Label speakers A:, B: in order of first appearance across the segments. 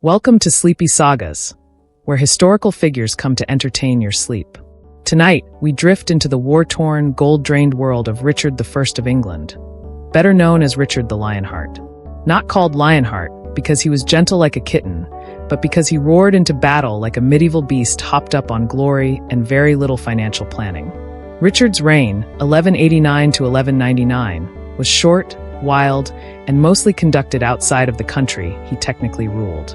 A: Welcome to Sleepy Sagas, where historical figures come to entertain your sleep. Tonight, we drift into the war-torn, gold-drained world of Richard I of England, better known as Richard the Lionheart. Not called Lionheart because he was gentle like a kitten, but because he roared into battle like a medieval beast hopped up on glory and very little financial planning. Richard's reign, 1189 to 1199, was short, wild, and mostly conducted outside of the country he technically ruled.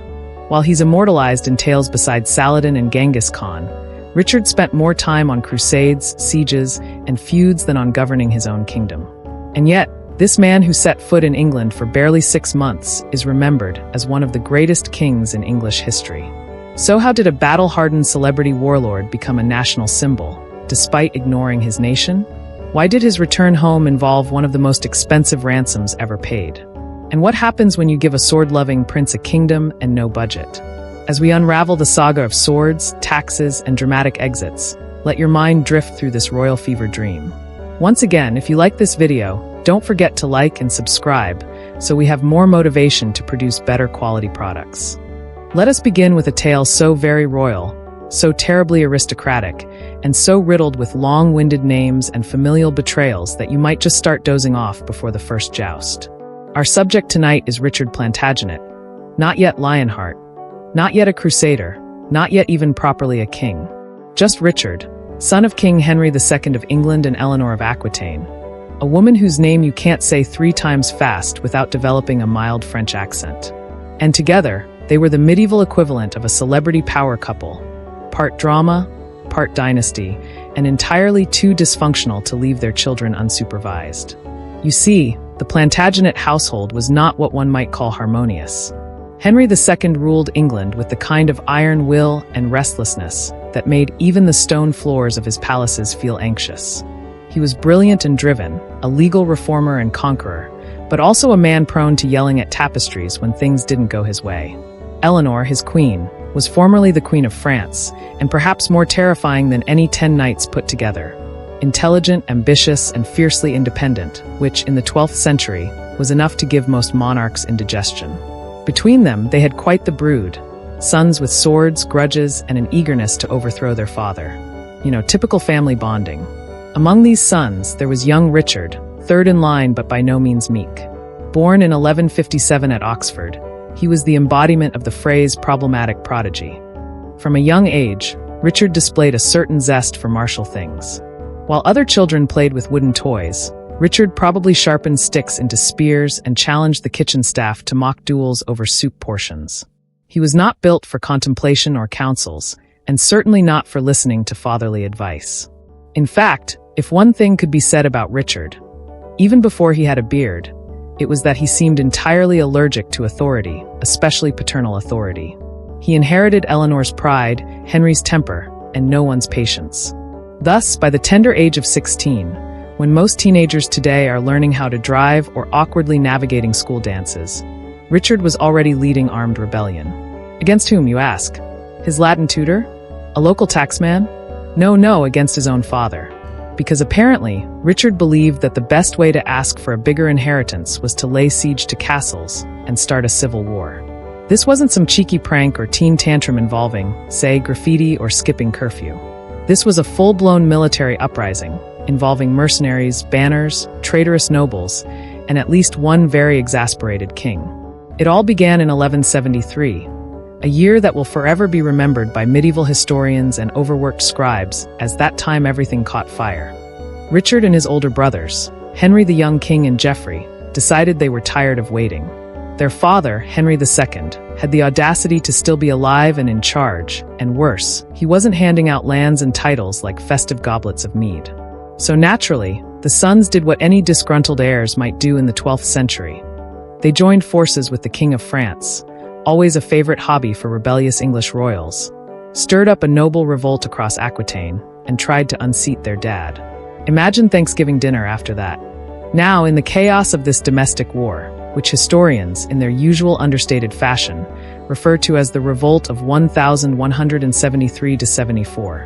A: While he's immortalized in tales beside Saladin and Genghis Khan, Richard spent more time on crusades, sieges, and feuds than on governing his own kingdom. And yet, this man who set foot in England for barely 6 months is remembered as one of the greatest kings in English history. So how did a battle-hardened celebrity warlord become a national symbol, despite ignoring his nation? Why did his return home involve one of the most expensive ransoms ever paid? And what happens when you give a sword-loving prince a kingdom and no budget? As we unravel the saga of swords, taxes, and dramatic exits, let your mind drift through this royal fever dream. Once again, if you like this video, don't forget to like and subscribe so we have more motivation to produce better quality products. Let us begin with a tale so very royal, so terribly aristocratic, and so riddled with long-winded names and familial betrayals that you might just start dozing off before the first joust. Our subject tonight is Richard Plantagenet, not yet Lionheart, not yet a crusader, not yet even properly a king. Just Richard, son of King Henry II of England and Eleanor of Aquitaine, a woman whose name you can't say 3 times fast without developing a mild French accent. And together, they were the medieval equivalent of a celebrity power couple, part drama, part dynasty, and entirely too dysfunctional to leave their children unsupervised. You see, the Plantagenet household was not what one might call harmonious. Henry II ruled England with the kind of iron will and restlessness that made even the stone floors of his palaces feel anxious. He was brilliant and driven, a legal reformer and conqueror, but also a man prone to yelling at tapestries when things didn't go his way. Eleanor, his queen, was formerly the Queen of France, and perhaps more terrifying than any 10 knights put together. Intelligent, ambitious, and fiercely independent, which, in the 12th century, was enough to give most monarchs indigestion. Between them, they had quite the brood, sons with swords, grudges, and an eagerness to overthrow their father. Typical family bonding. Among these sons, there was young Richard, third in line but by no means meek. Born in 1157 at Oxford, he was the embodiment of the phrase problematic prodigy. From a young age, Richard displayed a certain zest for martial things. While other children played with wooden toys, Richard probably sharpened sticks into spears and challenged the kitchen staff to mock duels over soup portions. He was not built for contemplation or counsels, and certainly not for listening to fatherly advice. In fact, if one thing could be said about Richard, even before he had a beard, it was that he seemed entirely allergic to authority, especially paternal authority. He inherited Eleanor's pride, Henry's temper, and no one's patience. Thus, by the tender age of 16, when most teenagers today are learning how to drive or awkwardly navigating school dances, Richard was already leading armed rebellion. Against whom, you ask? His Latin tutor? A local taxman? No, against his own father. Because apparently, Richard believed that the best way to ask for a bigger inheritance was to lay siege to castles and start a civil war. This wasn't some cheeky prank or teen tantrum involving, say, graffiti or skipping curfew. This was a full-blown military uprising, involving mercenaries, banners, traitorous nobles, and at least one very exasperated king. It all began in 1173, a year that will forever be remembered by medieval historians and overworked scribes, as that time everything caught fire. Richard and his older brothers, Henry the young king and Geoffrey, decided they were tired of waiting. Their father, Henry II, had the audacity to still be alive and in charge, and worse, he wasn't handing out lands and titles like festive goblets of mead. So naturally, the sons did what any disgruntled heirs might do in the 12th century. They joined forces with the King of France, always a favorite hobby for rebellious English royals, stirred up a noble revolt across Aquitaine, and tried to unseat their dad. Imagine Thanksgiving dinner after that. Now, in the chaos of this domestic war, which historians, in their usual understated fashion, refer to as the Revolt of 1173–74,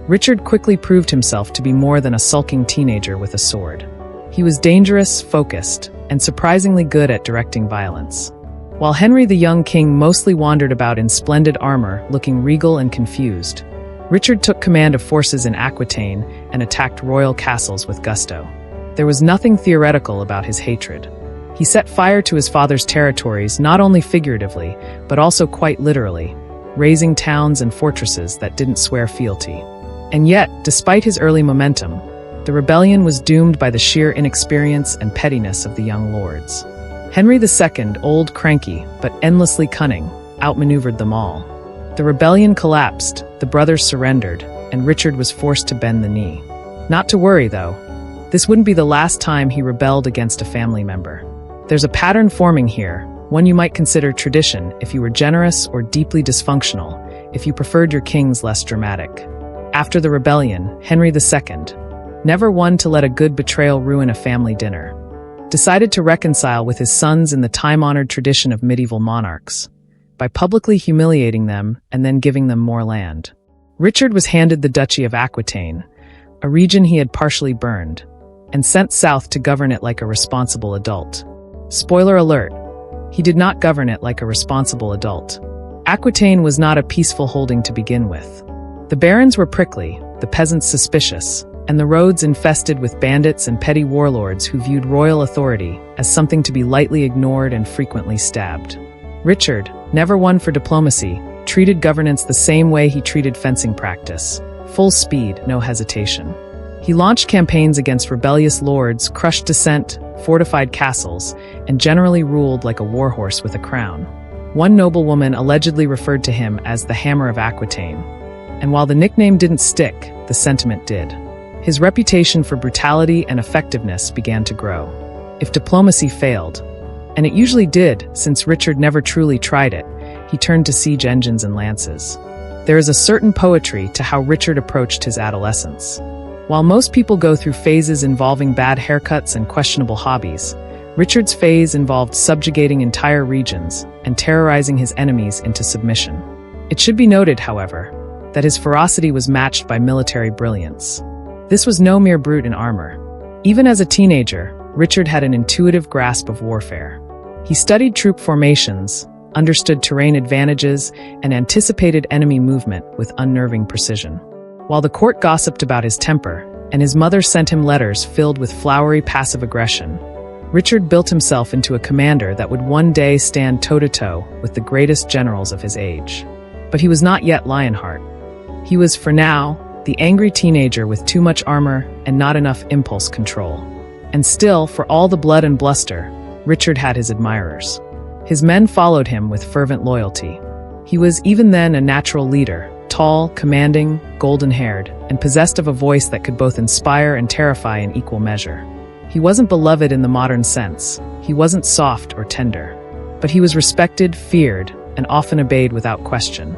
A: Richard quickly proved himself to be more than a sulking teenager with a sword. He was dangerous, focused, and surprisingly good at directing violence. While Henry the young king mostly wandered about in splendid armor, looking regal and confused, Richard took command of forces in Aquitaine and attacked royal castles with gusto. There was nothing theoretical about his hatred. He set fire to his father's territories not only figuratively, but also quite literally, razing towns and fortresses that didn't swear fealty. And yet, despite his early momentum, the rebellion was doomed by the sheer inexperience and pettiness of the young lords. Henry II, old cranky, but endlessly cunning, outmaneuvered them all. The rebellion collapsed, the brothers surrendered, and Richard was forced to bend the knee. Not to worry, though. This wouldn't be the last time he rebelled against a family member. There's a pattern forming here, one you might consider tradition if you were generous, or deeply dysfunctional if you preferred your kings less dramatic. After the rebellion, Henry II, never one to let a good betrayal ruin a family dinner, decided to reconcile with his sons in the time-honored tradition of medieval monarchs, by publicly humiliating them and then giving them more land. Richard was handed the Duchy of Aquitaine, a region he had partially burned, and sent south to govern it like a responsible adult. Spoiler alert, he did not govern it like a responsible adult. Aquitaine was not a peaceful holding to begin with. The barons were prickly, the peasants suspicious, and the roads infested with bandits and petty warlords who viewed royal authority as something to be lightly ignored and frequently stabbed. Richard, never one for diplomacy, treated governance the same way he treated fencing practice: full speed, no hesitation. He launched campaigns against rebellious lords, crushed dissent, fortified castles, and generally ruled like a warhorse with a crown. One noblewoman allegedly referred to him as the Hammer of Aquitaine, and while the nickname didn't stick, the sentiment did. His reputation for brutality and effectiveness began to grow. If diplomacy failed, and it usually did, since Richard never truly tried it, he turned to siege engines and lances. There is a certain poetry to how Richard approached his adolescence. While most people go through phases involving bad haircuts and questionable hobbies, Richard's phase involved subjugating entire regions and terrorizing his enemies into submission. It should be noted, however, that his ferocity was matched by military brilliance. This was no mere brute in armor. Even as a teenager, Richard had an intuitive grasp of warfare. He studied troop formations, understood terrain advantages, and anticipated enemy movement with unnerving precision. While the court gossiped about his temper, and his mother sent him letters filled with flowery passive aggression, Richard built himself into a commander that would one day stand toe-to-toe with the greatest generals of his age. But he was not yet Lionheart. He was, for now, the angry teenager with too much armor and not enough impulse control. And still, for all the blood and bluster, Richard had his admirers. His men followed him with fervent loyalty. He was even then a natural leader, tall, commanding, golden-haired, and possessed of a voice that could both inspire and terrify in equal measure. He wasn't beloved in the modern sense. He wasn't soft or tender. But he was respected, feared, and often obeyed without question.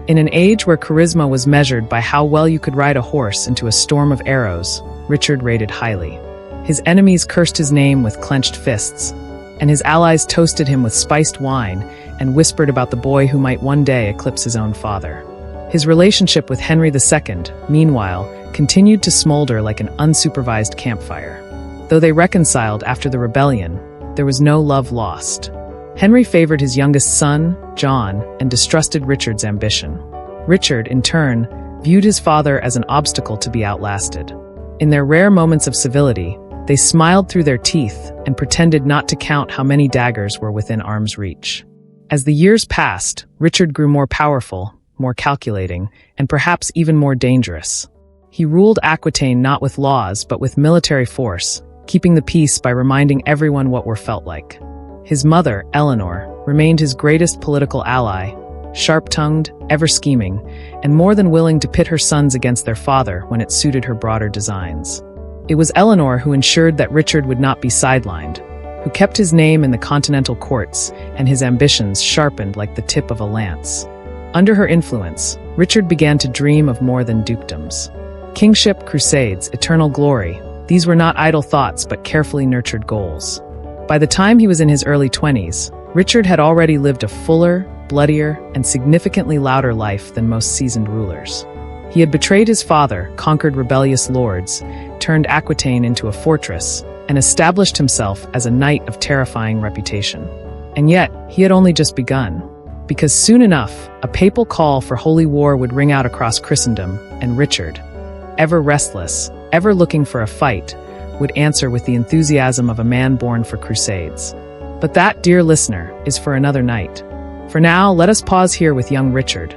A: In an age where charisma was measured by how well you could ride a horse into a storm of arrows, Richard rated highly. His enemies cursed his name with clenched fists, and his allies toasted him with spiced wine and whispered about the boy who might one day eclipse his own father. His relationship with Henry II, meanwhile, continued to smolder like an unsupervised campfire. Though they reconciled after the rebellion, there was no love lost. Henry favored his youngest son, John, and distrusted Richard's ambition. Richard, in turn, viewed his father as an obstacle to be outlasted. In their rare moments of civility, they smiled through their teeth and pretended not to count how many daggers were within arm's reach. As the years passed, Richard grew more powerful, more calculating, and perhaps even more dangerous. He ruled Aquitaine not with laws, but with military force, keeping the peace by reminding everyone what war felt like. His mother, Eleanor, remained his greatest political ally, sharp-tongued, ever-scheming, and more than willing to pit her sons against their father when it suited her broader designs. It was Eleanor who ensured that Richard would not be sidelined, who kept his name in the continental courts and his ambitions sharpened like the tip of a lance. Under her influence, Richard began to dream of more than dukedoms. Kingship, crusades, eternal glory, these were not idle thoughts but carefully nurtured goals. By the time he was in his early 20s, Richard had already lived a fuller, bloodier, and significantly louder life than most seasoned rulers. He had betrayed his father, conquered rebellious lords, turned Aquitaine into a fortress, and established himself as a knight of terrifying reputation. And yet, he had only just begun. Because soon enough, a papal call for holy war would ring out across Christendom, and Richard, ever restless, ever looking for a fight, would answer with the enthusiasm of a man born for crusades. But that, dear listener, is for another night. For now, let us pause here with young Richard,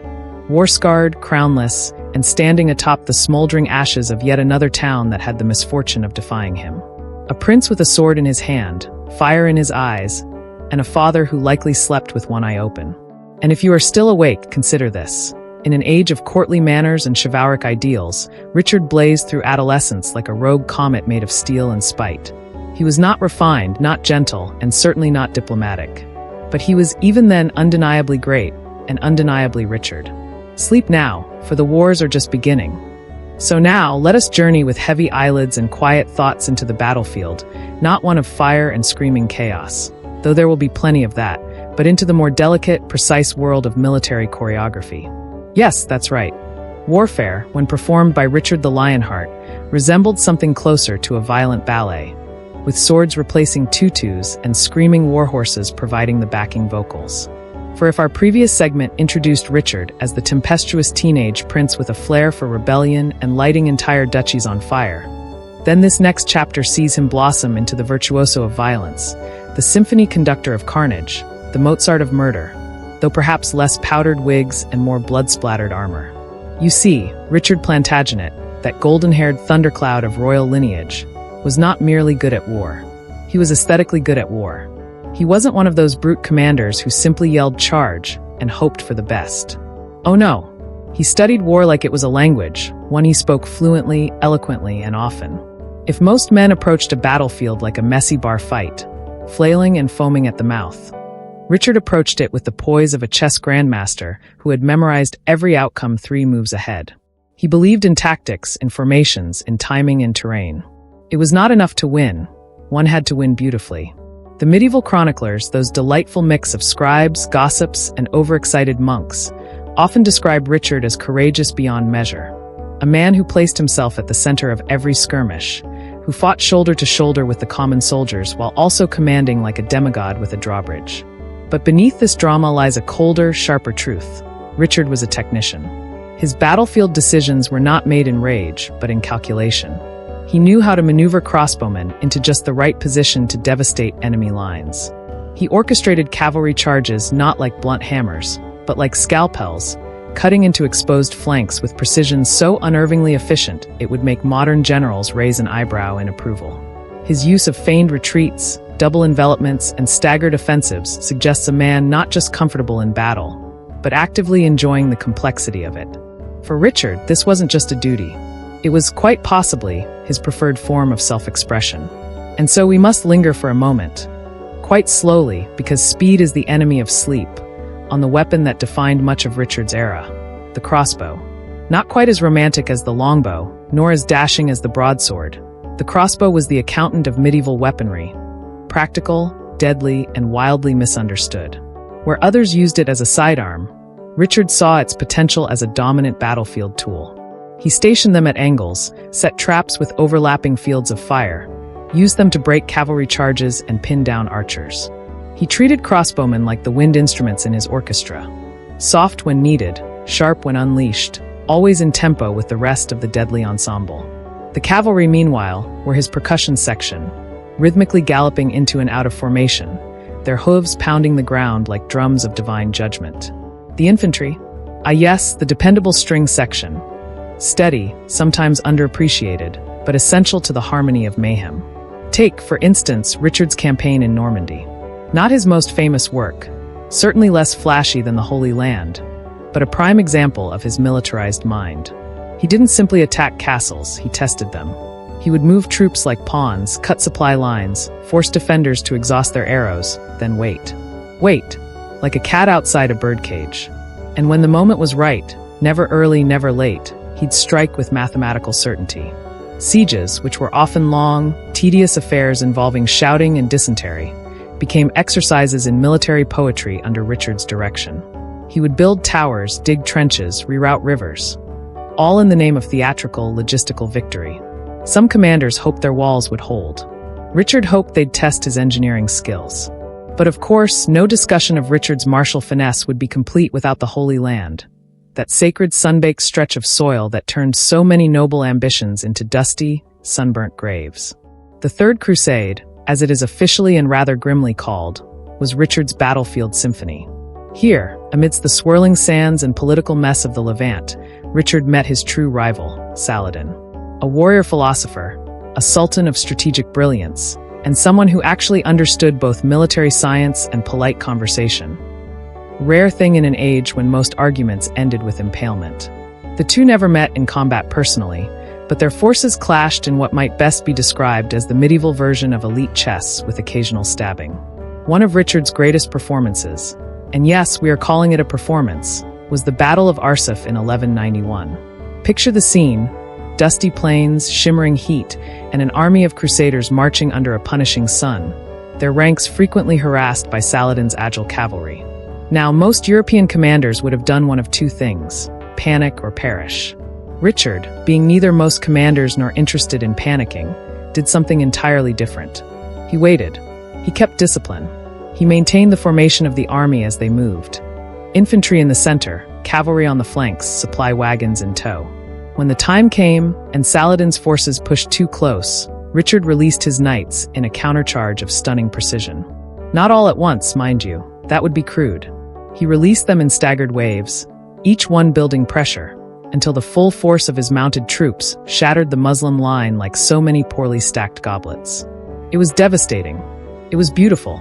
A: war-scarred, crownless, and standing atop the smoldering ashes of yet another town that had the misfortune of defying him. A prince with a sword in his hand, fire in his eyes, and a father who likely slept with one eye open. And if you are still awake, consider this. In an age of courtly manners and chivalric ideals, Richard blazed through adolescence like a rogue comet made of steel and spite. He was not refined, not gentle, and certainly not diplomatic. But he was even then undeniably great, and undeniably Richard. Sleep now, for the wars are just beginning. So now, let us journey with heavy eyelids and quiet thoughts into the battlefield, not one of fire and screaming chaos, though there will be plenty of that, but into the more delicate, precise world of military choreography. Yes, that's right. Warfare, when performed by Richard the Lionheart, resembled something closer to a violent ballet, with swords replacing tutus and screaming warhorses providing the backing vocals. For if our previous segment introduced Richard as the tempestuous teenage prince with a flair for rebellion and lighting entire duchies on fire, then this next chapter sees him blossom into the virtuoso of violence, the symphony conductor of carnage, the Mozart of murder, though perhaps less powdered wigs and more blood-splattered armor. You see, Richard Plantagenet, that golden-haired thundercloud of royal lineage, was not merely good at war. He was aesthetically good at war. He wasn't one of those brute commanders who simply yelled charge and hoped for the best. Oh no, he studied war like it was a language, one he spoke fluently, eloquently, and often. If most men approached a battlefield like a messy bar fight, flailing and foaming at the mouth, Richard approached it with the poise of a chess grandmaster who had memorized every outcome 3 moves ahead. He believed in tactics, in formations, in timing and terrain. It was not enough to win. One had to win beautifully. The medieval chroniclers, those delightful mix of scribes, gossips, and overexcited monks, often describe Richard as courageous beyond measure, a man who placed himself at the center of every skirmish, who fought shoulder to shoulder with the common soldiers while also commanding like a demigod with a drawbridge. But beneath this drama lies a colder, sharper truth. Richard was a technician. His battlefield decisions were not made in rage, but in calculation. He knew how to maneuver crossbowmen into just the right position to devastate enemy lines. He orchestrated cavalry charges not like blunt hammers, but like scalpels, cutting into exposed flanks with precision so unnervingly efficient it would make modern generals raise an eyebrow in approval. His use of feigned retreats, double envelopments, and staggered offensives suggests a man not just comfortable in battle, but actively enjoying the complexity of it. For Richard, this wasn't just a duty. It was quite possibly his preferred form of self-expression. And so we must linger for a moment, quite slowly, because speed is the enemy of sleep, on the weapon that defined much of Richard's era, the crossbow. Not quite as romantic as the longbow, nor as dashing as the broadsword, the crossbow was the accountant of medieval weaponry, practical, deadly, and wildly misunderstood. Where others used it as a sidearm, Richard saw its potential as a dominant battlefield tool. He stationed them at angles, set traps with overlapping fields of fire, used them to break cavalry charges and pin down archers. He treated crossbowmen like the wind instruments in his orchestra, soft when needed, sharp when unleashed, always in tempo with the rest of the deadly ensemble. The cavalry, meanwhile, were his percussion section, rhythmically galloping into and out of formation, their hooves pounding the ground like drums of divine judgment. The infantry? Yes, the dependable string section. Steady, sometimes underappreciated, but essential to the harmony of mayhem. Take, for instance, Richard's campaign in Normandy. Not his most famous work, certainly less flashy than the Holy Land, but a prime example of his militarized mind. He didn't simply attack castles, he tested them. He would move troops like pawns, cut supply lines, force defenders to exhaust their arrows, then wait. Wait, like a cat outside a birdcage. And when the moment was right, never early, never late, he'd strike with mathematical certainty. Sieges, which were often long, tedious affairs involving shouting and dysentery, became exercises in military poetry under Richard's direction. He would build towers, dig trenches, reroute rivers, all in the name of theatrical, logistical victory. Some commanders hoped their walls would hold. Richard hoped they'd test his engineering skills. But of course, no discussion of Richard's martial finesse would be complete without the Holy Land, that sacred sun-baked stretch of soil that turned so many noble ambitions into dusty, sunburnt graves. The Third Crusade, as it is officially and rather grimly called, was Richard's battlefield symphony. Here, amidst the swirling sands and political mess of the Levant, Richard met his true rival, Saladin. A warrior philosopher, a sultan of strategic brilliance, and someone who actually understood both military science and polite conversation. Rare thing in an age when most arguments ended with impalement. The two never met in combat personally, but their forces clashed in what might best be described as the medieval version of elite chess with occasional stabbing. One of Richard's greatest performances, and yes, we are calling it a performance, was the Battle of Arsuf in 1191. Picture the scene: dusty plains, shimmering heat, and an army of crusaders marching under a punishing sun, their ranks frequently harassed by Saladin's agile cavalry. Now, most European commanders would have done one of two things: panic or perish. Richard, being neither most commanders nor interested in panicking, did something entirely different. He waited. He kept discipline. He maintained the formation of the army as they moved. Infantry in the center, cavalry on the flanks, supply wagons in tow. When the time came and Saladin's forces pushed too close, Richard released his knights in a countercharge of stunning precision. Not all at once, mind you. That would be crude. He released them in staggered waves, each one building pressure, until the full force of his mounted troops shattered the Muslim line like so many poorly stacked goblets. It was devastating. It was beautiful.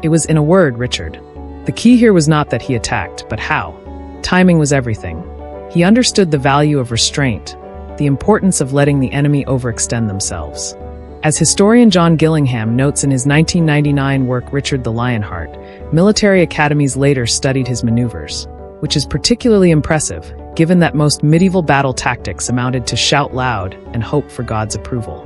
A: It was, in a word, Richard. The key here was not that he attacked, but how. Timing was everything. He understood the value of restraint, the importance of letting the enemy overextend themselves. As historian John Gillingham notes in his 1999 work Richard the Lionheart, military academies later studied his maneuvers, which is particularly impressive, given that most medieval battle tactics amounted to shout loud and hope for God's approval.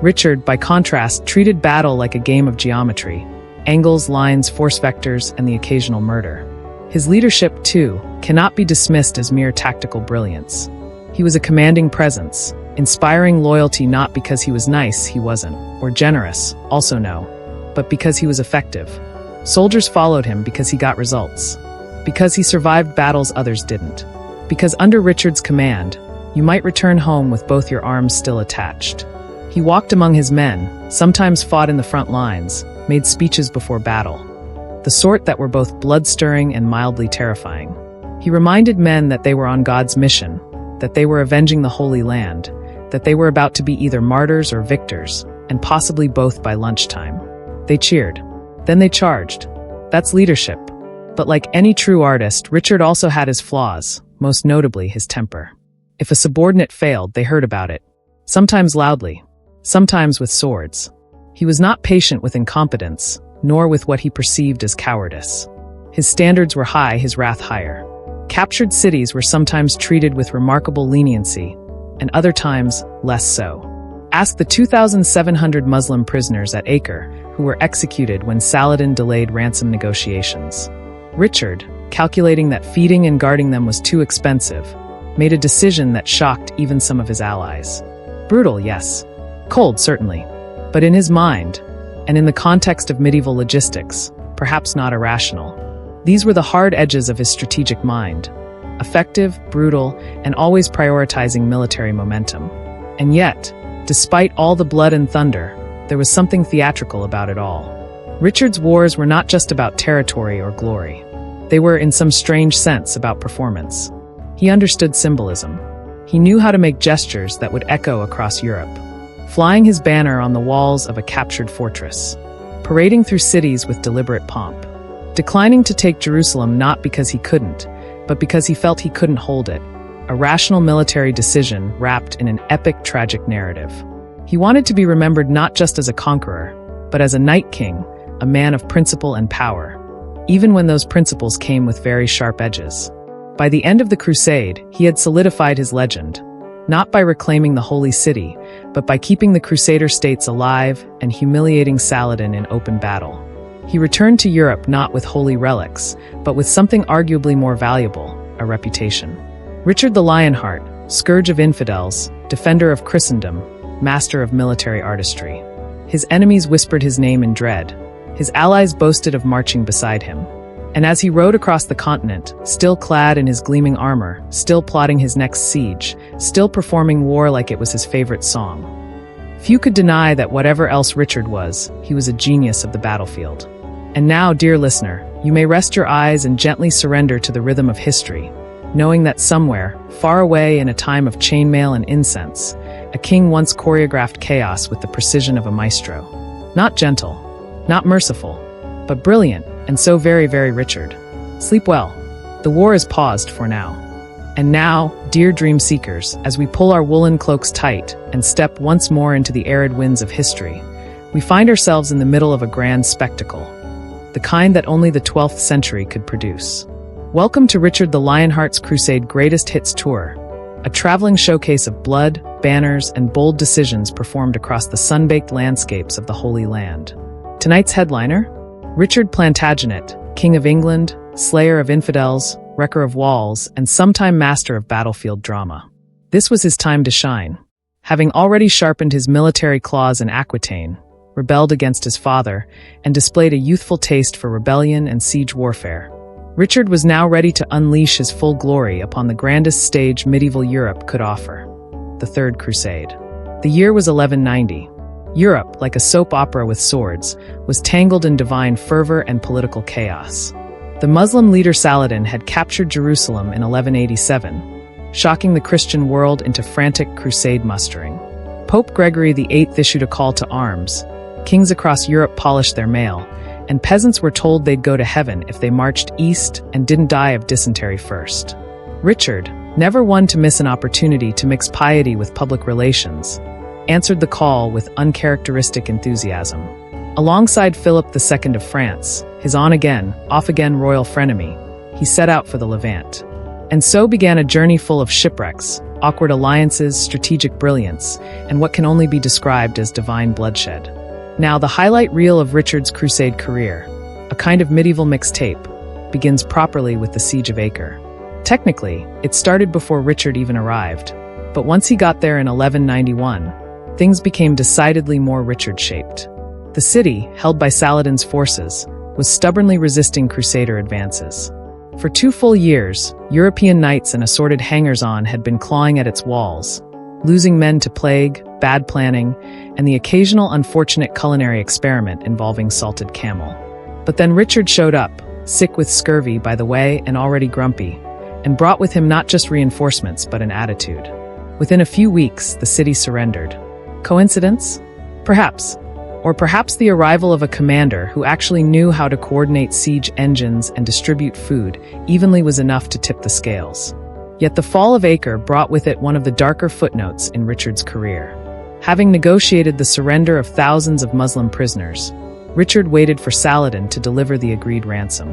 A: Richard, by contrast, treated battle like a game of geometry: angles, lines, force vectors, and the occasional murder. His leadership, too, cannot be dismissed as mere tactical brilliance. He was a commanding presence, inspiring loyalty not because he was nice, he wasn't, or generous, also no, but because he was effective. Soldiers followed him because he got results, because he survived battles others didn't, because under Richard's command, you might return home with both your arms still attached. He walked among his men, sometimes fought in the front lines, made speeches before battle, the sort that were both blood-stirring and mildly terrifying. He reminded men that they were on God's mission, that they were avenging the Holy Land, that they were about to be either martyrs or victors, and possibly both by lunchtime. They cheered. Then they charged. That's leadership. But like any true artist, Richard also had his flaws, most notably his temper. If a subordinate failed, they heard about it, sometimes loudly, sometimes with swords. He was not patient with incompetence, nor with what he perceived as cowardice. His standards were high, his wrath higher. Captured cities were sometimes treated with remarkable leniency, and other times less so. Ask the 2,700 Muslim prisoners at Acre who were executed when Saladin delayed ransom negotiations. Richard, calculating that feeding and guarding them was too expensive, made a decision that shocked even some of his allies. Brutal, yes. Cold, certainly. But in his mind, and in the context of medieval logistics, perhaps not irrational. These were the hard edges of his strategic mind: effective, brutal, and always prioritizing military momentum. And yet, despite all the blood and thunder, there was something theatrical about it all. Richard's wars were not just about territory or glory. They were, in some strange sense, about performance. He understood symbolism. He knew how to make gestures that would echo across Europe. Flying his banner on the walls of a captured fortress, parading through cities with deliberate pomp, declining to take Jerusalem not because he couldn't, but because he felt he couldn't hold it, a rational military decision wrapped in an epic, tragic narrative. He wanted to be remembered not just as a conqueror, but as a night king, a man of principle and power, even when those principles came with very sharp edges. By the end of the crusade, he had solidified his legend, not by reclaiming the holy city, but by keeping the Crusader states alive and humiliating Saladin in open battle. He returned to Europe not with holy relics, but with something arguably more valuable: a reputation. Richard the Lionheart, scourge of infidels, defender of Christendom, master of military artistry. His enemies whispered his name in dread, His allies boasted of marching beside him. And as he rode across the continent, still clad in his gleaming armor, still plotting his next siege, still performing war like it was his favorite song. Few could deny that whatever else Richard was, he was a genius of the battlefield. And now, dear listener, you may rest your eyes and gently surrender to the rhythm of history, knowing that somewhere, far away in a time of chainmail and incense, a king once choreographed chaos with the precision of a maestro. Not gentle, not merciful, but brilliant, and so very, very Richard. Sleep well. The war is paused for now. And now, dear dream seekers, as we pull our woolen cloaks tight and step once more into the arid winds of history, we find ourselves in the middle of a grand spectacle, the kind that only the 12th century could produce. Welcome to Richard the Lionheart's Crusade Greatest Hits Tour, a traveling showcase of blood, banners, and bold decisions performed across the sun-baked landscapes of the Holy Land. Tonight's headliner, Richard Plantagenet, King of England, slayer of infidels, wrecker of walls, and sometime master of battlefield drama. This was his time to shine. Having already sharpened his military claws in Aquitaine, rebelled against his father, and displayed a youthful taste for rebellion and siege warfare, Richard was now ready to unleash his full glory upon the grandest stage medieval Europe could offer, the Third Crusade. The year was 1190. Europe, like a soap opera with swords, was tangled in divine fervor and political chaos. The Muslim leader Saladin had captured Jerusalem in 1187, shocking the Christian world into frantic crusade mustering. Pope Gregory VIII issued a call to arms. Kings across Europe polished their mail, and peasants were told they'd go to heaven if they marched east and didn't die of dysentery first. Richard, never one to miss an opportunity to mix piety with public relations, answered the call with uncharacteristic enthusiasm. Alongside Philip II of France, his on-again, off-again royal frenemy, he set out for the Levant. And so began a journey full of shipwrecks, awkward alliances, strategic brilliance, and what can only be described as divine bloodshed. Now, the highlight reel of Richard's crusade career, a kind of medieval mixtape, begins properly with the Siege of Acre. Technically, it started before Richard even arrived, but once he got there in 1191, things became decidedly more Richard-shaped. The city, held by Saladin's forces, was stubbornly resisting Crusader advances. For 2 full years, European knights and assorted hangers-on had been clawing at its walls, losing men to plague, bad planning, and the occasional unfortunate culinary experiment involving salted camel. But then Richard showed up, sick with scurvy by the way and already grumpy, and brought with him not just reinforcements but an attitude. Within a few weeks, the city surrendered. Coincidence? Perhaps. Or perhaps the arrival of a commander who actually knew how to coordinate siege engines and distribute food evenly was enough to tip the scales. Yet the fall of Acre brought with it one of the darker footnotes in Richard's career. Having negotiated the surrender of thousands of Muslim prisoners, Richard waited for Saladin to deliver the agreed ransom.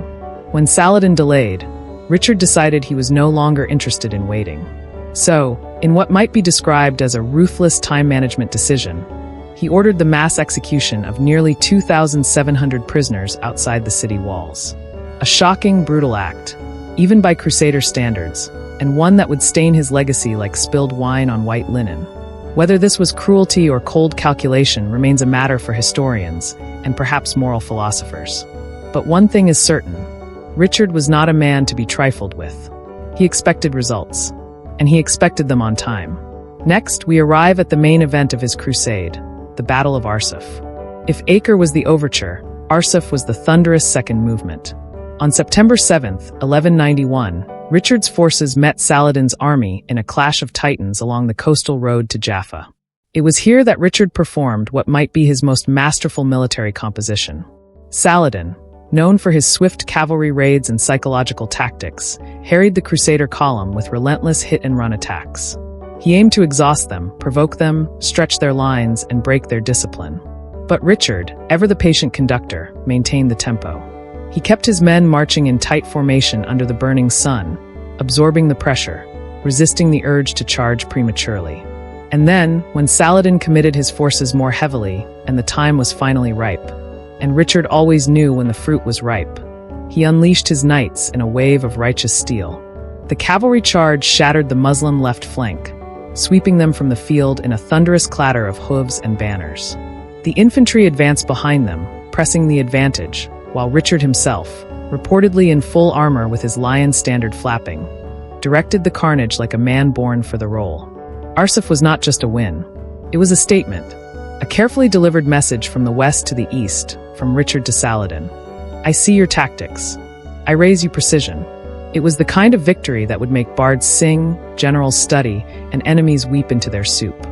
A: When Saladin delayed, Richard decided he was no longer interested in waiting. So, in what might be described as a ruthless time management decision, he ordered the mass execution of nearly 2,700 prisoners outside the city walls. A shocking, brutal act, even by Crusader standards, and one that would stain his legacy like spilled wine on white linen. Whether this was cruelty or cold calculation remains a matter for historians and perhaps moral philosophers. But one thing is certain: Richard was not a man to be trifled with. He expected results, and he expected them on time. Next, we arrive at the main event of his crusade, the Battle of Arsuf. If Acre was the overture, Arsuf was the thunderous second movement. On September 7th, 1191, Richard's forces met Saladin's army in a clash of titans along the coastal road to Jaffa. It was here that Richard performed what might be his most masterful military composition. Saladin, known for his swift cavalry raids and psychological tactics, harried the Crusader column with relentless hit-and-run attacks. He aimed to exhaust them, provoke them, stretch their lines, and break their discipline. But Richard, ever the patient conductor, maintained the tempo. He kept his men marching in tight formation under the burning sun, absorbing the pressure, resisting the urge to charge prematurely. And then, when Saladin committed his forces more heavily, and the time was finally ripe, and Richard always knew when the fruit was ripe, he unleashed his knights in a wave of righteous steel. The cavalry charge shattered the Muslim left flank, sweeping them from the field in a thunderous clatter of hooves and banners. The infantry advanced behind them, pressing the advantage, while Richard himself, reportedly in full armor with his lion standard flapping, directed the carnage like a man born for the role. Arsuf was not just a win. It was a statement, a carefully delivered message from the west to the east, from Richard to Saladin. I see your tactics. I raise you precision. It was the kind of victory that would make bards sing, generals study, and enemies weep into their soup.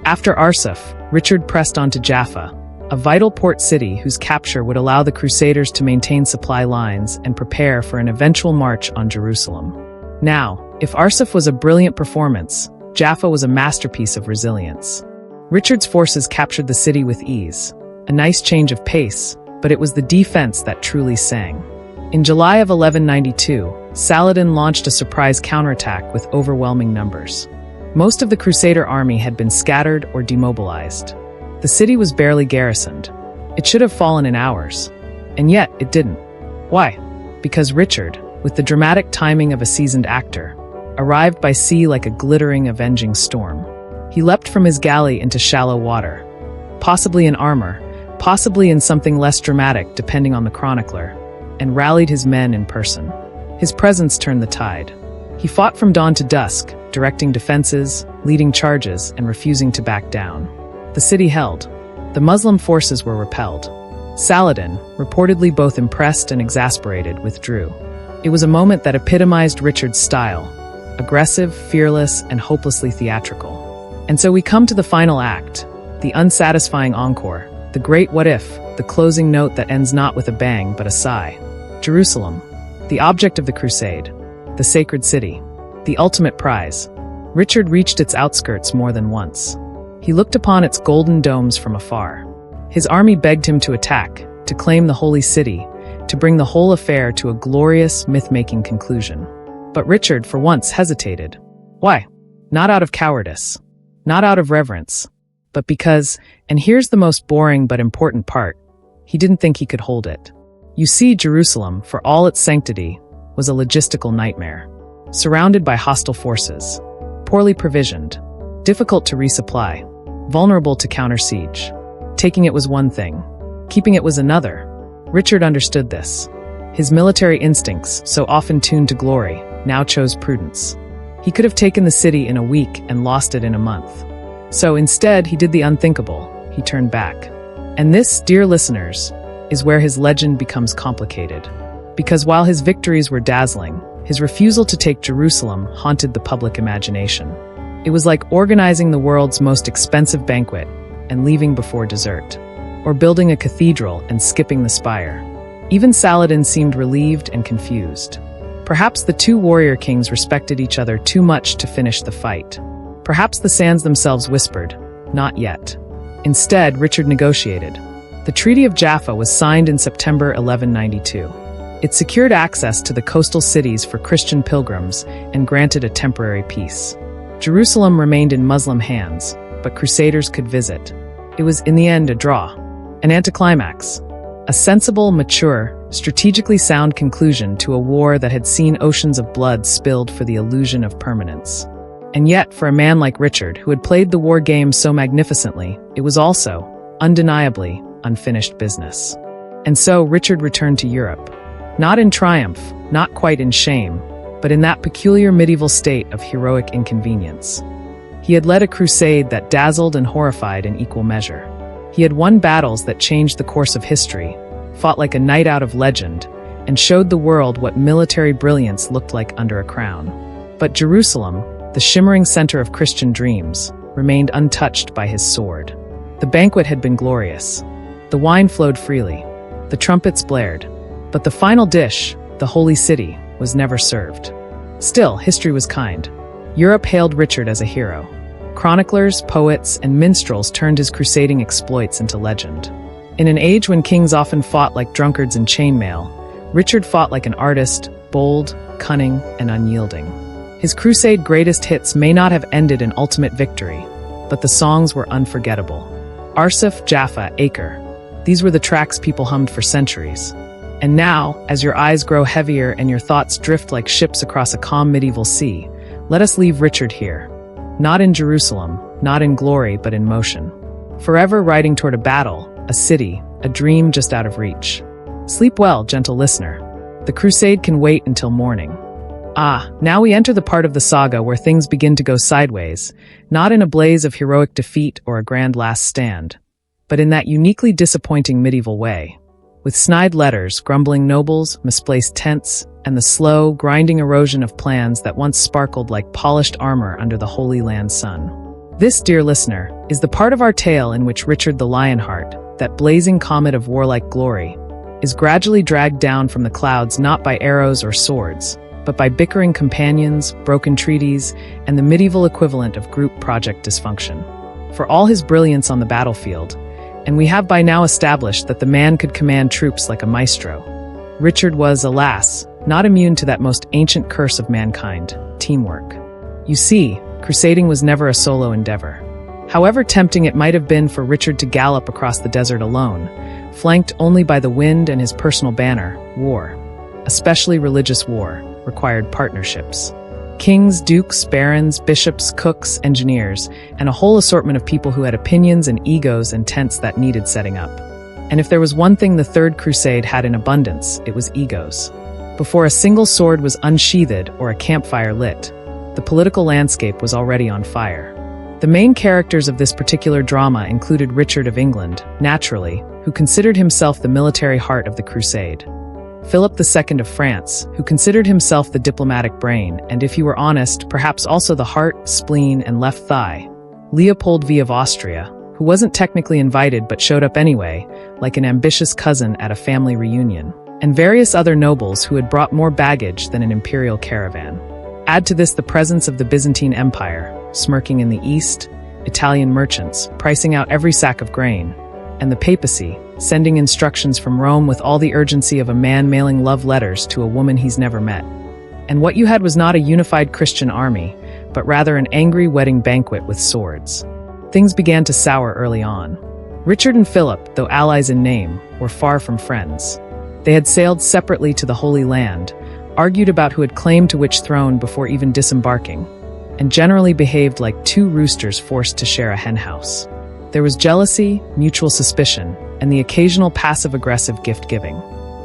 A: After Arsuf, Richard pressed on to Jaffa, a vital port city whose capture would allow the Crusaders to maintain supply lines and prepare for an eventual march on Jerusalem. Now, if Arsuf was a brilliant performance, Jaffa was a masterpiece of resilience. Richard's forces captured the city with ease, a nice change of pace, but it was the defense that truly sang. In July of 1192, Saladin launched a surprise counterattack with overwhelming numbers. Most of the Crusader army had been scattered or demobilized. The city was barely garrisoned. It should have fallen in hours. And yet, it didn't. Why? Because Richard, with the dramatic timing of a seasoned actor, arrived by sea like a glittering, avenging storm. He leapt from his galley into shallow water, possibly in armor, possibly in something less dramatic depending on the chronicler, and rallied his men in person. His presence turned the tide. He fought from dawn to dusk, directing defenses, leading charges, and refusing to back down. The city held. The Muslim forces were repelled. Saladin, reportedly both impressed and exasperated, withdrew. It was a moment that epitomized Richard's style, aggressive, fearless, and hopelessly theatrical. And so we come to the final act, the unsatisfying encore, the great what if, the closing note that ends not with a bang but a sigh. Jerusalem, the object of the crusade, the sacred city, the ultimate prize. Richard reached its outskirts more than once. He looked upon its golden domes from afar. His army begged him to attack, to claim the holy city, to bring the whole affair to a glorious, myth-making conclusion. But Richard, for once, hesitated. Why? Not out of cowardice, not out of reverence, but because, and here's the most boring but important part, he didn't think he could hold it. You see, Jerusalem, for all its sanctity, was a logistical nightmare. Surrounded by hostile forces, poorly provisioned, difficult to resupply, vulnerable to counter-siege. Taking it was one thing, keeping it was another. Richard understood this. His military instincts, so often tuned to glory, now chose prudence. He could have taken the city in a week and lost it in a month. So instead, he did the unthinkable. He turned back. And this, dear listeners, is where his legend becomes complicated. Because while his victories were dazzling, his refusal to take Jerusalem haunted the public imagination. It was like organizing the world's most expensive banquet and leaving before dessert, or building a cathedral and skipping the spire. Even Saladin seemed relieved and confused. Perhaps the two warrior kings respected each other too much to finish the fight. Perhaps the sands themselves whispered, "Not yet." Instead, Richard negotiated. The Treaty of Jaffa was signed in September 1192. It secured access to the coastal cities for Christian pilgrims and granted a temporary peace. Jerusalem remained in Muslim hands, but Crusaders could visit. It was, in the end, a draw, an anticlimax, a sensible, mature, strategically sound conclusion to a war that had seen oceans of blood spilled for the illusion of permanence. And yet, for a man like Richard, who had played the war game so magnificently, it was also, undeniably, unfinished business. And so Richard returned to Europe. Not in triumph, not quite in shame, but in that peculiar medieval state of heroic inconvenience. He had led a crusade that dazzled and horrified in equal measure. He had won battles that changed the course of history, fought like a knight out of legend, and showed the world what military brilliance looked like under a crown. But Jerusalem, the shimmering center of Christian dreams, remained untouched by his sword. The banquet had been glorious. The wine flowed freely. The trumpets blared. But the final dish, the holy city, was never served. Still, history was kind. Europe hailed Richard as a hero. Chroniclers, poets, and minstrels turned his crusading exploits into legend. In an age when kings often fought like drunkards in chainmail, Richard fought like an artist, bold, cunning, and unyielding. His crusade greatest hits may not have ended in ultimate victory, but the songs were unforgettable. Arsuf, Jaffa, Acre. These were the tracks people hummed for centuries. And now, as your eyes grow heavier and your thoughts drift like ships across a calm medieval sea, let us leave Richard here. Not in Jerusalem, not in glory, but in motion. Forever riding toward a battle, a city, a dream just out of reach. Sleep well, gentle listener. The crusade can wait until morning. Now we enter the part of the saga where things begin to go sideways, not in a blaze of heroic defeat or a grand last stand, but in that uniquely disappointing medieval way. With snide letters, grumbling nobles, misplaced tents, and the slow, grinding erosion of plans that once sparkled like polished armor under the Holy Land sun. This, dear listener, is the part of our tale in which Richard the Lionheart, that blazing comet of warlike glory, is gradually dragged down from the clouds not by arrows or swords, but by bickering companions, broken treaties, and the medieval equivalent of group project dysfunction. For all his brilliance on the battlefield, and we have by now established that the man could command troops like a maestro, Richard was, alas, not immune to that most ancient curse of mankind, teamwork. You see, crusading was never a solo endeavor. However tempting it might have been for Richard to gallop across the desert alone, flanked only by the wind and his personal banner, war, especially religious war, required partnerships. Kings, dukes, barons, bishops, cooks, engineers, and a whole assortment of people who had opinions and egos and tents that needed setting up. And if there was one thing the Third Crusade had in abundance, it was egos. Before a single sword was unsheathed or a campfire lit, the political landscape was already on fire. The main characters of this particular drama included Richard of England, naturally, who considered himself the military heart of the crusade; Philip II of France, who considered himself the diplomatic brain, and if you were honest, perhaps also the heart, spleen, and left thigh; Leopold V of Austria, who wasn't technically invited but showed up anyway, like an ambitious cousin at a family reunion; and various other nobles who had brought more baggage than an imperial caravan. Add to this the presence of the Byzantine Empire, smirking in the east, Italian merchants, pricing out every sack of grain, and the papacy, sending instructions from Rome with all the urgency of a man mailing love letters to a woman he's never met. And what you had was not a unified Christian army, but rather an angry wedding banquet with swords. Things began to sour early on. Richard and Philip, though allies in name, were far from friends. They had sailed separately to the Holy Land, argued about who had claim to which throne before even disembarking, and generally behaved like two roosters forced to share a henhouse. There was jealousy, mutual suspicion, and the occasional passive-aggressive gift-giving.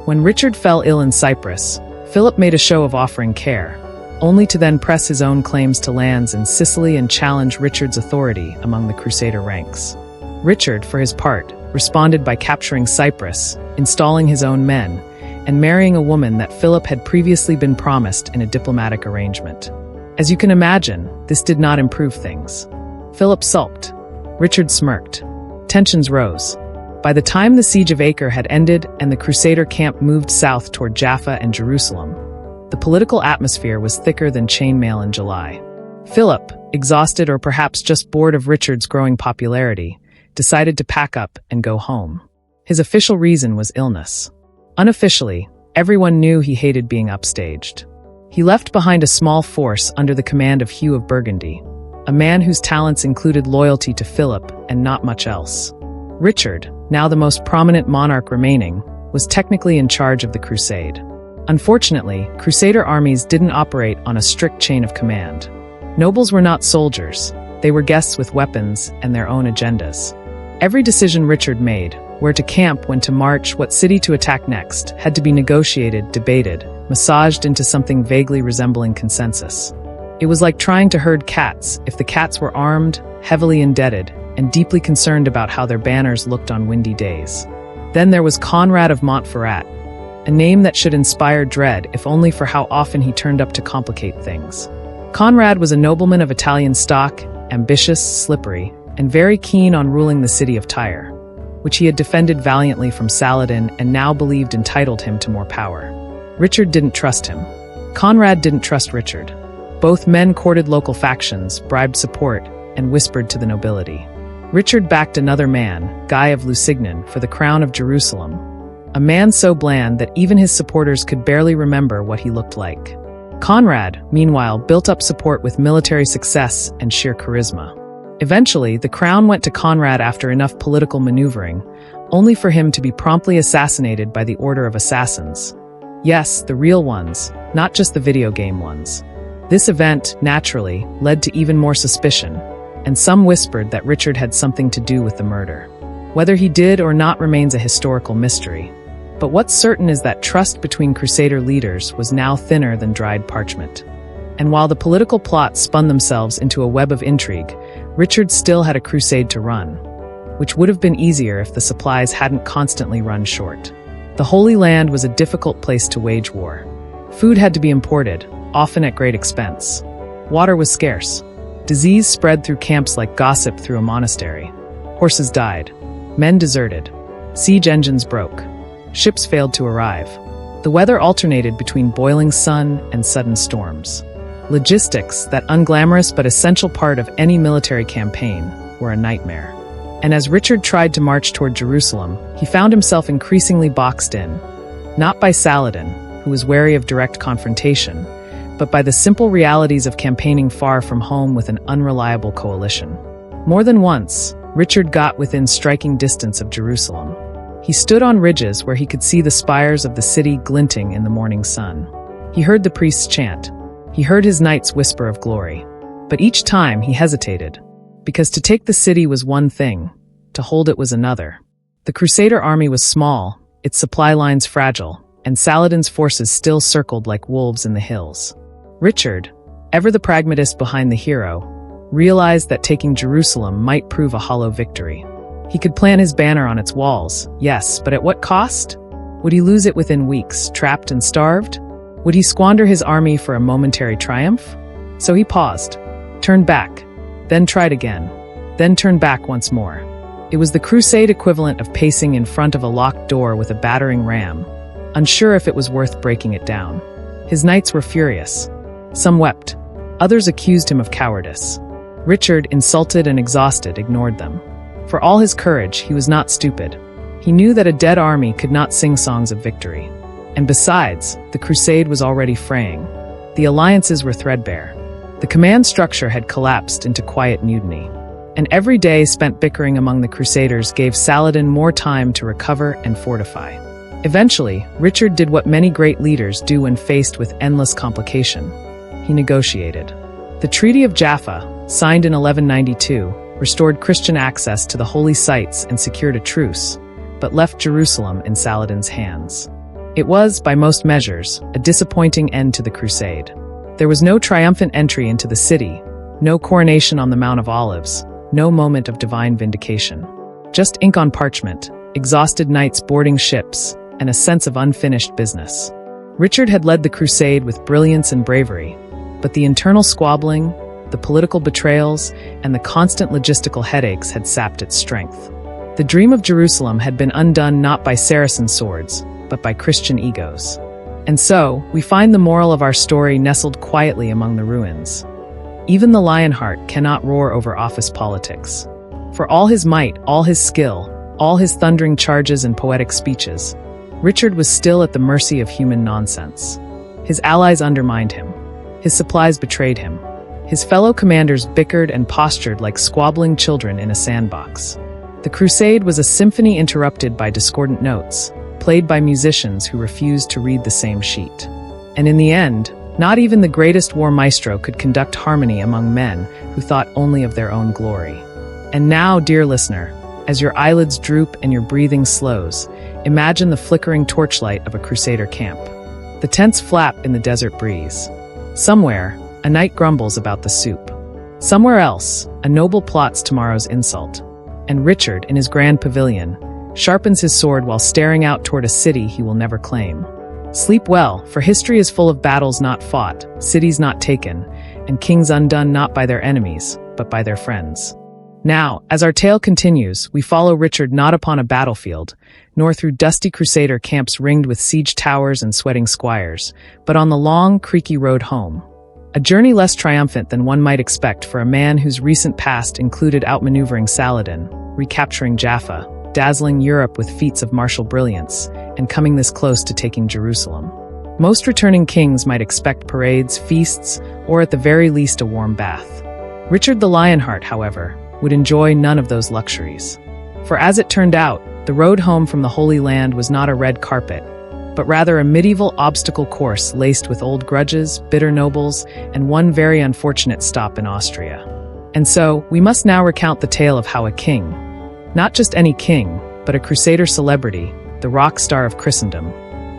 A: When Richard fell ill in Cyprus, Philip made a show of offering care, only to then press his own claims to lands in Sicily and challenge Richard's authority among the Crusader ranks. Richard, for his part, responded by capturing Cyprus, installing his own men, and marrying a woman that Philip had previously been promised in a diplomatic arrangement. As you can imagine, this did not improve things. Philip sulked. Richard smirked. Tensions rose. By the time the siege of Acre had ended and the Crusader camp moved south toward Jaffa and Jerusalem, the political atmosphere was thicker than chainmail in July. Philip, exhausted or perhaps just bored of Richard's growing popularity, decided to pack up and go home. His official reason was illness. Unofficially, everyone knew he hated being upstaged. He left behind a small force under the command of Hugh of Burgundy, a man whose talents included loyalty to Philip and not much else. Richard, now the most prominent monarch remaining, was technically in charge of the crusade. Unfortunately, Crusader armies didn't operate on a strict chain of command. Nobles were not soldiers, they were guests with weapons and their own agendas. Every decision Richard made, where to camp, when to march, what city to attack next, had to be negotiated, debated, massaged into something vaguely resembling consensus. It was like trying to herd cats if the cats were armed, heavily indebted, and deeply concerned about how their banners looked on windy days. Then there was Conrad of Montferrat, a name that should inspire dread if only for how often he turned up to complicate things. Conrad was a nobleman of Italian stock, ambitious, slippery, and very keen on ruling the city of Tyre, which he had defended valiantly from Saladin and now believed entitled him to more power. Richard didn't trust him. Conrad didn't trust Richard. Both men courted local factions, bribed support, and whispered to the nobility. Richard backed another man, Guy of Lusignan, for the crown of Jerusalem, a man so bland that even his supporters could barely remember what he looked like. Conrad, meanwhile, built up support with military success and sheer charisma. Eventually, the crown went to Conrad after enough political maneuvering, only for him to be promptly assassinated by the Order of Assassins. Yes, the real ones, not just the video game ones. This event, naturally, led to even more suspicion, and some whispered that Richard had something to do with the murder. Whether he did or not remains a historical mystery. But what's certain is that trust between Crusader leaders was now thinner than dried parchment. And while the political plots spun themselves into a web of intrigue, Richard still had a crusade to run, which would have been easier if the supplies hadn't constantly run short. The Holy Land was a difficult place to wage war. Food had to be imported, often at great expense. Water was scarce. Disease spread through camps like gossip through a monastery. Horses died. Men deserted. Siege engines broke. Ships failed to arrive. The weather alternated between boiling sun and sudden storms. Logistics, that unglamorous but essential part of any military campaign, were a nightmare. And as Richard tried to march toward Jerusalem, he found himself increasingly boxed in, not by Saladin, who was wary of direct confrontation, but by the simple realities of campaigning far from home with an unreliable coalition. More than once, Richard got within striking distance of Jerusalem. He stood on ridges where he could see the spires of the city glinting in the morning sun. He heard the priests chant. He heard his knights whisper of glory. But each time he hesitated, because to take the city was one thing, to hold it was another. The Crusader army was small, its supply lines fragile, and Saladin's forces still circled like wolves in the hills. Richard, ever the pragmatist behind the hero, realized that taking Jerusalem might prove a hollow victory. He could plant his banner on its walls, yes, but at what cost? Would he lose it within weeks, trapped and starved? Would he squander his army for a momentary triumph? So he paused, turned back, then tried again, then turned back once more. It was the crusade equivalent of pacing in front of a locked door with a battering ram, unsure if it was worth breaking it down. His knights were furious. Some wept. Others accused him of cowardice. Richard, insulted and exhausted, ignored them. For all his courage, he was not stupid. He knew that a dead army could not sing songs of victory. And besides, the crusade was already fraying. The alliances were threadbare. The command structure had collapsed into quiet mutiny. And every day spent bickering among the Crusaders gave Saladin more time to recover and fortify. Eventually, Richard did what many great leaders do when faced with endless complication. He negotiated. The Treaty of Jaffa, signed in 1192, restored Christian access to the holy sites and secured a truce, but left Jerusalem in Saladin's hands. It was, by most measures, a disappointing end to the crusade. There was no triumphant entry into the city, no coronation on the Mount of Olives, no moment of divine vindication. Just ink on parchment, exhausted knights boarding ships, and a sense of unfinished business. Richard had led the crusade with brilliance and bravery, but the internal squabbling, the political betrayals, and the constant logistical headaches had sapped its strength. The dream of Jerusalem had been undone not by Saracen swords, but by Christian egos. And so, we find the moral of our story nestled quietly among the ruins. Even the Lionheart cannot roar over office politics. For all his might, all his skill, all his thundering charges and poetic speeches, Richard was still at the mercy of human nonsense. His allies undermined him. His supplies betrayed him. His fellow commanders bickered and postured like squabbling children in a sandbox. The crusade was a symphony interrupted by discordant notes, played by musicians who refused to read the same sheet. And in the end, not even the greatest war maestro could conduct harmony among men who thought only of their own glory. And now, dear listener, as your eyelids droop and your breathing slows, imagine the flickering torchlight of a Crusader camp. The tents flap in the desert breeze. Somewhere, a knight grumbles about the soup. Somewhere else, a noble plots tomorrow's insult. And Richard, in his grand pavilion, sharpens his sword while staring out toward a city he will never claim. Sleep well, for history is full of battles not fought, cities not taken, and kings undone not by their enemies, but by their friends. Now, as our tale continues, we follow Richard not upon a battlefield, nor through dusty Crusader camps ringed with siege towers and sweating squires, but on the long, creaky road home. A journey less triumphant than one might expect for a man whose recent past included outmaneuvering Saladin, recapturing Jaffa, dazzling Europe with feats of martial brilliance, and coming this close to taking Jerusalem. Most returning kings might expect parades, feasts, or at the very least a warm bath. Richard the Lionheart, however, would enjoy none of those luxuries. For as it turned out, the road home from the Holy Land was not a red carpet, but rather a medieval obstacle course laced with old grudges, bitter nobles, and one very unfortunate stop in Austria. And so, we must now recount the tale of how a king, Not just any king, but a crusader celebrity, the rock star of Christendom,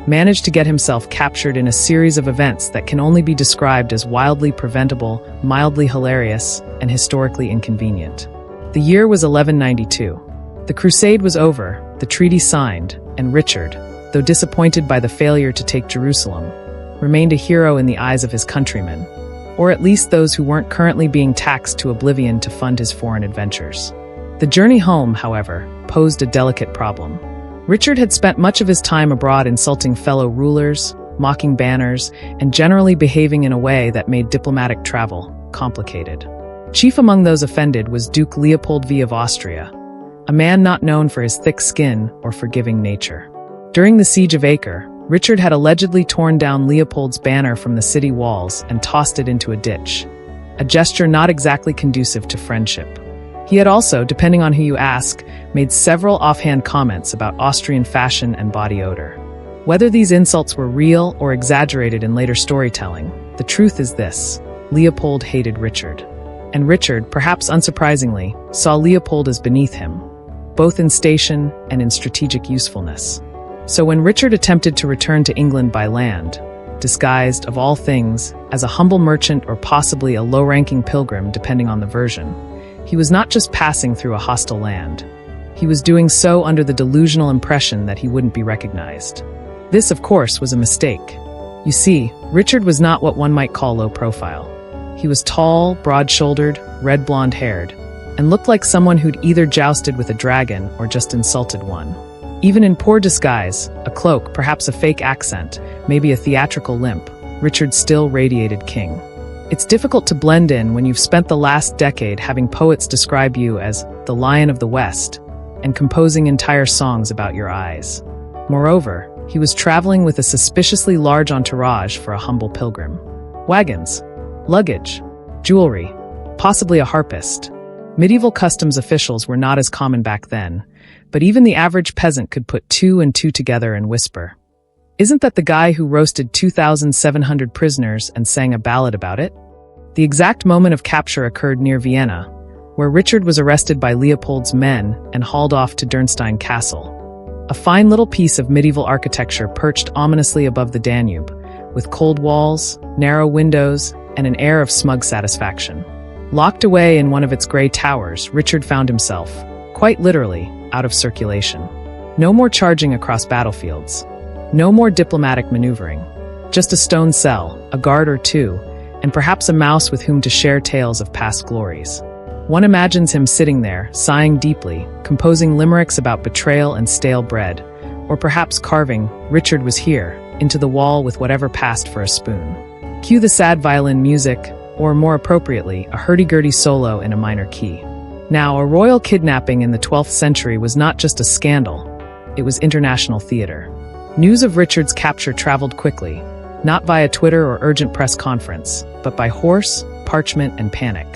A: managed to get himself captured in a series of events that can only be described as wildly preventable, mildly hilarious, and historically inconvenient. The year was 1192. The crusade was over, the treaty signed, and Richard, though disappointed by the failure to take Jerusalem, remained a hero in the eyes of his countrymen, or at least those who weren't currently being taxed to oblivion to fund his foreign adventures. The journey home, however, posed a delicate problem. Richard had spent much of his time abroad insulting fellow rulers, mocking banners, and generally behaving in a way that made diplomatic travel complicated. Chief among those offended was Duke Leopold V of Austria, a man not known for his thick skin or forgiving nature. During the Siege of Acre, Richard had allegedly torn down Leopold's banner from the city walls and tossed it into a ditch, a gesture not exactly conducive to friendship. He had also, depending on who you ask, made several offhand comments about Austrian fashion and body odor. Whether these insults were real or exaggerated in later storytelling, the truth is this: Leopold hated Richard. And Richard, perhaps unsurprisingly, saw Leopold as beneath him, both in station and in strategic usefulness. So when Richard attempted to return to England by land, disguised, of all things, as a humble merchant or possibly a low-ranking pilgrim depending on the version, he was not just passing through a hostile land. He was doing so under the delusional impression that he wouldn't be recognized. This, of course, was a mistake. You see, Richard was not what one might call low profile. He was tall, broad-shouldered, red blonde-haired, and looked like someone who'd either jousted with a dragon or just insulted one. Even in poor disguise, a cloak, perhaps a fake accent, maybe a theatrical limp, Richard still radiated king. It's difficult to blend in when you've spent the last decade having poets describe you as the Lion of the West and composing entire songs about your eyes. Moreover, he was traveling with a suspiciously large entourage for a humble pilgrim. Wagons, luggage, jewelry, possibly a harpist. Medieval customs officials were not as common back then, but even the average peasant could put two and two together and whisper, "Isn't that the guy who roasted 2,700 prisoners and sang a ballad about it?" The exact moment of capture occurred near Vienna, where Richard was arrested by Leopold's men and hauled off to Dürnstein Castle, a fine little piece of medieval architecture perched ominously above the Danube, with cold walls, narrow windows, and an air of smug satisfaction. Locked away in one of its gray towers, Richard found himself, quite literally, out of circulation. No more charging across battlefields. No more diplomatic maneuvering. Just a stone cell, a guard or two, and perhaps a mouse with whom to share tales of past glories. One imagines him sitting there, sighing deeply, composing limericks about betrayal and stale bread, or perhaps carving, "Richard was here," into the wall with whatever passed for a spoon. Cue the sad violin music, or more appropriately, a hurdy-gurdy solo in a minor key. Now, a royal kidnapping in the 12th century was not just a scandal, it was international theater. News of Richard's capture traveled quickly, not via Twitter or urgent press conference, but by horse, parchment, and panic.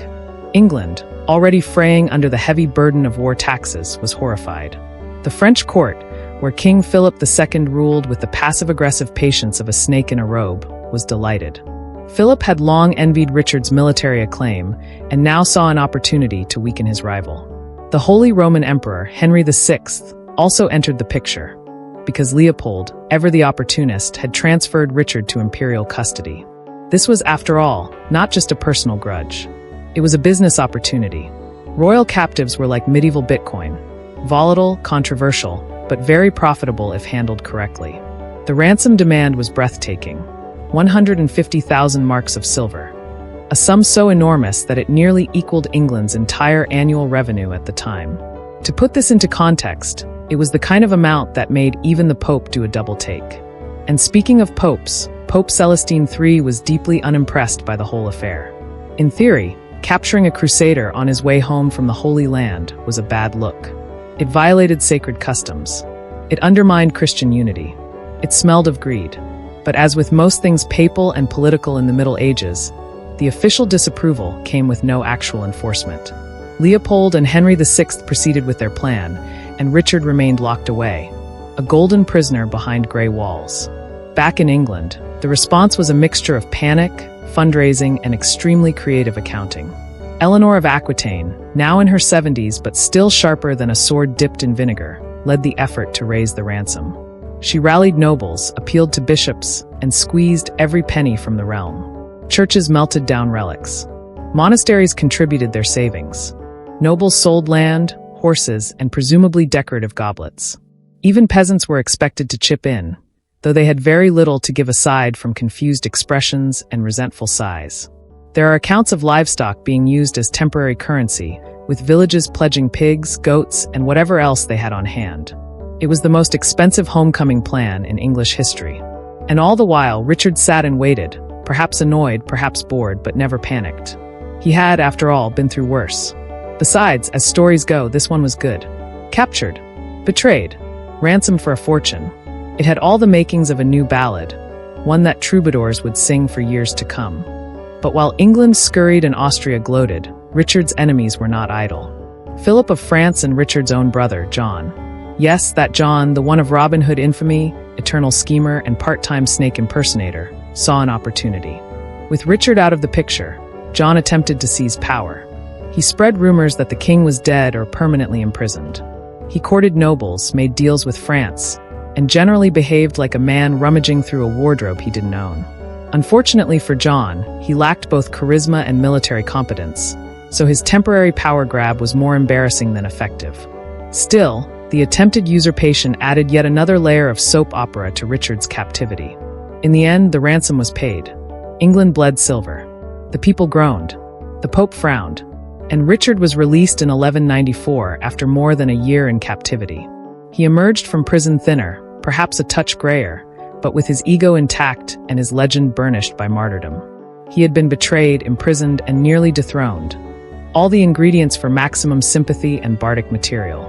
A: England, already fraying under the heavy burden of war taxes, was horrified. The French court, where King Philip II ruled with the passive-aggressive patience of a snake in a robe, was delighted. Philip had long envied Richard's military acclaim, and now saw an opportunity to weaken his rival. The Holy Roman Emperor, Henry VI, also entered the picture, because Leopold, ever the opportunist, had transferred Richard to imperial custody. This was, after all, not just a personal grudge. It was a business opportunity. Royal captives were like medieval Bitcoin, volatile, controversial, but very profitable if handled correctly. The ransom demand was breathtaking. 150,000 marks of silver, a sum so enormous that it nearly equaled England's entire annual revenue at the time. To put this into context, it was the kind of amount that made even the Pope do a double take. And speaking of popes, Pope Celestine III was deeply unimpressed by the whole affair. In theory, capturing a crusader on his way home from the Holy Land was a bad look. It violated sacred customs. It undermined Christian unity. It smelled of greed. But as with most things papal and political in the Middle Ages, the official disapproval came with no actual enforcement. Leopold and Henry VI proceeded with their plan, and Richard remained locked away, a golden prisoner behind grey walls. Back in England, the response was a mixture of panic, fundraising, and extremely creative accounting. Eleanor of Aquitaine, now in her 70s but still sharper than a sword dipped in vinegar, led the effort to raise the ransom. She rallied nobles, appealed to bishops, and squeezed every penny from the realm. Churches melted down relics. Monasteries contributed their savings. Nobles sold land, horses, and presumably decorative goblets. Even peasants were expected to chip in, though they had very little to give aside from confused expressions and resentful sighs. There are accounts of livestock being used as temporary currency, with villages pledging pigs, goats, and whatever else they had on hand. It was the most expensive homecoming plan in English history. And all the while, Richard sat and waited, perhaps annoyed, perhaps bored, but never panicked. He had, after all, been through worse. Besides, as stories go, this one was good. Captured, betrayed, ransomed for a fortune. It had all the makings of a new ballad, one that troubadours would sing for years to come. But while England scurried and Austria gloated, Richard's enemies were not idle. Philip of France and Richard's own brother, John. Yes, that John, the one of Robin Hood infamy, eternal schemer, and part-time snake impersonator, saw an opportunity. With Richard out of the picture, John attempted to seize power. He spread rumors that the king was dead or permanently imprisoned. He courted nobles, made deals with France, and generally behaved like a man rummaging through a wardrobe he didn't own. Unfortunately for John, he lacked both charisma and military competence, so his temporary power grab was more embarrassing than effective. Still, the attempted usurpation added yet another layer of soap opera to Richard's captivity. In the end, the ransom was paid. England bled silver. The people groaned. The Pope frowned. And Richard was released in 1194 after more than a year in captivity. He emerged from prison thinner, perhaps a touch grayer, but with his ego intact and his legend burnished by martyrdom. He had been betrayed, imprisoned, and nearly dethroned. All the ingredients for maximum sympathy and bardic material.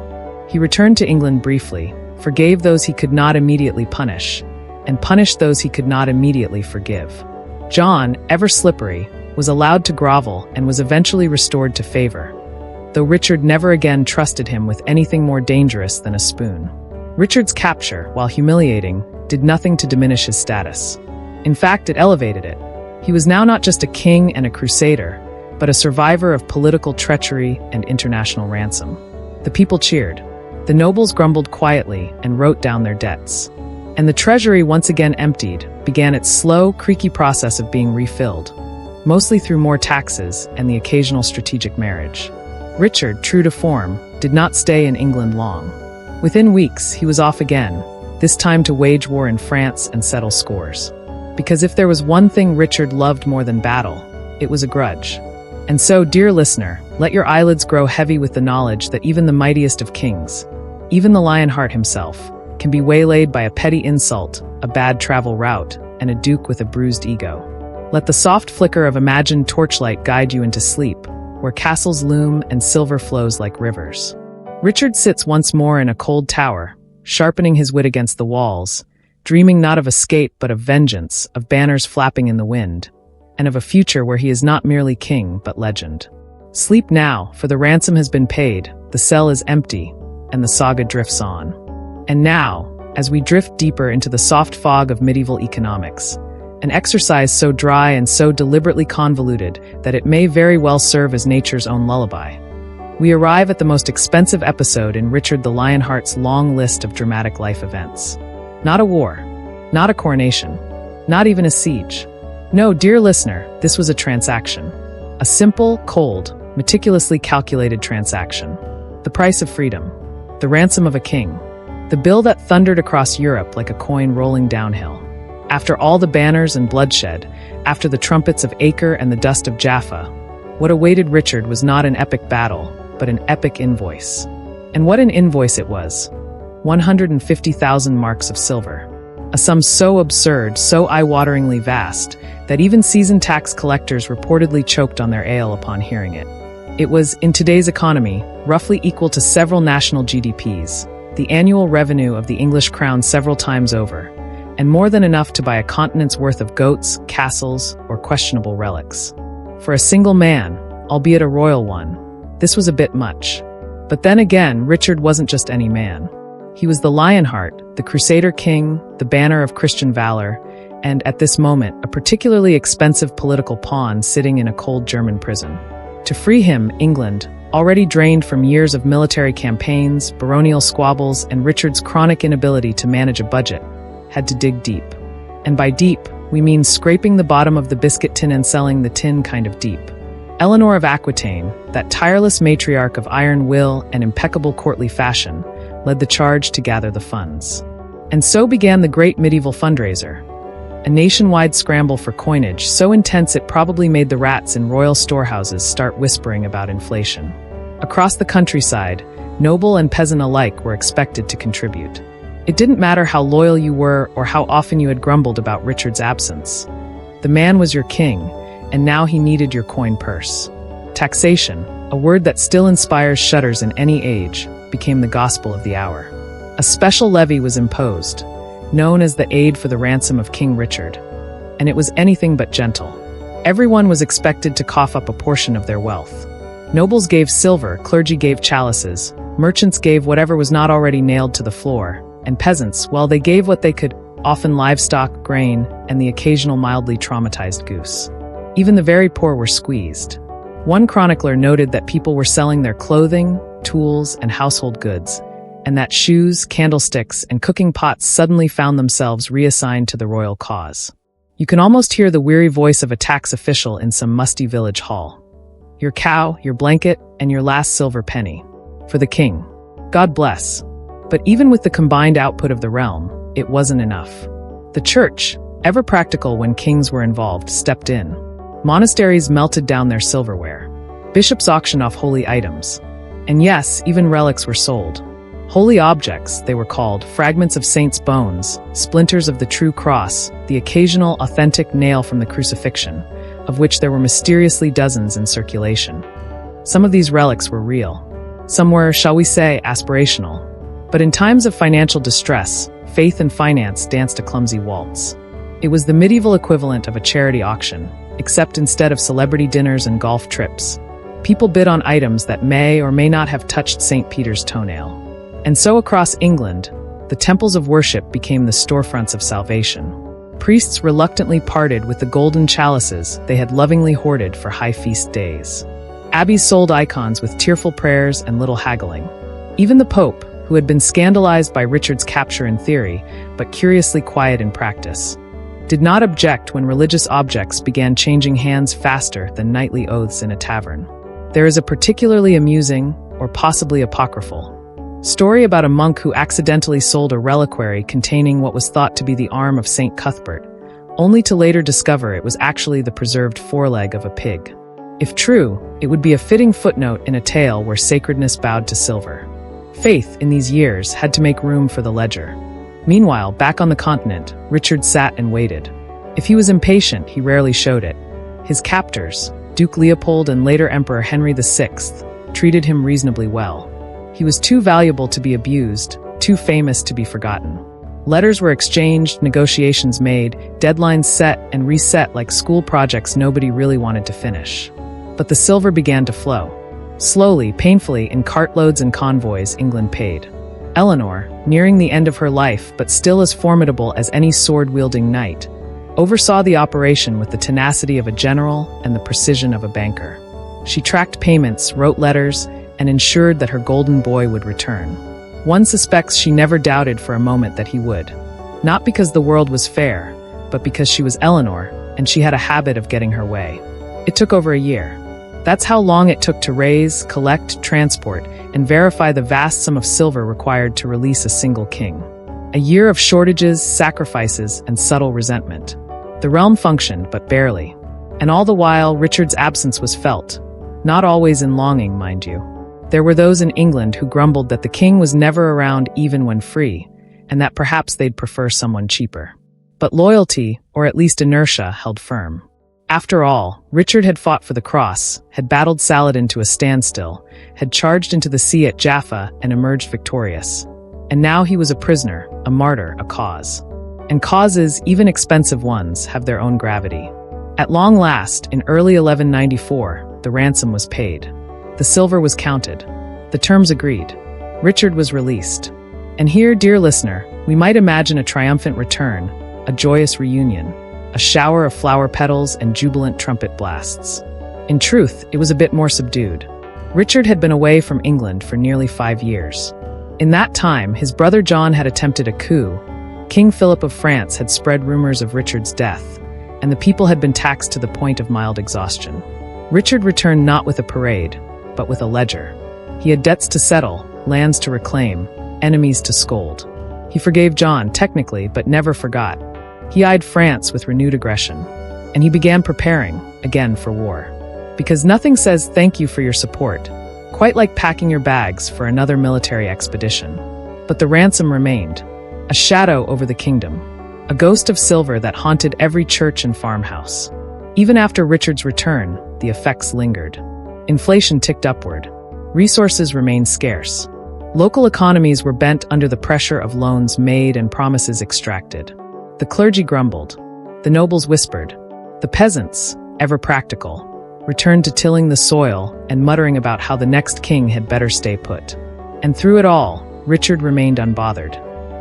A: He returned to England briefly, forgave those he could not immediately punish, and punished those he could not immediately forgive. John, ever slippery, was allowed to grovel and was eventually restored to favor, though Richard never again trusted him with anything more dangerous than a spoon. Richard's capture, while humiliating, did nothing to diminish his status. In fact, it elevated it. He was now not just a king and a crusader, but a survivor of political treachery and international ransom. The people cheered. The nobles grumbled quietly and wrote down their debts. And the treasury, once again emptied, began its slow, creaky process of being refilled, mostly through more taxes and the occasional strategic marriage. Richard, true to form, did not stay in England long. Within weeks, he was off again, this time to wage war in France and settle scores. Because if there was one thing Richard loved more than battle, it was a grudge. And so, dear listener, let your eyelids grow heavy with the knowledge that even the mightiest of kings, even the Lionheart himself, can be waylaid by a petty insult, a bad travel route, and a duke with a bruised ego. Let the soft flicker of imagined torchlight guide you into sleep, where castles loom and silver flows like rivers. Richard sits once more in a cold tower, sharpening his wit against the walls, dreaming not of escape but of vengeance, of banners flapping in the wind, and of a future where he is not merely king but legend. Sleep now, for the ransom has been paid, the cell is empty, and the saga drifts on. And now, as we drift deeper into the soft fog of medieval economics, an exercise so dry and so deliberately convoluted that it may very well serve as nature's own lullaby, we arrive at the most expensive episode in Richard the Lionheart's long list of dramatic life events. Not a war, not a coronation, not even a siege. No, dear listener, this was a transaction. A simple, cold, meticulously calculated transaction. The price of freedom. The ransom of a king. The bill that thundered across Europe like a coin rolling downhill. After all the banners and bloodshed, after the trumpets of Acre and the dust of Jaffa, what awaited Richard was not an epic battle, but an epic invoice. And what an invoice it was. 150,000 marks of silver. A sum so absurd, so eye-wateringly vast, that even seasoned tax collectors reportedly choked on their ale upon hearing it. It was, in today's economy, roughly equal to several national GDPs, the annual revenue of the English crown several times over, and more than enough to buy a continent's worth of goats, castles, or questionable relics. For a single man, albeit a royal one, this was a bit much. But then again, Richard wasn't just any man. He was the Lionheart, the Crusader king, the banner of Christian valor, and, at this moment, a particularly expensive political pawn sitting in a cold German prison. To free him, England, already drained from years of military campaigns, baronial squabbles, and Richard's chronic inability to manage a budget, had to dig deep. And by deep, we mean scraping the bottom of the biscuit tin and selling the tin kind of deep. Eleanor of Aquitaine, that tireless matriarch of iron will and impeccable courtly fashion, led the charge to gather the funds. And so began the great medieval fundraiser, a nationwide scramble for coinage so intense it probably made the rats in royal storehouses start whispering about inflation. Across the countryside, noble and peasant alike were expected to contribute. It didn't matter how loyal you were or how often you had grumbled about Richard's absence. The man was your king, and now he needed your coin purse. Taxation, a word that still inspires shudders in any age, became the gospel of the hour. A special levy was imposed, known as the Aid for the Ransom of King Richard, and it was anything but gentle. Everyone was expected to cough up a portion of their wealth. Nobles gave silver, clergy gave chalices, merchants gave whatever was not already nailed to the floor, and peasants, well, they gave what they could, often livestock, grain, and the occasional mildly traumatized goose. Even the very poor were squeezed. One chronicler noted that people were selling their clothing, tools, and household goods, and that shoes, candlesticks, and cooking pots suddenly found themselves reassigned to the royal cause. You can almost hear the weary voice of a tax official in some musty village hall. Your cow, your blanket, and your last silver penny. For the king. God bless. But even with the combined output of the realm, it wasn't enough. The church, ever practical when kings were involved, stepped in. Monasteries melted down their silverware. Bishops auctioned off holy items. And yes, even relics were sold. Holy objects, they were called, fragments of saints' bones, splinters of the true cross, the occasional authentic nail from the crucifixion, of which there were mysteriously dozens in circulation. Some of these relics were real. Some were, shall we say, aspirational. But in times of financial distress, faith and finance danced a clumsy waltz. It was the medieval equivalent of a charity auction, except instead of celebrity dinners and golf trips, people bid on items that may or may not have touched St. Peter's toenail. And so across England, the temples of worship became the storefronts of salvation. Priests reluctantly parted with the golden chalices they had lovingly hoarded for high feast days. Abbeys sold icons with tearful prayers and little haggling. Even the Pope, who had been scandalized by Richard's capture in theory, but curiously quiet in practice, did not object when religious objects began changing hands faster than nightly oaths in a tavern. There is a particularly amusing, or possibly apocryphal, story about a monk who accidentally sold a reliquary containing what was thought to be the arm of St. Cuthbert, only to later discover it was actually the preserved foreleg of a pig. If true, it would be a fitting footnote in a tale where sacredness bowed to silver. Faith, in these years, had to make room for the ledger. Meanwhile, back on the continent, Richard sat and waited. If he was impatient, he rarely showed it. His captors, Duke Leopold and later Emperor Henry VI, treated him reasonably well. He was too valuable to be abused, too famous to be forgotten. Letters were exchanged, negotiations made, deadlines set and reset like school projects nobody really wanted to finish. But the silver began to flow. Slowly, painfully, in cartloads and convoys, England paid. Eleanor, nearing the end of her life but still as formidable as any sword-wielding knight, oversaw the operation with the tenacity of a general and the precision of a banker. She tracked payments, wrote letters, and ensured that her golden boy would return. One suspects she never doubted for a moment that he would. Not because the world was fair, but because she was Eleanor, and she had a habit of getting her way. It took over a year. That's how long it took to raise, collect, transport, and verify the vast sum of silver required to release a single king. A year of shortages, sacrifices, and subtle resentment. The realm functioned, but barely. And all the while, Richard's absence was felt. Not always in longing, mind you. There were those in England who grumbled that the king was never around even when free, and that perhaps they'd prefer someone cheaper. But loyalty, or at least inertia, held firm. After all, Richard had fought for the cross, had battled Saladin to a standstill, had charged into the sea at Jaffa and emerged victorious. And now he was a prisoner, a martyr, a cause. And causes, even expensive ones, have their own gravity. At long last, in early 1194, the ransom was paid. The silver was counted. The terms agreed. Richard was released. And here, dear listener, we might imagine a triumphant return, a joyous reunion, a shower of flower petals and jubilant trumpet blasts. In truth, it was a bit more subdued. Richard had been away from England for nearly 5 years. In that time, his brother John had attempted a coup. King Philip of France had spread rumors of Richard's death, and the people had been taxed to the point of mild exhaustion. Richard returned not with a parade, but with a ledger. He had debts to settle, lands to reclaim, enemies to scold. He forgave John, technically, but never forgot. He eyed France with renewed aggression, and he began preparing, again, for war. Because nothing says thank you for your support, quite like packing your bags for another military expedition. But the ransom remained, a shadow over the kingdom, a ghost of silver that haunted every church and farmhouse. Even after Richard's return, the effects lingered. Inflation ticked upward. Resources remained scarce. Local economies were bent under the pressure of loans made and promises extracted. The clergy grumbled. The nobles whispered. The peasants, ever practical, returned to tilling the soil and muttering about how the next king had better stay put. And through it all, Richard remained unbothered.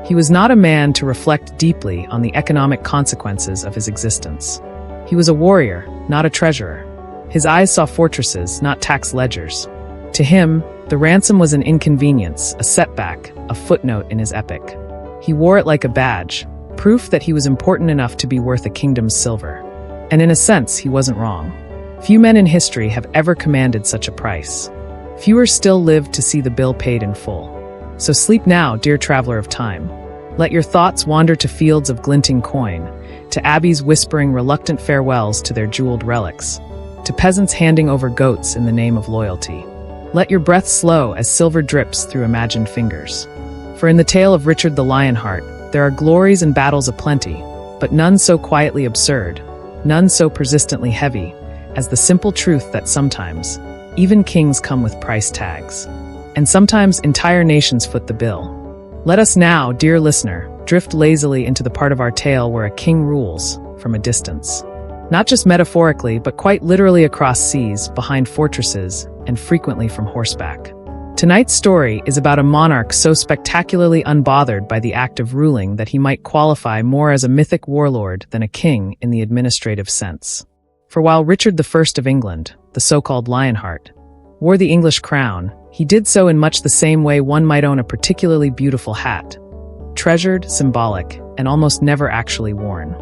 A: He was not a man to reflect deeply on the economic consequences of his existence. He was a warrior, not a treasurer. His eyes saw fortresses, not tax ledgers. To him, the ransom was an inconvenience, a setback, a footnote in his epic. He wore it like a badge, proof that he was important enough to be worth a kingdom's silver. And in a sense, he wasn't wrong. Few men in history have ever commanded such a price. Fewer still live to see the bill paid in full. So sleep now, dear traveler of time. Let your thoughts wander to fields of glinting coin, to abbeys whispering reluctant farewells to their jeweled relics, to peasants handing over goats in the name of loyalty. Let your breath slow as silver drips through imagined fingers. For in the tale of Richard the Lionheart, there are glories and battles aplenty, but none so quietly absurd, none so persistently heavy, as the simple truth that sometimes, even kings come with price tags. And sometimes entire nations foot the bill. Let us now, dear listener, drift lazily into the part of our tale where a king rules from a distance. Not just metaphorically, but quite literally across seas, behind fortresses, and frequently from horseback. Tonight's story is about a monarch so spectacularly unbothered by the act of ruling that he might qualify more as a mythic warlord than a king in the administrative sense. For while Richard I of England, the so-called Lionheart, wore the English crown, he did so in much the same way one might own a particularly beautiful hat, treasured, symbolic, and almost never actually worn.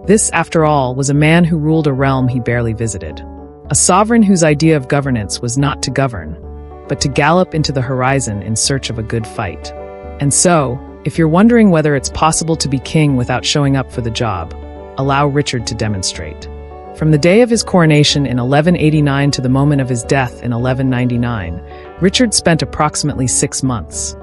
A: This, after all, was a man who ruled a realm he barely visited. A sovereign whose idea of governance was not to govern, but to gallop into the horizon in search of a good fight. And so, if you're wondering whether it's possible to be king without showing up for the job, allow Richard to demonstrate. From the day of his coronation in 1189 to the moment of his death in 1199, Richard spent approximately 6 months,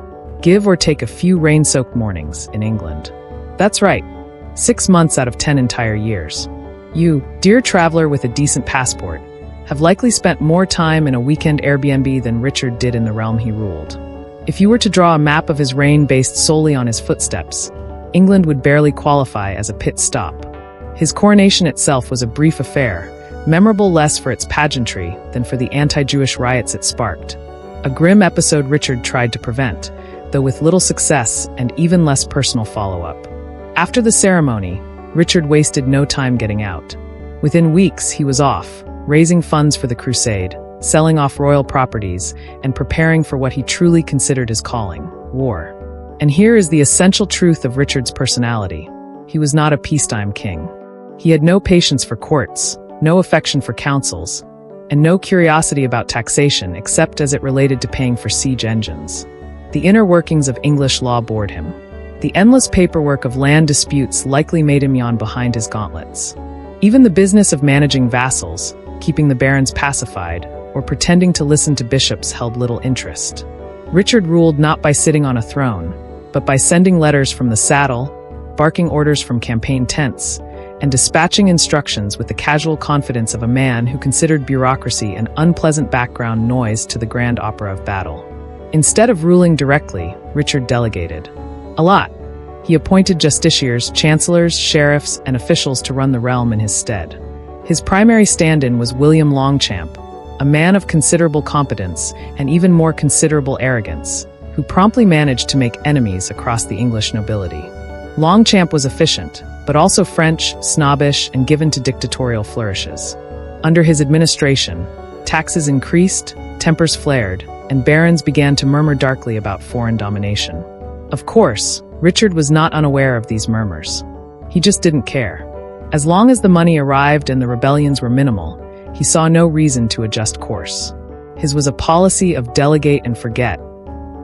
A: give or take a few rain-soaked mornings, in England. That's right, 6 months out of 10 entire years. You, dear traveler with a decent passport, have likely spent more time in a weekend Airbnb than Richard did in the realm he ruled. If you were to draw a map of his reign based solely on his footsteps, England would barely qualify as a pit stop. His coronation itself was a brief affair, memorable less for its pageantry than for the anti-Jewish riots it sparked. A grim episode Richard tried to prevent, though with little success and even less personal follow-up. After the ceremony, Richard wasted no time getting out. Within weeks, he was off, raising funds for the crusade, selling off royal properties, and preparing for what he truly considered his calling, war. And here is the essential truth of Richard's personality. He was not a peacetime king. He had no patience for courts, no affection for councils, and no curiosity about taxation except as it related to paying for siege engines. The inner workings of English law bored him. The endless paperwork of land disputes likely made him yawn behind his gauntlets. Even the business of managing vassals, keeping the barons pacified, or pretending to listen to bishops held little interest. Richard ruled not by sitting on a throne, but by sending letters from the saddle, barking orders from campaign tents, and dispatching instructions with the casual confidence of a man who considered bureaucracy an unpleasant background noise to the grand opera of battle. Instead of ruling directly, Richard delegated. A lot. He appointed justiciars, chancellors, sheriffs, and officials to run the realm in his stead. His primary stand-in was William Longchamp, a man of considerable competence and even more considerable arrogance, who promptly managed to make enemies across the English nobility. Longchamp was efficient, but also French, snobbish, and given to dictatorial flourishes. Under his administration, taxes increased, tempers flared, and barons began to murmur darkly about foreign domination. Of course, Richard was not unaware of these murmurs. He just didn't care. As long as the money arrived and the rebellions were minimal, he saw no reason to adjust course. His was a policy of delegate and forget,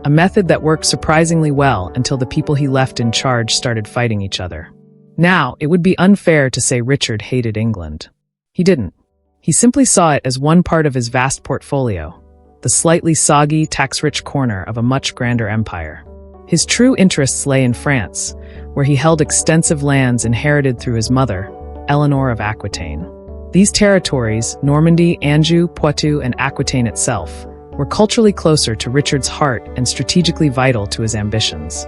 A: a method that worked surprisingly well until the people he left in charge started fighting each other. Now, it would be unfair to say Richard hated England. He didn't. He simply saw it as one part of his vast portfolio, the slightly soggy, tax-rich corner of a much grander empire. His true interests lay in France, where he held extensive lands inherited through his mother, Eleanor of Aquitaine. These territories, Normandy, Anjou, Poitou, and Aquitaine itself, were culturally closer to Richard's heart and strategically vital to his ambitions.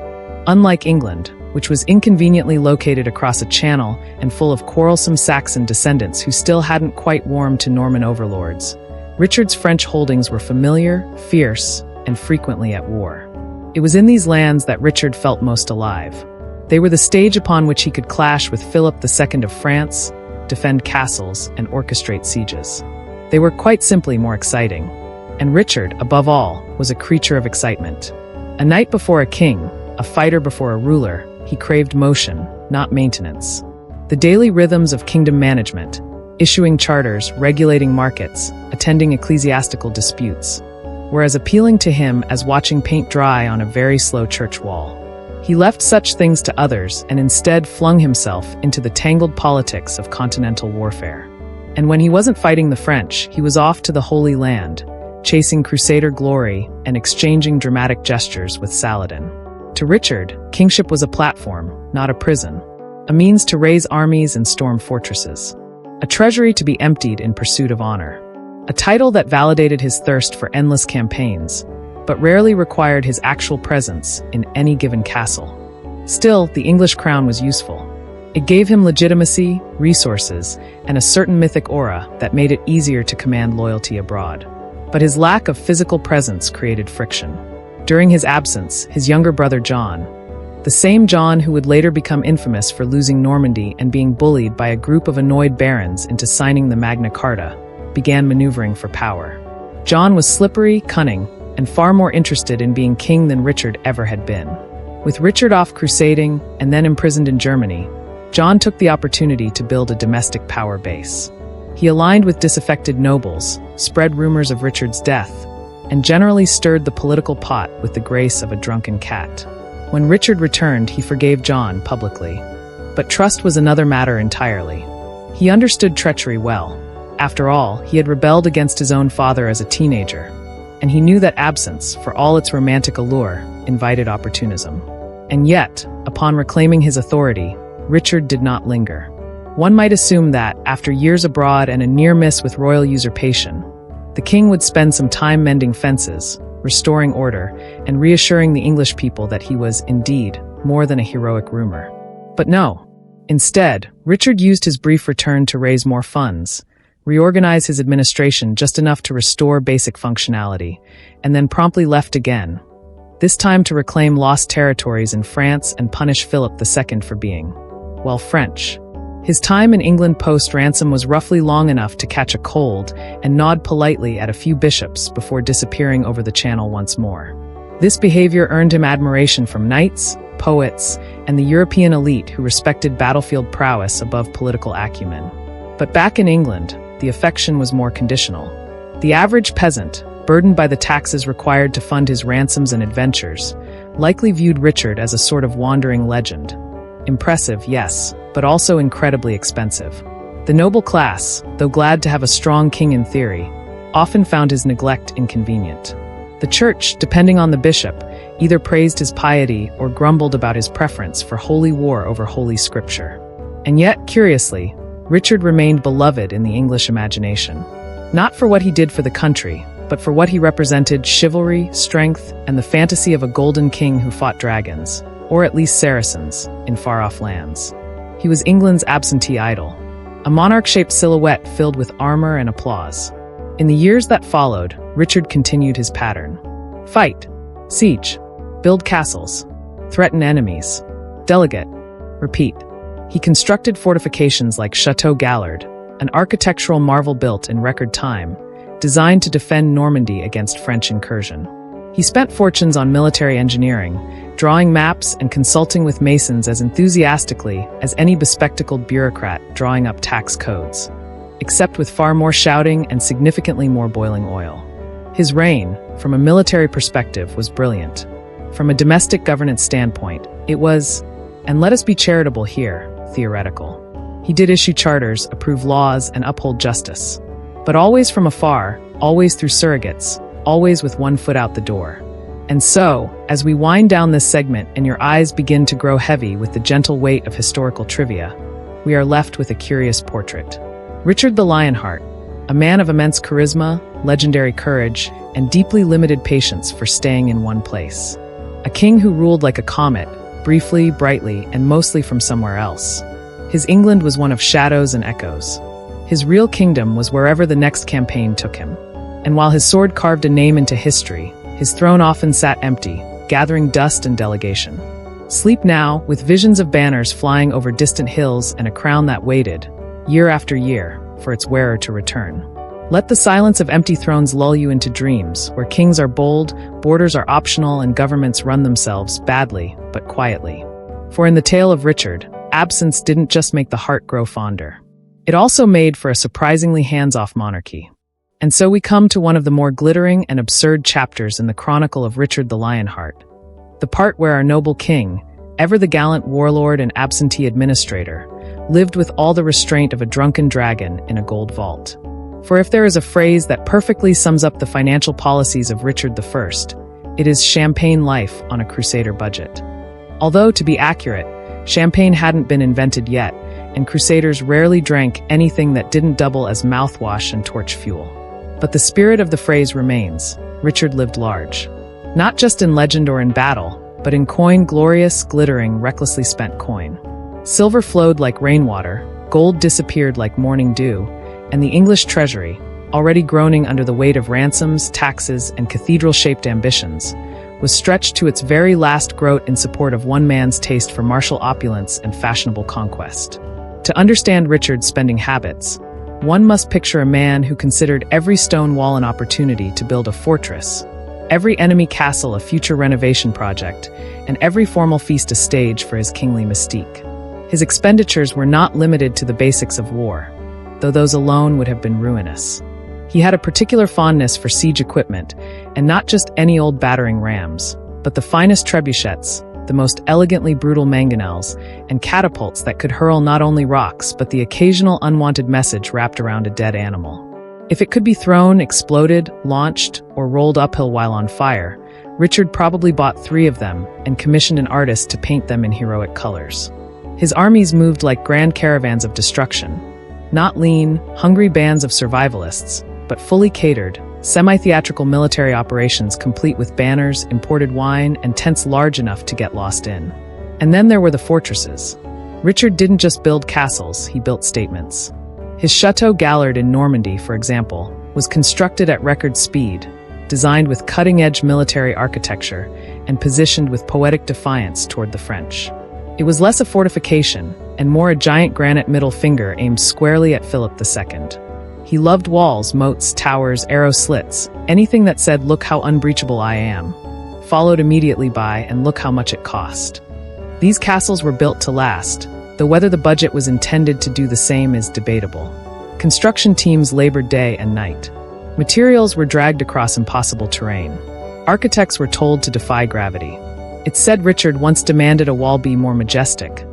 A: Unlike England, which was inconveniently located across a channel and full of quarrelsome Saxon descendants who still hadn't quite warmed to Norman overlords, Richard's French holdings were familiar, fierce, and frequently at war. It was in these lands that Richard felt most alive. They were the stage upon which he could clash with Philip II of France, defend castles, and orchestrate sieges. They were quite simply more exciting. And Richard, above all, was a creature of excitement. A knight before a king, a fighter before a ruler, he craved motion, not maintenance. The daily rhythms of kingdom management, issuing charters, regulating markets, attending ecclesiastical disputes, were as appealing to him as watching paint dry on a very slow church wall. He left such things to others and instead flung himself into the tangled politics of continental warfare. And when he wasn't fighting the French, he was off to the Holy Land, chasing Crusader glory and exchanging dramatic gestures with Saladin. To Richard, kingship was a platform, not a prison, a means to raise armies and storm fortresses, a treasury to be emptied in pursuit of honor, a title that validated his thirst for endless campaigns, but rarely required his actual presence in any given castle. Still, the English crown was useful. It gave him legitimacy, resources, and a certain mythic aura that made it easier to command loyalty abroad. But his lack of physical presence created friction. During his absence, his younger brother John, the same John who would later become infamous for losing Normandy and being bullied by a group of annoyed barons into signing the Magna Carta, began maneuvering for power. John was slippery, cunning, and far more interested in being king than Richard ever had been. With Richard off crusading and then imprisoned in Germany, John took the opportunity to build a domestic power base. He aligned with disaffected nobles, spread rumors of Richard's death, and generally stirred the political pot with the grace of a drunken cat. When Richard returned, he forgave John publicly. But trust was another matter entirely. He understood treachery well. After all, he had rebelled against his own father as a teenager, and he knew that absence, for all its romantic allure, invited opportunism. And yet, upon reclaiming his authority, Richard did not linger. One might assume that, after years abroad and a near miss with royal usurpation, the king would spend some time mending fences, restoring order, and reassuring the English people that he was, indeed, more than a heroic rumor. But no. Instead, Richard used his brief return to raise more funds, reorganize his administration just enough to restore basic functionality, and then promptly left again, this time to reclaim lost territories in France and punish Philip II for being, well, French. His time in England post-Ransom was roughly long enough to catch a cold and nod politely at a few bishops before disappearing over the channel once more. This behavior earned him admiration from knights, poets, and the European elite who respected battlefield prowess above political acumen. But back in England, the affection was more conditional. The average peasant, burdened by the taxes required to fund his ransoms and adventures, likely viewed Richard as a sort of wandering legend. Impressive, yes, but also incredibly expensive. The noble class, though glad to have a strong king in theory, often found his neglect inconvenient. The church, depending on the bishop, either praised his piety or grumbled about his preference for holy war over holy scripture. And yet, curiously, Richard remained beloved in the English imagination. Not for what he did for the country, but for what he represented: chivalry, strength, and the fantasy of a golden king who fought dragons, or at least Saracens, in far-off lands. He was England's absentee idol, a monarch-shaped silhouette filled with armor and applause. In the years that followed, Richard continued his pattern. Fight, siege, build castles, threaten enemies, delegate, repeat. He constructed fortifications like Chateau Gallard, an architectural marvel built in record time, designed to defend Normandy against French incursion. He spent fortunes on military engineering, drawing maps and consulting with masons as enthusiastically as any bespectacled bureaucrat drawing up tax codes, except with far more shouting and significantly more boiling oil. His reign, from a military perspective, was brilliant. From a domestic governance standpoint, it was, and let us be charitable here, theoretical. He did issue charters, approve laws, and uphold justice. But always from afar, always through surrogates, always with one foot out the door. And so, as we wind down this segment and your eyes begin to grow heavy with the gentle weight of historical trivia, we are left with a curious portrait. Richard the Lionheart, a man of immense charisma, legendary courage, and deeply limited patience for staying in one place. A king who ruled like a comet, briefly, brightly, and mostly from somewhere else. His England was one of shadows and echoes. His real kingdom was wherever the next campaign took him. And while his sword carved a name into history, his throne often sat empty, gathering dust and delegation. Sleep now, with visions of banners flying over distant hills and a crown that waited, year after year, for its wearer to return. Let the silence of empty thrones lull you into dreams, where kings are bold, borders are optional, and governments run themselves badly, but quietly. For in the tale of Richard, absence didn't just make the heart grow fonder. It also made for a surprisingly hands-off monarchy. And so we come to one of the more glittering and absurd chapters in the chronicle of Richard the Lionheart, the part where our noble king, ever the gallant warlord and absentee administrator, lived with all the restraint of a drunken dragon in a gold vault. For if there is a phrase that perfectly sums up the financial policies of Richard I, it is champagne life on a crusader budget. Although, to be accurate, champagne hadn't been invented yet, and crusaders rarely drank anything that didn't double as mouthwash and torch fuel. But the spirit of the phrase remains. Richard lived large. Not just in legend or in battle, but in coin, glorious, glittering, recklessly spent coin. Silver flowed like rainwater, gold disappeared like morning dew, and the English treasury, already groaning under the weight of ransoms, taxes, and cathedral-shaped ambitions, was stretched to its very last groat in support of one man's taste for martial opulence and fashionable conquest. To understand Richard's spending habits, one must picture a man who considered every stone wall an opportunity to build a fortress, every enemy castle a future renovation project, and every formal feast a stage for his kingly mystique. His expenditures were not limited to the basics of war, though those alone would have been ruinous. He had a particular fondness for siege equipment, and not just any old battering rams, but the finest trebuchets, the most elegantly brutal mangonels, and catapults that could hurl not only rocks but the occasional unwanted message wrapped around a dead animal. If it could be thrown, exploded, launched, or rolled uphill while on fire, Richard probably bought 3 of them and commissioned an artist to paint them in heroic colors. His armies moved like grand caravans of destruction, not lean, hungry bands of survivalists, but fully catered, semi-theatrical military operations complete with banners, imported wine, and tents large enough to get lost in. And then there were the fortresses. Richard didn't just build castles, he built statements. His Chateau Gallard in Normandy, for example, was constructed at record speed, designed with cutting-edge military architecture, and positioned with poetic defiance toward the French. It was less a fortification, and more a giant granite middle finger aimed squarely at Philip II. He loved walls, moats, towers, arrow slits, anything that said, "Look how unbreachable I am," followed immediately by, "And look how much it cost." These castles were built to last, though whether the budget was intended to do the same is debatable. Construction teams labored day and night. Materials were dragged across impossible terrain. Architects were told to defy gravity. It's said Richard once demanded a wall be more majestic,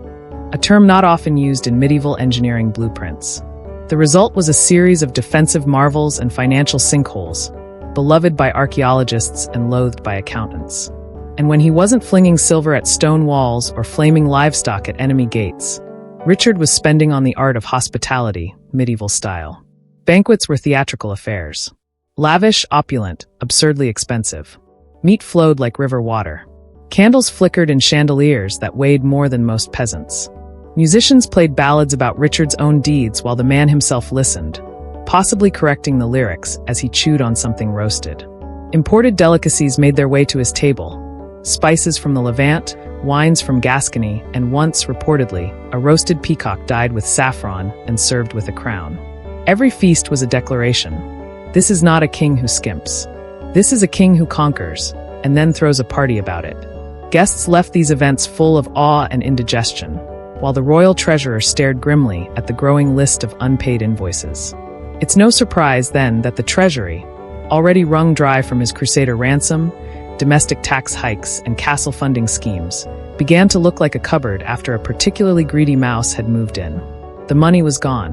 A: a term not often used in medieval engineering blueprints. The result was a series of defensive marvels and financial sinkholes, beloved by archaeologists and loathed by accountants. And when he wasn't flinging silver at stone walls or flaming livestock at enemy gates, Richard was spending on the art of hospitality, medieval style. Banquets were theatrical affairs. Lavish, opulent, absurdly expensive. Meat flowed like river water. Candles flickered in chandeliers that weighed more than most peasants. Musicians played ballads about Richard's own deeds while the man himself listened, possibly correcting the lyrics as he chewed on something roasted. Imported delicacies made their way to his table. Spices from the Levant, wines from Gascony, and once, reportedly, a roasted peacock dyed with saffron and served with a crown. Every feast was a declaration. This is not a king who skimps. This is a king who conquers, and then throws a party about it. Guests left these events full of awe and indigestion, while the royal treasurer stared grimly at the growing list of unpaid invoices. It's no surprise, then, that the treasury, already wrung dry from his crusader ransom, domestic tax hikes, and castle funding schemes, began to look like a cupboard after a particularly greedy mouse had moved in. The money was gone.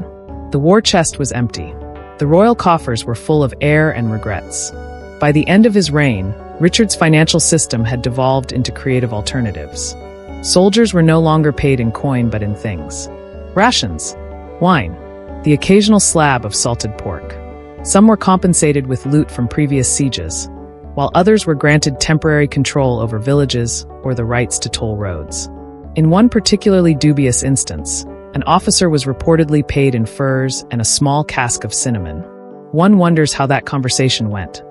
A: The war chest was empty. The royal coffers were full of air and regrets. By the end of his reign, Richard's financial system had devolved into creative alternatives. Soldiers were no longer paid in coin but in things. Rations, wine, the occasional slab of salted pork. Some were compensated with loot from previous sieges, while others were granted temporary control over villages or the rights to toll roads. In one particularly dubious instance, an officer was reportedly paid in furs and a small cask of cinnamon. One wonders how that conversation went.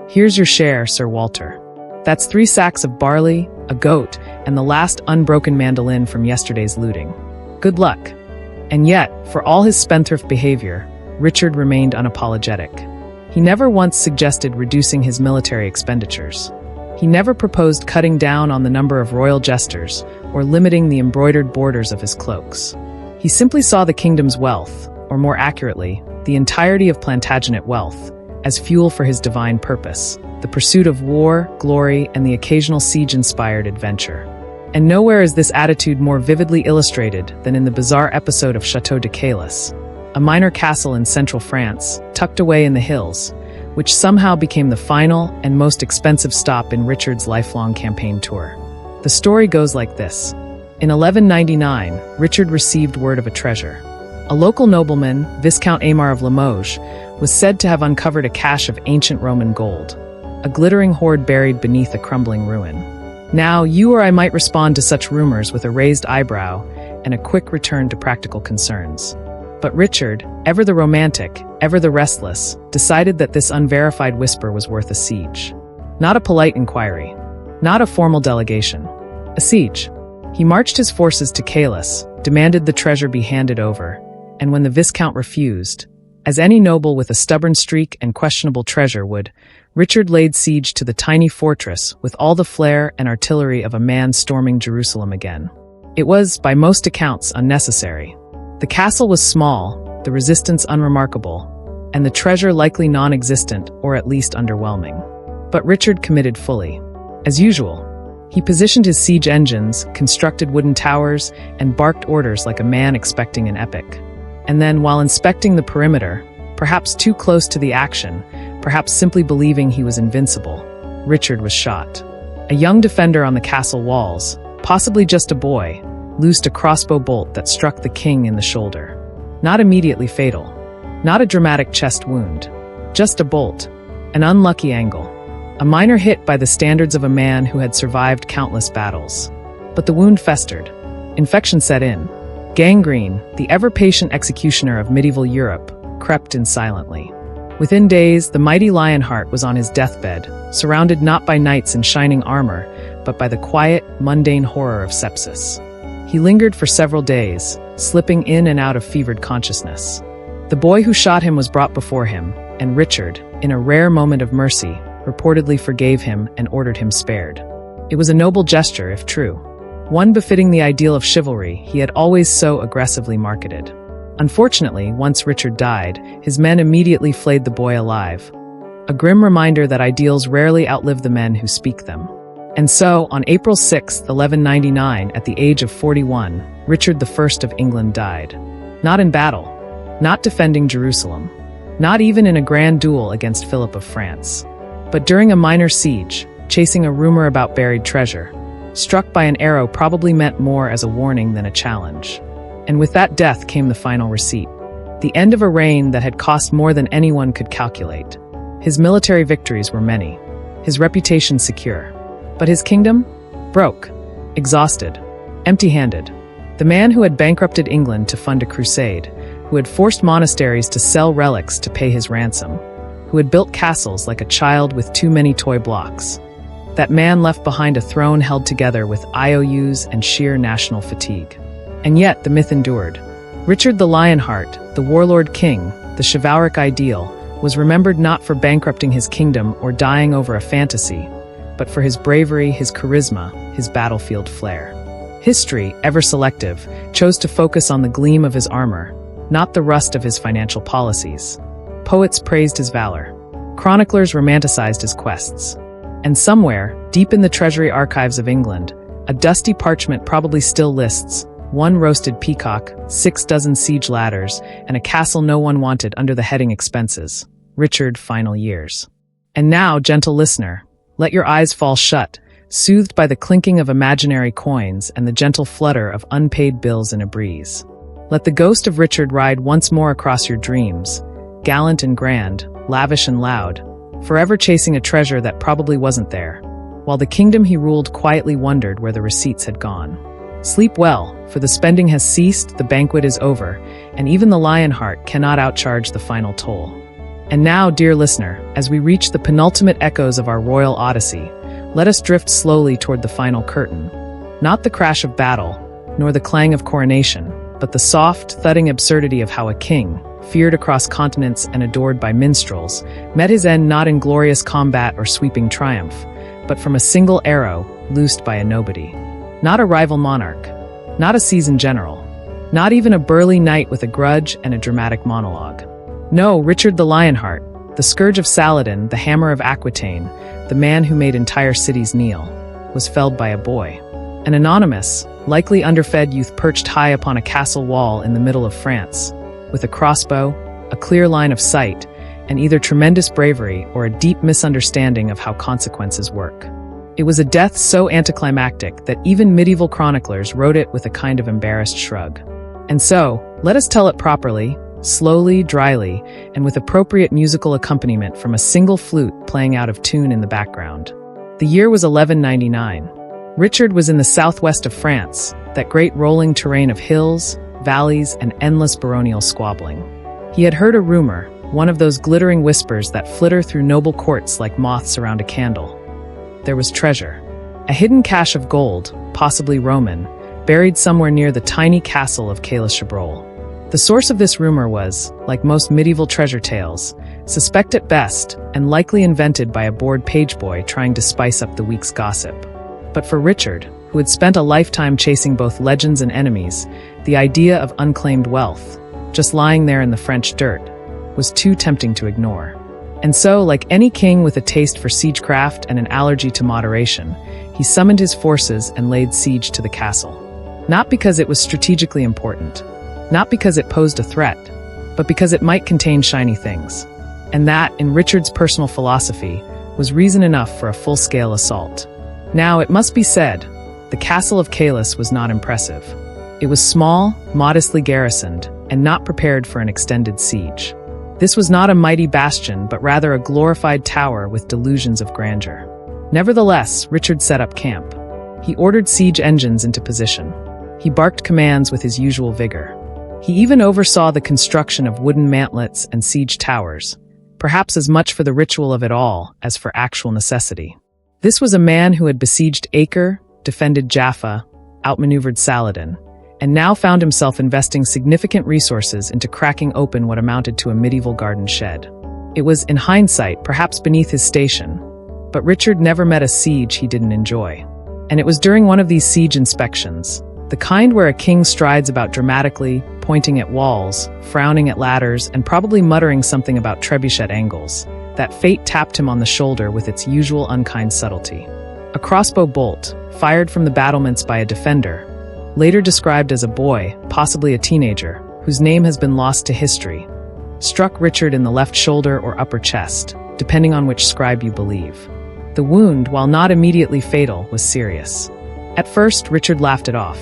A: "Here's your share, Sir Walter. That's 3 sacks of barley, a goat, and the last unbroken mandolin from yesterday's looting. Good luck." And yet, for all his spendthrift behavior, Richard remained unapologetic. He never once suggested reducing his military expenditures. He never proposed cutting down on the number of royal jesters or limiting the embroidered borders of his cloaks. He simply saw the kingdom's wealth, or more accurately, the entirety of Plantagenet wealth, as fuel for his divine purpose, the pursuit of war, glory, and the occasional siege-inspired adventure. And nowhere is this attitude more vividly illustrated than in the bizarre episode of Château de Caylus, a minor castle in central France, tucked away in the hills, which somehow became the final and most expensive stop in Richard's lifelong campaign tour. The story goes like this. In 1199, Richard received word of a treasure. A local nobleman, Viscount Aymar of Limoges, was said to have uncovered a cache of ancient Roman gold, a glittering hoard buried beneath a crumbling ruin. Now, you or I might respond to such rumors with a raised eyebrow and a quick return to practical concerns. But Richard, ever the romantic, ever the restless, decided that this unverified whisper was worth a siege. Not a polite inquiry. Not a formal delegation. A siege. He marched his forces to Caylus, demanded the treasure be handed over, and when the Viscount refused, as any noble with a stubborn streak and questionable treasure would, Richard laid siege to the tiny fortress with all the flair and artillery of a man storming Jerusalem again. It was, by most accounts, unnecessary. The castle was small, the resistance unremarkable, and the treasure likely non-existent or at least underwhelming. But Richard committed fully. As usual, he positioned his siege engines, constructed wooden towers, and barked orders like a man expecting an epic. And then, while inspecting the perimeter, perhaps too close to the action, perhaps simply believing he was invincible, Richard was shot. A young defender on the castle walls, possibly just a boy, loosed a crossbow bolt that struck the king in the shoulder. Not immediately fatal. Not a dramatic chest wound. Just a bolt. An unlucky angle. A minor hit by the standards of a man who had survived countless battles. But the wound festered. Infection set in. Gangrene, the ever-patient executioner of medieval Europe, crept in silently. Within days, the mighty Lionheart was on his deathbed, surrounded not by knights in shining armor, but by the quiet, mundane horror of sepsis. He lingered for several days, slipping in and out of fevered consciousness. The boy who shot him was brought before him, and Richard, in a rare moment of mercy, reportedly forgave him and ordered him spared. It was a noble gesture, if true. One befitting the ideal of chivalry he had always so aggressively marketed. Unfortunately, once Richard died, his men immediately flayed the boy alive. A grim reminder that ideals rarely outlive the men who speak them. And so, on April 6, 1199, at the age of 41, Richard I of England died. Not in battle. Not defending Jerusalem. Not even in a grand duel against Philip of France. But during a minor siege, chasing a rumor about buried treasure, struck by an arrow probably meant more as a warning than a challenge. And with that death came the final receipt. The end of a reign that had cost more than anyone could calculate. His military victories were many. His reputation secure. But his kingdom? Broke. Exhausted. Empty-handed. The man who had bankrupted England to fund a crusade, who had forced monasteries to sell relics to pay his ransom, who had built castles like a child with too many toy blocks. That man left behind a throne held together with IOUs and sheer national fatigue. And yet the myth endured. Richard the Lionheart, the warlord king, the chivalric ideal, was remembered not for bankrupting his kingdom or dying over a fantasy, but for his bravery, his charisma, his battlefield flair. History, ever selective, chose to focus on the gleam of his armor, not the rust of his financial policies. Poets praised his valor. Chroniclers romanticized his quests. And somewhere, deep in the treasury archives of England, a dusty parchment probably still lists 1 roasted peacock, 6 dozen siege ladders, and a castle no one wanted under the heading Expenses. Richard, final years. And now, gentle listener, let your eyes fall shut, soothed by the clinking of imaginary coins and the gentle flutter of unpaid bills in a breeze. Let the ghost of Richard ride once more across your dreams, gallant and grand, lavish and loud, forever chasing a treasure that probably wasn't there, while the kingdom he ruled quietly wondered where the receipts had gone. Sleep well, for the spending has ceased, the banquet is over, and even the Lionheart cannot outcharge the final toll. And now, dear listener, as we reach the penultimate echoes of our royal odyssey, let us drift slowly toward the final curtain. Not the crash of battle, nor the clang of coronation, but the soft, thudding absurdity of how a king, feared across continents and adored by minstrels, met his end not in glorious combat or sweeping triumph, but from a single arrow loosed by a nobody. Not a rival monarch, not a seasoned general, not even a burly knight with a grudge and a dramatic monologue. No, Richard the Lionheart, the scourge of Saladin, the hammer of Aquitaine, the man who made entire cities kneel, was felled by a boy. An anonymous, likely underfed youth perched high upon a castle wall in the middle of France, with a crossbow, a clear line of sight, and either tremendous bravery or a deep misunderstanding of how consequences work. It was a death so anticlimactic that even medieval chroniclers wrote it with a kind of embarrassed shrug. And so, let us tell it properly, slowly, dryly, and with appropriate musical accompaniment from a single flute playing out of tune in the background. The year was 1199. Richard was in the southwest of France, that great rolling terrain of hills, valleys, and endless baronial squabbling. He had heard a rumor, one of those glittering whispers that flitter through noble courts like moths around a candle. There was treasure. A hidden cache of gold, possibly Roman, buried somewhere near the tiny castle of Calas-Chabrol. The source of this rumor was, like most medieval treasure tales, suspect at best and likely invented by a bored pageboy trying to spice up the week's gossip. But for Richard, who had spent a lifetime chasing both legends and enemies, the idea of unclaimed wealth, just lying there in the French dirt, was too tempting to ignore. And so, like any king with a taste for siegecraft and an allergy to moderation, he summoned his forces and laid siege to the castle. Not because it was strategically important, not because it posed a threat, but because it might contain shiny things. And that, in Richard's personal philosophy, was reason enough for a full-scale assault. Now, it must be said, the castle of Calas was not impressive. It was small, modestly garrisoned, and not prepared for an extended siege. This was not a mighty bastion, but rather a glorified tower with delusions of grandeur. Nevertheless, Richard set up camp. He ordered siege engines into position. He barked commands with his usual vigor. He even oversaw the construction of wooden mantlets and siege towers, perhaps as much for the ritual of it all as for actual necessity. This was a man who had besieged Acre, defended Jaffa, outmaneuvered Saladin, and now found himself investing significant resources into cracking open what amounted to a medieval garden shed. It was, in hindsight, perhaps beneath his station, but Richard never met a siege he didn't enjoy. And it was during one of these siege inspections, the kind where a king strides about dramatically, pointing at walls, frowning at ladders, and probably muttering something about trebuchet angles, that fate tapped him on the shoulder with its usual unkind subtlety. A crossbow bolt, fired from the battlements by a defender, later described as a boy, possibly a teenager, whose name has been lost to history, struck Richard in the left shoulder or upper chest, depending on which scribe you believe. The wound, while not immediately fatal, was serious. At first, Richard laughed it off.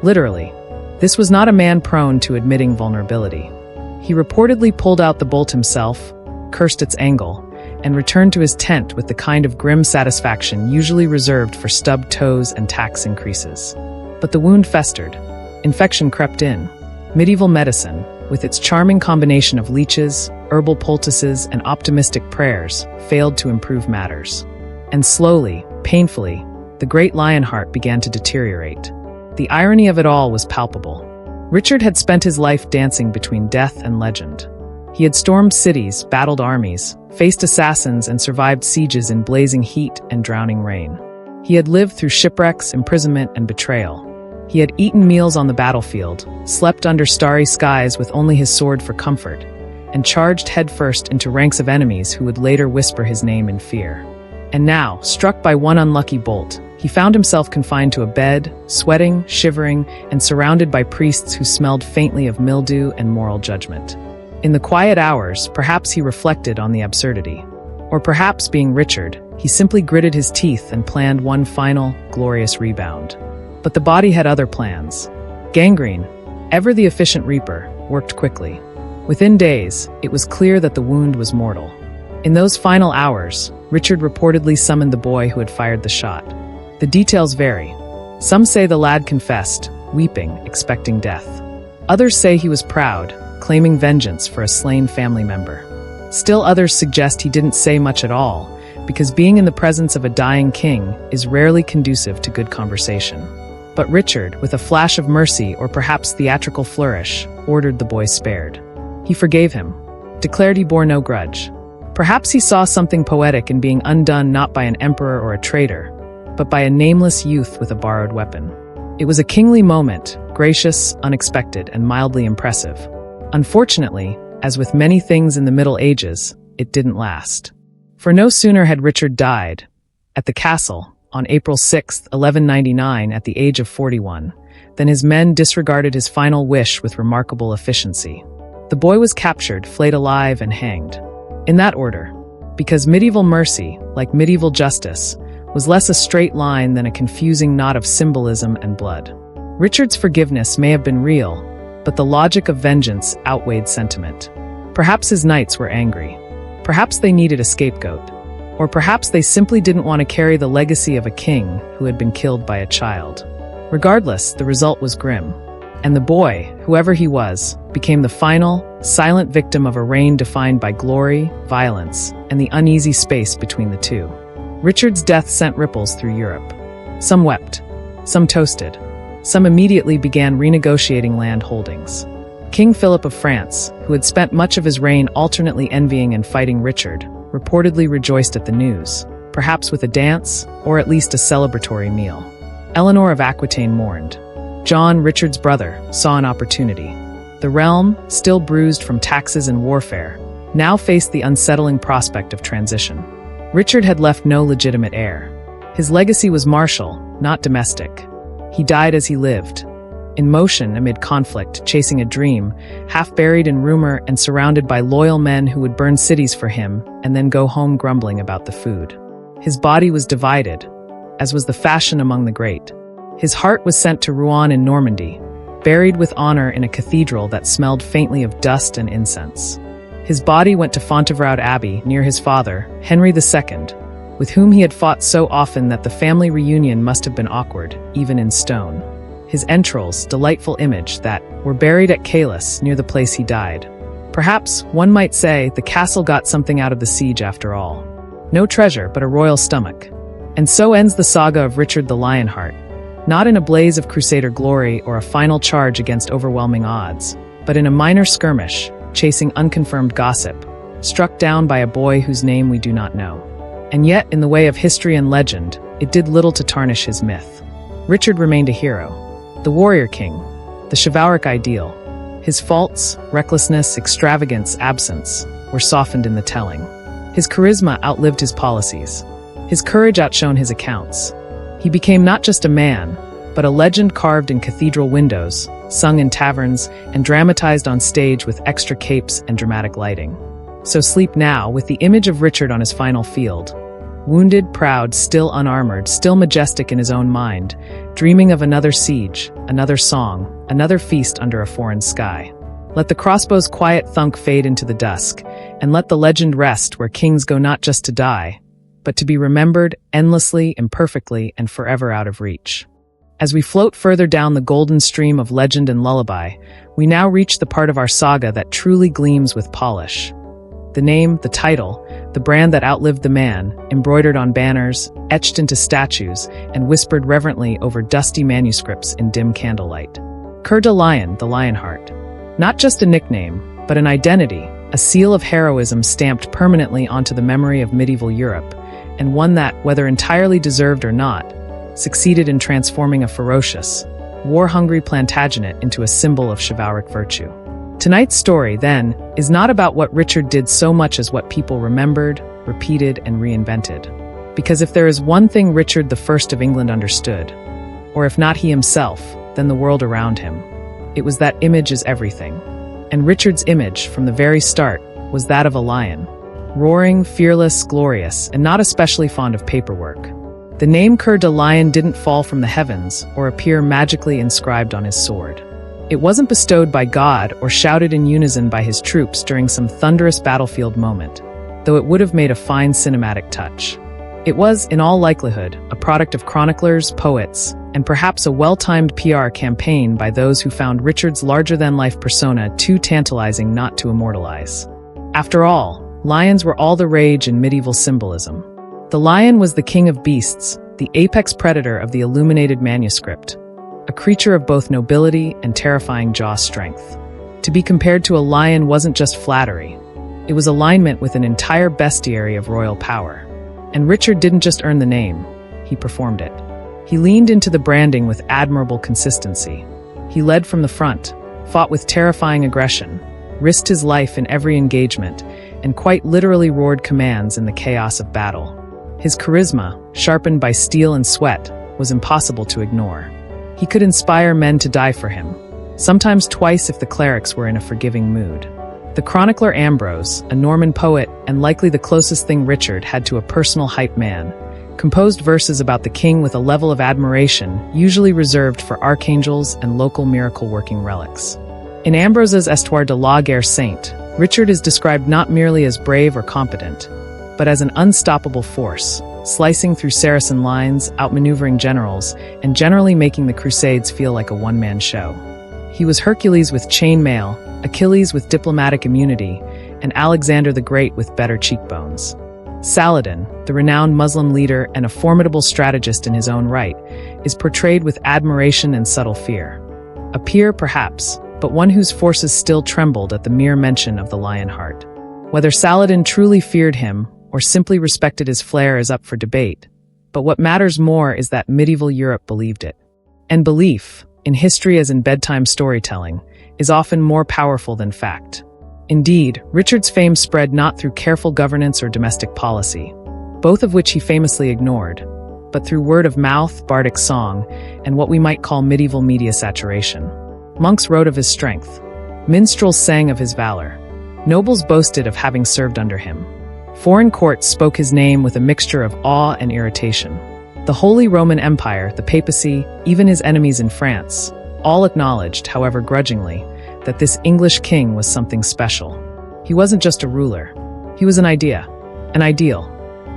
A: Literally, this was not a man prone to admitting vulnerability. He reportedly pulled out the bolt himself, cursed its angle, and returned to his tent with the kind of grim satisfaction usually reserved for stubbed toes and tax increases. But the wound festered. Infection crept in. Medieval medicine, with its charming combination of leeches, herbal poultices, and optimistic prayers, failed to improve matters. And slowly, painfully, the great Lionheart began to deteriorate. The irony of it all was palpable. Richard had spent his life dancing between death and legend. He had stormed cities, battled armies, faced assassins, and survived sieges in blazing heat and drowning rain. He had lived through shipwrecks, imprisonment, and betrayal. He had eaten meals on the battlefield, slept under starry skies with only his sword for comfort, and charged headfirst into ranks of enemies who would later whisper his name in fear. And now, struck by one unlucky bolt, he found himself confined to a bed, sweating, shivering, and surrounded by priests who smelled faintly of mildew and moral judgment. In the quiet hours, perhaps he reflected on the absurdity. Or perhaps, being Richard, he simply gritted his teeth and planned one final, glorious rebound. But the body had other plans. Gangrene, ever the efficient reaper, worked quickly. Within days, it was clear that the wound was mortal. In those final hours, Richard reportedly summoned the boy who had fired the shot. The details vary. Some say the lad confessed, weeping, expecting death. Others say he was proud, claiming vengeance for a slain family member. Still others suggest he didn't say much at all, because being in the presence of a dying king is rarely conducive to good conversation. But Richard, with a flash of mercy or perhaps theatrical flourish, ordered the boy spared. He forgave him, declared he bore no grudge. Perhaps he saw something poetic in being undone not by an emperor or a traitor, but by a nameless youth with a borrowed weapon. It was a kingly moment, gracious, unexpected, and mildly impressive. Unfortunately, as with many things in the Middle Ages, it didn't last. For no sooner had Richard died, at the castle, on April 6, 1199, at the age of 41, than his men disregarded his final wish with remarkable efficiency. The boy was captured, flayed alive, and hanged. In that order, because medieval mercy, like medieval justice, was less a straight line than a confusing knot of symbolism and blood. Richard's forgiveness may have been real, but the logic of vengeance outweighed sentiment. Perhaps his knights were angry. Perhaps they needed a scapegoat. Or perhaps they simply didn't want to carry the legacy of a king who had been killed by a child. Regardless, the result was grim. And the boy, whoever he was, became the final, silent victim of a reign defined by glory, violence, and the uneasy space between the two. Richard's death sent ripples through Europe. Some wept, some toasted, some immediately began renegotiating land holdings. King Philip of France, who had spent much of his reign alternately envying and fighting Richard, reportedly rejoiced at the news, perhaps with a dance, or at least a celebratory meal. Eleanor of Aquitaine mourned. John, Richard's brother, saw an opportunity. The realm, still bruised from taxes and warfare, now faced the unsettling prospect of transition. Richard had left no legitimate heir. His legacy was martial, not domestic. He died as he lived, in motion amid conflict, chasing a dream, half buried in rumor and surrounded by loyal men who would burn cities for him and then go home grumbling about the food. His body was divided, as was the fashion among the great. His heart was sent to Rouen in Normandy, buried with honor in a cathedral that smelled faintly of dust and incense. His body went to Fontevraud Abbey near his father, Henry II, with whom he had fought so often that the family reunion must have been awkward, even in stone. His entrails, delightful image, that were buried at Caylus, near the place he died. Perhaps, one might say, the castle got something out of the siege after all. No treasure, but a royal stomach. And so ends the saga of Richard the Lionheart, not in a blaze of crusader glory or a final charge against overwhelming odds, but in a minor skirmish, chasing unconfirmed gossip, struck down by a boy whose name we do not know. And yet, in the way of history and legend, it did little to tarnish his myth. Richard remained a hero, the warrior king, the chivalric ideal. His faults, recklessness, extravagance, absence, were softened in the telling. His charisma outlived his policies. His courage outshone his accounts. He became not just a man, but a legend carved in cathedral windows, sung in taverns, and dramatized on stage with extra capes and dramatic lighting. So sleep now with the image of Richard on his final field. Wounded, proud, still unarmored, still majestic in his own mind, dreaming of another siege, another song, another feast under a foreign sky. Let the crossbow's quiet thunk fade into the dusk, and let the legend rest where kings go not just to die, but to be remembered endlessly, imperfectly, and forever out of reach. As we float further down the golden stream of legend and lullaby, we now reach the part of our saga that truly gleams with polish. The name, the title, the brand that outlived the man, embroidered on banners, etched into statues, and whispered reverently over dusty manuscripts in dim candlelight. Coeur de Lion, the Lionheart. Not just a nickname, but an identity, a seal of heroism stamped permanently onto the memory of medieval Europe, and one that, whether entirely deserved or not, succeeded in transforming a ferocious, war-hungry Plantagenet into a symbol of chivalric virtue. Tonight's story, then, is not about what Richard did so much as what people remembered, repeated, and reinvented. Because if there is one thing Richard I of England understood, or if not he himself, then the world around him, it was that image is everything. And Richard's image, from the very start, was that of a lion. Roaring, fearless, glorious, and not especially fond of paperwork. The name Coeur de Lion didn't fall from the heavens or appear magically inscribed on his sword. It wasn't bestowed by God or shouted in unison by his troops during some thunderous battlefield moment, though it would have made a fine cinematic touch. It was, in all likelihood, a product of chroniclers, poets, and perhaps a well-timed PR campaign by those who found Richard's larger-than-life persona too tantalizing not to immortalize. After all, lions were all the rage in medieval symbolism. The lion was the king of beasts, the apex predator of the illuminated manuscript, a creature of both nobility and terrifying jaw strength. To be compared to a lion wasn't just flattery. It was alignment with an entire bestiary of royal power. And Richard didn't just earn the name, he performed it. He leaned into the branding with admirable consistency. He led from the front, fought with terrifying aggression, risked his life in every engagement, and quite literally roared commands in the chaos of battle. His charisma, sharpened by steel and sweat, was impossible to ignore. He could inspire men to die for him, sometimes twice if the clerics were in a forgiving mood. The chronicler Ambrose, a Norman poet and likely the closest thing Richard had to a personal hype man, composed verses about the king with a level of admiration usually reserved for archangels and local miracle-working relics. In Ambrose's Histoire de la Guerre Sainte, Richard is described not merely as brave or competent, but as an unstoppable force, slicing through Saracen lines, outmaneuvering generals, and generally making the Crusades feel like a one-man show. He was Hercules with chainmail, Achilles with diplomatic immunity, and Alexander the Great with better cheekbones. Saladin, the renowned Muslim leader and a formidable strategist in his own right, is portrayed with admiration and subtle fear. A peer, perhaps, but one whose forces still trembled at the mere mention of the Lionheart. Whether Saladin truly feared him or simply respected his flair is up for debate, but what matters more is that medieval Europe believed it. And belief, in history as in bedtime storytelling, is often more powerful than fact. Indeed, Richard's fame spread not through careful governance or domestic policy, both of which he famously ignored, but through word of mouth, bardic song, and what we might call medieval media saturation. Monks wrote of his strength. Minstrels sang of his valor. Nobles boasted of having served under him. Foreign courts spoke his name with a mixture of awe and irritation. The Holy Roman Empire, the papacy, even his enemies in France, all acknowledged, however grudgingly, that this English king was something special. He wasn't just a ruler. He was an idea, an ideal.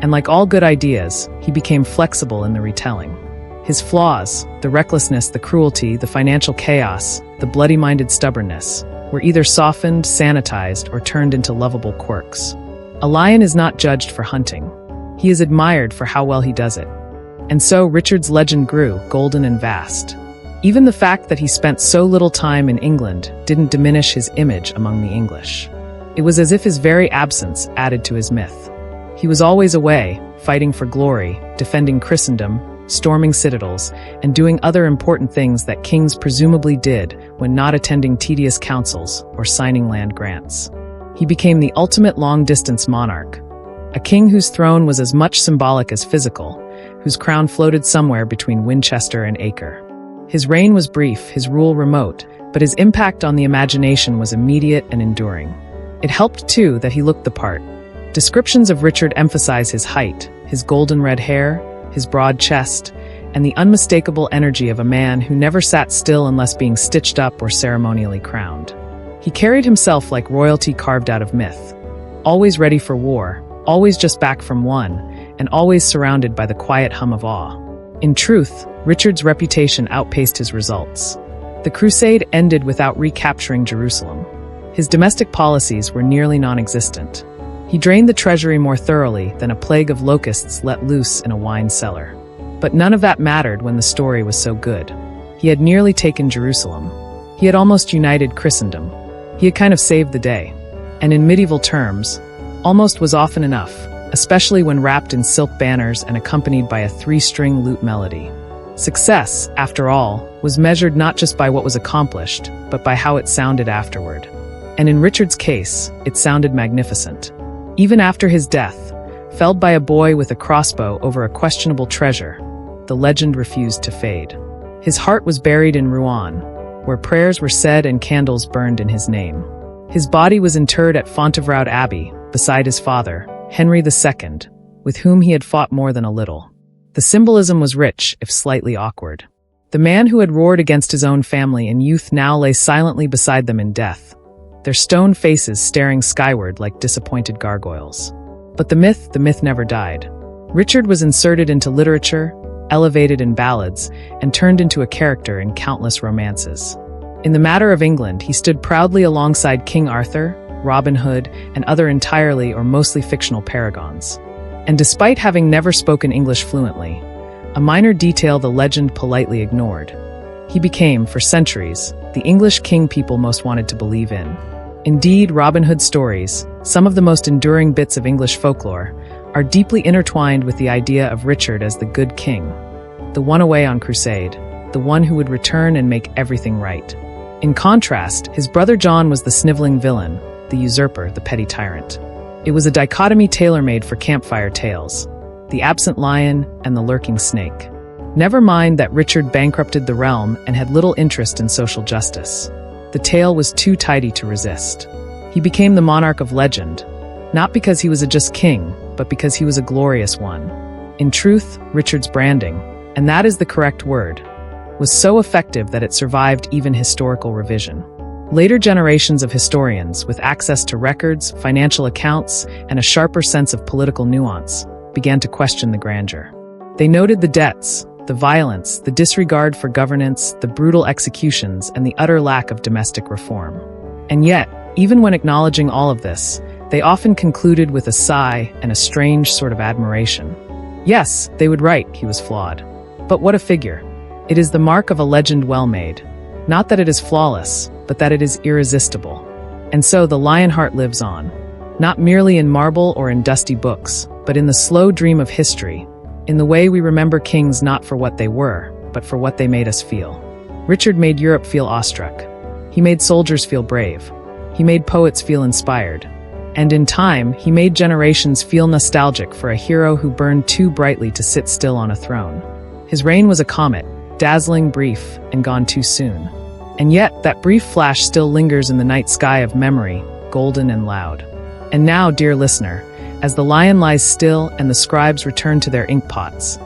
A: And like all good ideas, he became flexible in the retelling. His flaws, the recklessness, the cruelty, the financial chaos, the bloody-minded stubbornness, were either softened, sanitized, or turned into lovable quirks. A lion is not judged for hunting. He is admired for how well he does it. And so Richard's legend grew, golden and vast. Even the fact that he spent so little time in England didn't diminish his image among the English. It was as if his very absence added to his myth. He was always away, fighting for glory, defending Christendom, storming citadels, and doing other important things that kings presumably did when not attending tedious councils or signing land grants. He became the ultimate long-distance monarch, a king whose throne was as much symbolic as physical, whose crown floated somewhere between Winchester and Acre. His reign was brief, his rule remote, but his impact on the imagination was immediate and enduring. It helped, too, that he looked the part. Descriptions of Richard emphasize his height, his golden red hair, his broad chest, and the unmistakable energy of a man who never sat still unless being stitched up or ceremonially crowned. He carried himself like royalty carved out of myth, always ready for war, always just back from one, and always surrounded by the quiet hum of awe. In truth, Richard's reputation outpaced his results. The crusade ended without recapturing Jerusalem. His domestic policies were nearly non-existent. He drained the treasury more thoroughly than a plague of locusts let loose in a wine cellar. But none of that mattered when the story was so good. He had nearly taken Jerusalem. He had almost united Christendom. He had kind of saved the day. And in medieval terms, almost was often enough, especially when wrapped in silk banners and accompanied by a three-string lute melody. Success, after all, was measured not just by what was accomplished, but by how it sounded afterward. And in Richard's case, it sounded magnificent. Even after his death, felled by a boy with a crossbow over a questionable treasure, the legend refused to fade. His heart was buried in Rouen, where prayers were said and candles burned in his name. His body was interred at Fontevraud Abbey, beside his father, Henry II, with whom he had fought more than a little. The symbolism was rich, if slightly awkward. The man who had roared against his own family in youth now lay silently beside them in death, their stone faces staring skyward like disappointed gargoyles. But the myth never died. Richard was inserted into literature, elevated in ballads, and turned into a character in countless romances. In the matter of England, he stood proudly alongside King Arthur, Robin Hood, and other entirely or mostly fictional paragons. And despite having never spoken English fluently, a minor detail the legend politely ignored, he became, for centuries, the English king people most wanted to believe in. Indeed, Robin Hood stories, some of the most enduring bits of English folklore, are deeply intertwined with the idea of Richard as the good king, the one away on crusade, the one who would return and make everything right. In contrast, his brother John was the sniveling villain, the usurper, the petty tyrant. It was a dichotomy tailor-made for campfire tales, the absent lion and the lurking snake. Never mind that Richard bankrupted the realm and had little interest in social justice. The tale was too tidy to resist. He became the monarch of legend, not because he was a just king, but because he was a glorious one. In truth, Richard's branding, and that is the correct word, was so effective that it survived even historical revision. Later generations of historians, with access to records, financial accounts, and a sharper sense of political nuance, began to question the grandeur. They noted the debts, the violence, the disregard for governance, the brutal executions, and the utter lack of domestic reform. And yet, even when acknowledging all of this, they often concluded with a sigh and a strange sort of admiration. Yes, they would write he was flawed. But what a figure. It is the mark of a legend well made. Not that it is flawless, but that it is irresistible. And so the Lionheart lives on, not merely in marble or in dusty books, but in the slow dream of history, in the way we remember kings not for what they were, but for what they made us feel. Richard made Europe feel awestruck. He made soldiers feel brave. He made poets feel inspired. And in time, he made generations feel nostalgic for a hero who burned too brightly to sit still on a throne. His reign was a comet, dazzling, brief, and gone too soon. And yet, that brief flash still lingers in the night sky of memory, golden and loud. And now, dear listener, as the lion lies still and the scribes return to their inkpots,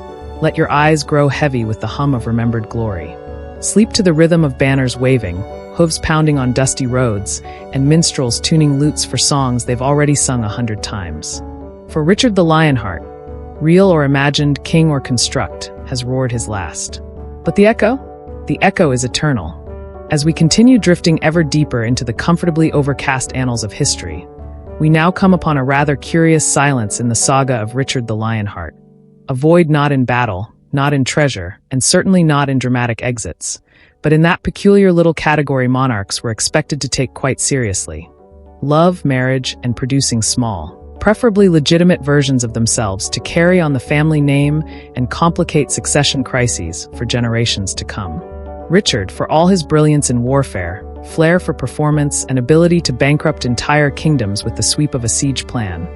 A: let your eyes grow heavy with the hum of remembered glory. Sleep to the rhythm of banners waving, hooves pounding on dusty roads, and minstrels tuning lutes for songs they've already sung 100 times. For Richard the Lionheart, real or imagined, king or construct, has roared his last. But the echo? The echo is eternal. As we continue drifting ever deeper into the comfortably overcast annals of history, we now come upon a rather curious silence in the saga of Richard the Lionheart. A void not in battle, not in treasure, and certainly not in dramatic exits, but in that peculiar little category monarchs were expected to take quite seriously: love, marriage, and producing small, preferably legitimate versions of themselves to carry on the family name and complicate succession crises for generations to come. Richard, for all his brilliance in warfare, flair for performance, and ability to bankrupt entire kingdoms with the sweep of a siege plan,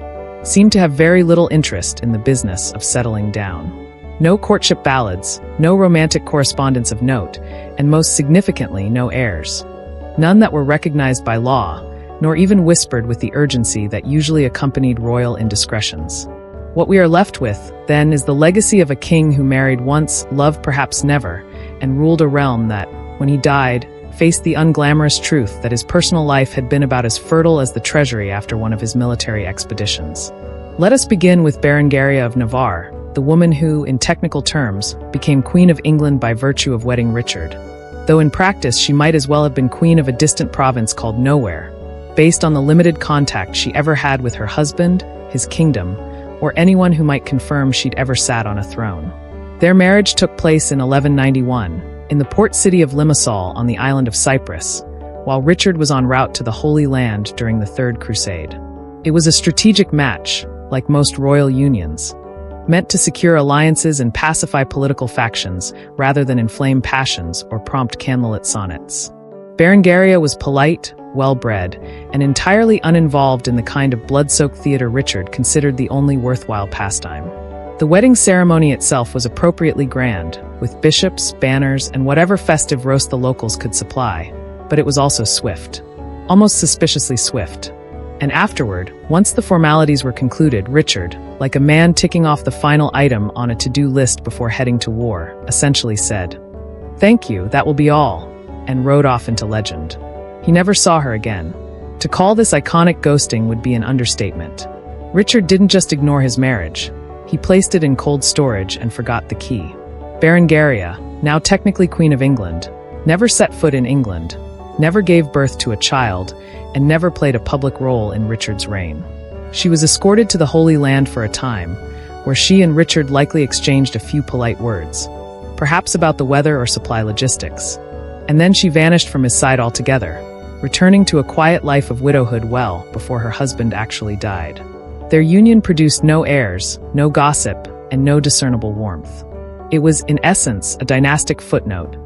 A: seemed to have very little interest in the business of settling down. No courtship ballads, no romantic correspondence of note, and most significantly, no heirs. None that were recognized by law, nor even whispered with the urgency that usually accompanied royal indiscretions. What we are left with, then, is the legacy of a king who married once, loved perhaps never, and ruled a realm that, when he died, faced the unglamorous truth that his personal life had been about as fertile as the treasury after one of his military expeditions. Let us begin with Berengaria of Navarre, the woman who, in technical terms, became Queen of England by virtue of wedding Richard, though in practice she might as well have been queen of a distant province called Nowhere, based on the limited contact she ever had with her husband, his kingdom, or anyone who might confirm she'd ever sat on a throne. Their marriage took place in 1191, in the port city of Limassol on the island of Cyprus, while Richard was en route to the Holy Land during the Third Crusade. It was a strategic match, like most royal unions, meant to secure alliances and pacify political factions rather than inflame passions or prompt candlelit sonnets. Berengaria was polite, well-bred, and entirely uninvolved in the kind of blood-soaked theater Richard considered the only worthwhile pastime. The wedding ceremony itself was appropriately grand, with bishops, banners, and whatever festive roast the locals could supply, but it was also swift. Almost suspiciously swift. And afterward, once the formalities were concluded, Richard, like a man ticking off the final item on a to-do list before heading to war, essentially said, "Thank you, that will be all," and rode off into legend. He never saw her again. To call this iconic ghosting would be an understatement. Richard didn't just ignore his marriage. He placed it in cold storage and forgot the key. Berengaria, now technically Queen of England, never set foot in England, never gave birth to a child, and never played a public role in Richard's reign. She was escorted to the Holy Land for a time, where she and Richard likely exchanged a few polite words, perhaps about the weather or supply logistics. And then she vanished from his side altogether, returning to a quiet life of widowhood well before her husband actually died. Their union produced no heirs, no gossip, and no discernible warmth. It was, in essence, a dynastic footnote,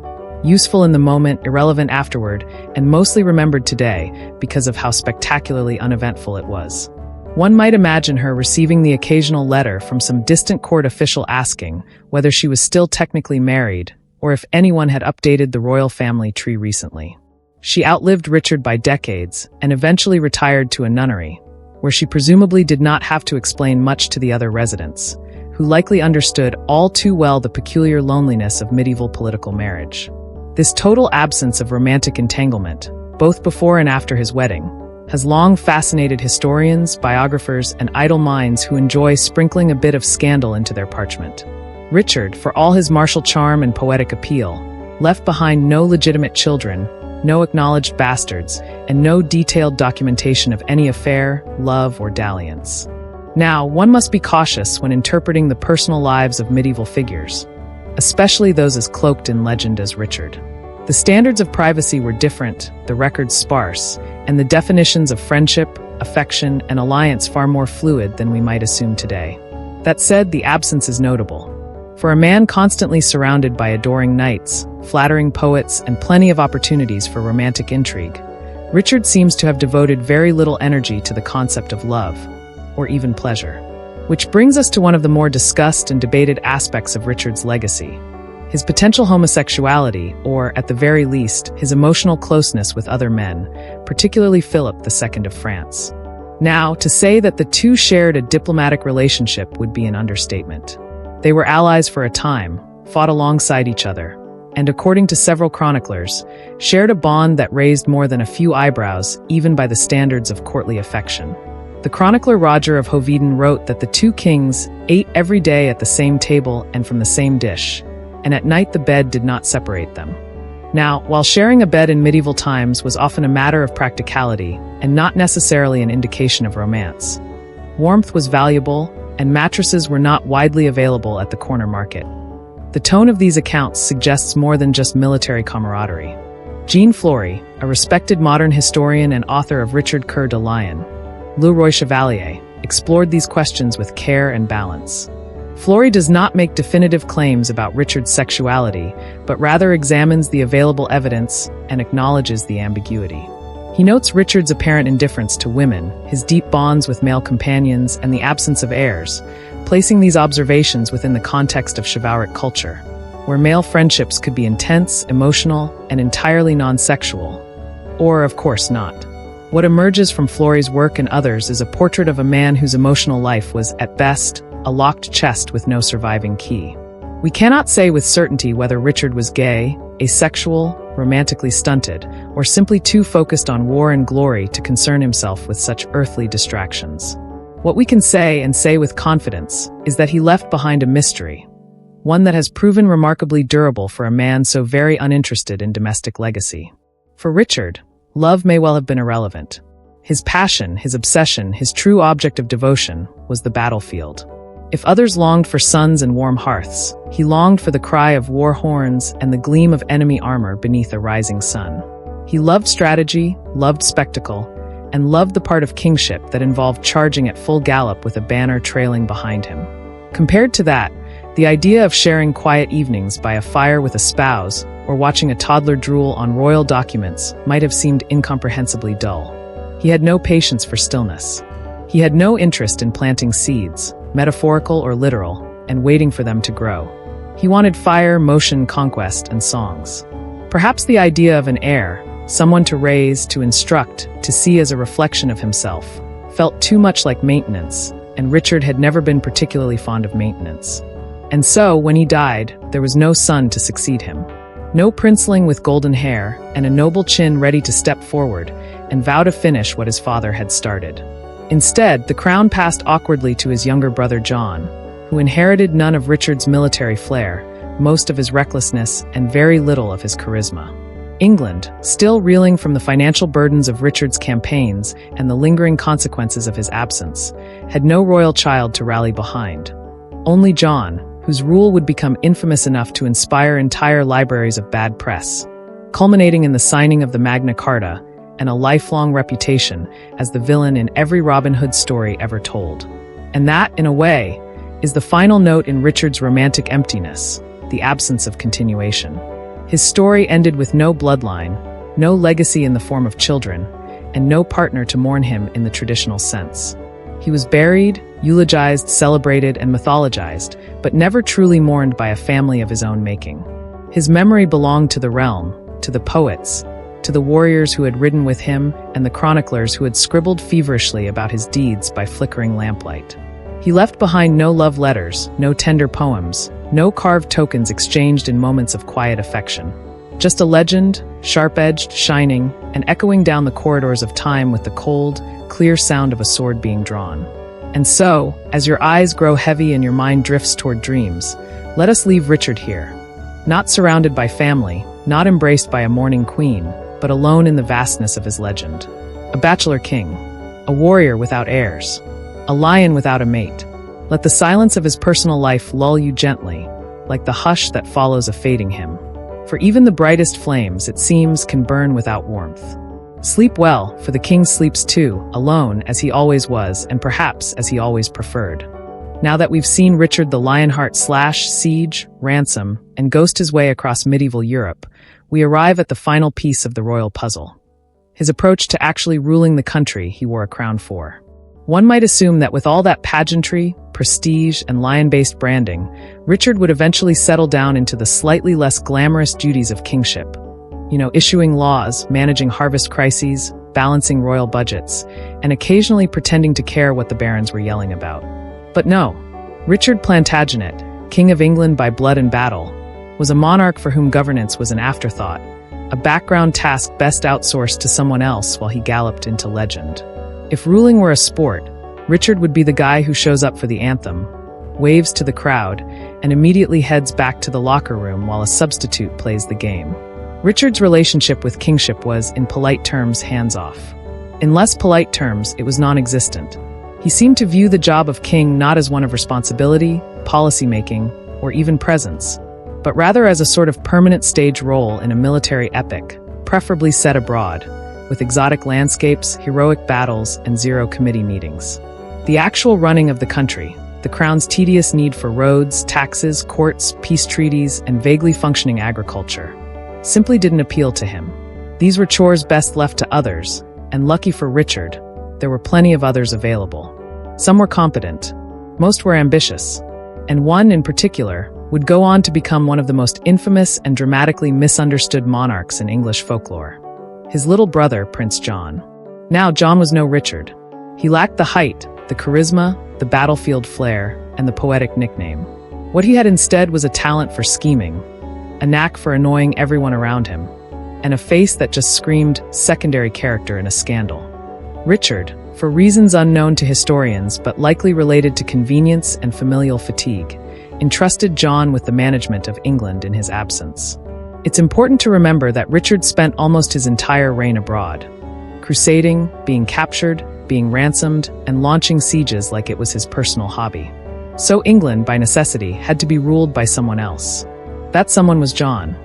A: useful in the moment, irrelevant afterward, and mostly remembered today because of how spectacularly uneventful it was. One might imagine her receiving the occasional letter from some distant court official asking whether she was still technically married, or if anyone had updated the royal family tree recently. She outlived Richard by decades and eventually retired to a nunnery, where she presumably did not have to explain much to the other residents, who likely understood all too well the peculiar loneliness of medieval political marriage. This total absence of romantic entanglement, both before and after his wedding, has long fascinated historians, biographers, and idle minds who enjoy sprinkling a bit of scandal into their parchment. Richard, for all his martial charm and poetic appeal, left behind no legitimate children, no acknowledged bastards, and no detailed documentation of any affair, love, or dalliance. Now, one must be cautious when interpreting the personal lives of medieval figures, especially those as cloaked in legend as Richard. The standards of privacy were different, the records sparse, and the definitions of friendship, affection, and alliance far more fluid than we might assume today. That said, the absence is notable. For a man constantly surrounded by adoring knights, flattering poets, and plenty of opportunities for romantic intrigue, Richard seems to have devoted very little energy to the concept of love, or even pleasure. Which brings us to one of the more discussed and debated aspects of Richard's legacy: his potential homosexuality, or, at the very least, his emotional closeness with other men, particularly Philip II of France. Now, to say that the two shared a diplomatic relationship would be an understatement. They were allies for a time, fought alongside each other, and according to several chroniclers, shared a bond that raised more than a few eyebrows, even by the standards of courtly affection. The chronicler Roger of Hoveden wrote that the two kings ate every day at the same table and from the same dish, and at night the bed did not separate them. Now, while sharing a bed in medieval times was often a matter of practicality and not necessarily an indication of romance, warmth was valuable, and mattresses were not widely available at the corner market. The tone of these accounts suggests more than just military camaraderie. Jean Flory, a respected modern historian and author of Richard Coeur de Lion, Le Roi Chevalier, explored these questions with care and balance. Flory does not make definitive claims about Richard's sexuality, but rather examines the available evidence and acknowledges the ambiguity. He notes Richard's apparent indifference to women, his deep bonds with male companions, and the absence of heirs, placing these observations within the context of chivalric culture, where male friendships could be intense, emotional, and entirely non-sexual. Or, of course, not. What emerges from Flory's work and others is a portrait of a man whose emotional life was, at best, a locked chest with no surviving key. We cannot say with certainty whether Richard was gay, asexual, romantically stunted, or simply too focused on war and glory to concern himself with such earthly distractions. What we can say, and say with confidence, is that he left behind a mystery, one that has proven remarkably durable for a man so very uninterested in domestic legacy. For Richard, love may well have been irrelevant. His passion, his obsession, his true object of devotion was the battlefield. If others longed for suns and warm hearths, he longed for the cry of war horns and the gleam of enemy armor beneath a rising sun. He loved strategy, loved spectacle, and loved the part of kingship that involved charging at full gallop with a banner trailing behind him. Compared to that, the idea of sharing quiet evenings by a fire with a spouse or watching a toddler drool on royal documents might have seemed incomprehensibly dull. He had no patience for stillness. He had no interest in planting seeds, metaphorical or literal, and waiting for them to grow. He wanted fire, motion, conquest, and songs. Perhaps the idea of an heir, someone to raise, to instruct, to see as a reflection of himself, felt too much like maintenance, and Richard had never been particularly fond of maintenance. And so, when he died, there was no son to succeed him. No princeling with golden hair and a noble chin ready to step forward and vow to finish what his father had started. Instead, the crown passed awkwardly to his younger brother John, who inherited none of Richard's military flair, most of his recklessness, and very little of his charisma. England, still reeling from the financial burdens of Richard's campaigns and the lingering consequences of his absence, had no royal child to rally behind. Only John, whose rule would become infamous enough to inspire entire libraries of bad press, culminating in the signing of the Magna Carta and a lifelong reputation as the villain in every Robin Hood story ever told. And that, in a way, is the final note in Richard's romantic emptiness, the absence of continuation. His story ended with no bloodline, no legacy in the form of children, and no partner to mourn him in the traditional sense. He was buried, eulogized, celebrated, and mythologized, but never truly mourned by a family of his own making. His memory belonged to the realm, to the poets, to the warriors who had ridden with him, and the chroniclers who had scribbled feverishly about his deeds by flickering lamplight. He left behind no love letters, no tender poems, no carved tokens exchanged in moments of quiet affection. Just a legend, sharp-edged, shining, and echoing down the corridors of time with the cold, clear sound of a sword being drawn. And so, as your eyes grow heavy and your mind drifts toward dreams, let us leave Richard here. Not surrounded by family, not embraced by a mourning queen, but alone in the vastness of his legend. A bachelor king, a warrior without heirs, a lion without a mate. Let the silence of his personal life lull you gently, like the hush that follows a fading hymn. For even the brightest flames, it seems, can burn without warmth. Sleep well, for the king sleeps too, alone as he always was, and perhaps as he always preferred. Now that we've seen Richard the Lionheart slash, siege, ransom, and ghost his way across medieval Europe, we arrive at the final piece of the royal puzzle. His approach to actually ruling the country he wore a crown for. One might assume that with all that pageantry, prestige, and lion-based branding, Richard would eventually settle down into the slightly less glamorous duties of kingship. Issuing laws, managing harvest crises, balancing royal budgets, and occasionally pretending to care what the barons were yelling about. But no, Richard Plantagenet, King of England by blood and battle, was a monarch for whom governance was an afterthought, a background task best outsourced to someone else while he galloped into legend. If ruling were a sport, Richard would be the guy who shows up for the anthem, waves to the crowd, and immediately heads back to the locker room while a substitute plays the game. Richard's relationship with kingship was, in polite terms, hands-off. In less polite terms, it was non-existent. He seemed to view the job of king not as one of responsibility, policy-making, or even presence, but rather as a sort of permanent stage role in a military epic, preferably set abroad, with exotic landscapes, heroic battles, and zero committee meetings. The actual running of the country, the crown's tedious need for roads, taxes, courts, peace treaties, and vaguely functioning agriculture, simply didn't appeal to him. These were chores best left to others, and lucky for Richard, there were plenty of others available. Some were competent, most were ambitious, and one in particular would go on to become one of the most infamous and dramatically misunderstood monarchs in English folklore. His little brother, Prince John. Now, John was no Richard. He lacked the height, the charisma, the battlefield flair, and the poetic nickname. What he had instead was a talent for scheming, a knack for annoying everyone around him, and a face that just screamed secondary character in a scandal. Richard, for reasons unknown to historians but likely related to convenience and familial fatigue, entrusted John with the management of England in his absence. It's important to remember that Richard spent almost his entire reign abroad, crusading, being captured, being ransomed, and launching sieges like it was his personal hobby. So England, by necessity, had to be ruled by someone else. That someone was John.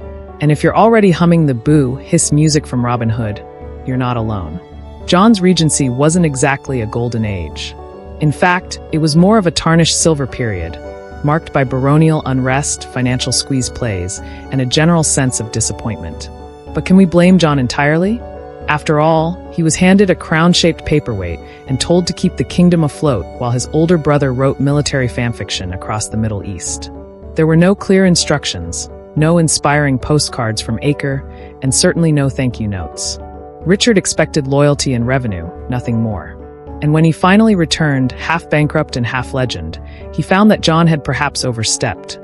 A: And if you're already humming the boo, hiss music from Robin Hood, you're not alone. John's regency wasn't exactly a golden age. In fact, it was more of a tarnished silver period, marked by baronial unrest, financial squeeze plays, and a general sense of disappointment. But can we blame John entirely? After all, he was handed a crown-shaped paperweight and told to keep the kingdom afloat while his older brother wrote military fanfiction across the Middle East. There were no clear instructions, no inspiring postcards from Acre, and certainly no thank-you notes. Richard expected loyalty and revenue, nothing more. And when he finally returned, half bankrupt and half legend, he found that John had perhaps overstepped,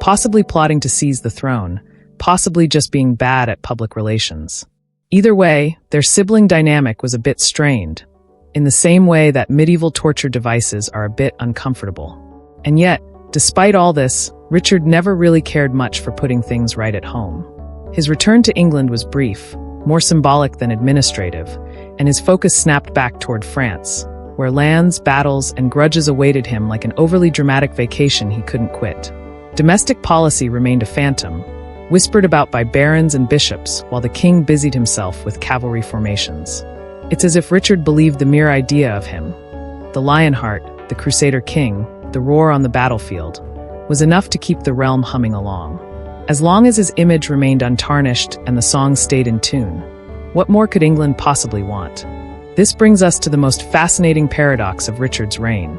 A: possibly plotting to seize the throne, possibly just being bad at public relations. Either way, their sibling dynamic was a bit strained, in the same way that medieval torture devices are a bit uncomfortable. And yet, despite all this, Richard never really cared much for putting things right at home. His return to England was brief, more symbolic than administrative, and his focus snapped back toward France, where lands, battles, and grudges awaited him like an overly dramatic vacation he couldn't quit. Domestic policy remained a phantom, whispered about by barons and bishops while the king busied himself with cavalry formations. It's as if Richard believed the mere idea of him, the Lionheart, the Crusader king, the roar on the battlefield, was enough to keep the realm humming along. As long as his image remained untarnished and the songs stayed in tune, what more could England possibly want? This brings us to the most fascinating paradox of Richard's reign,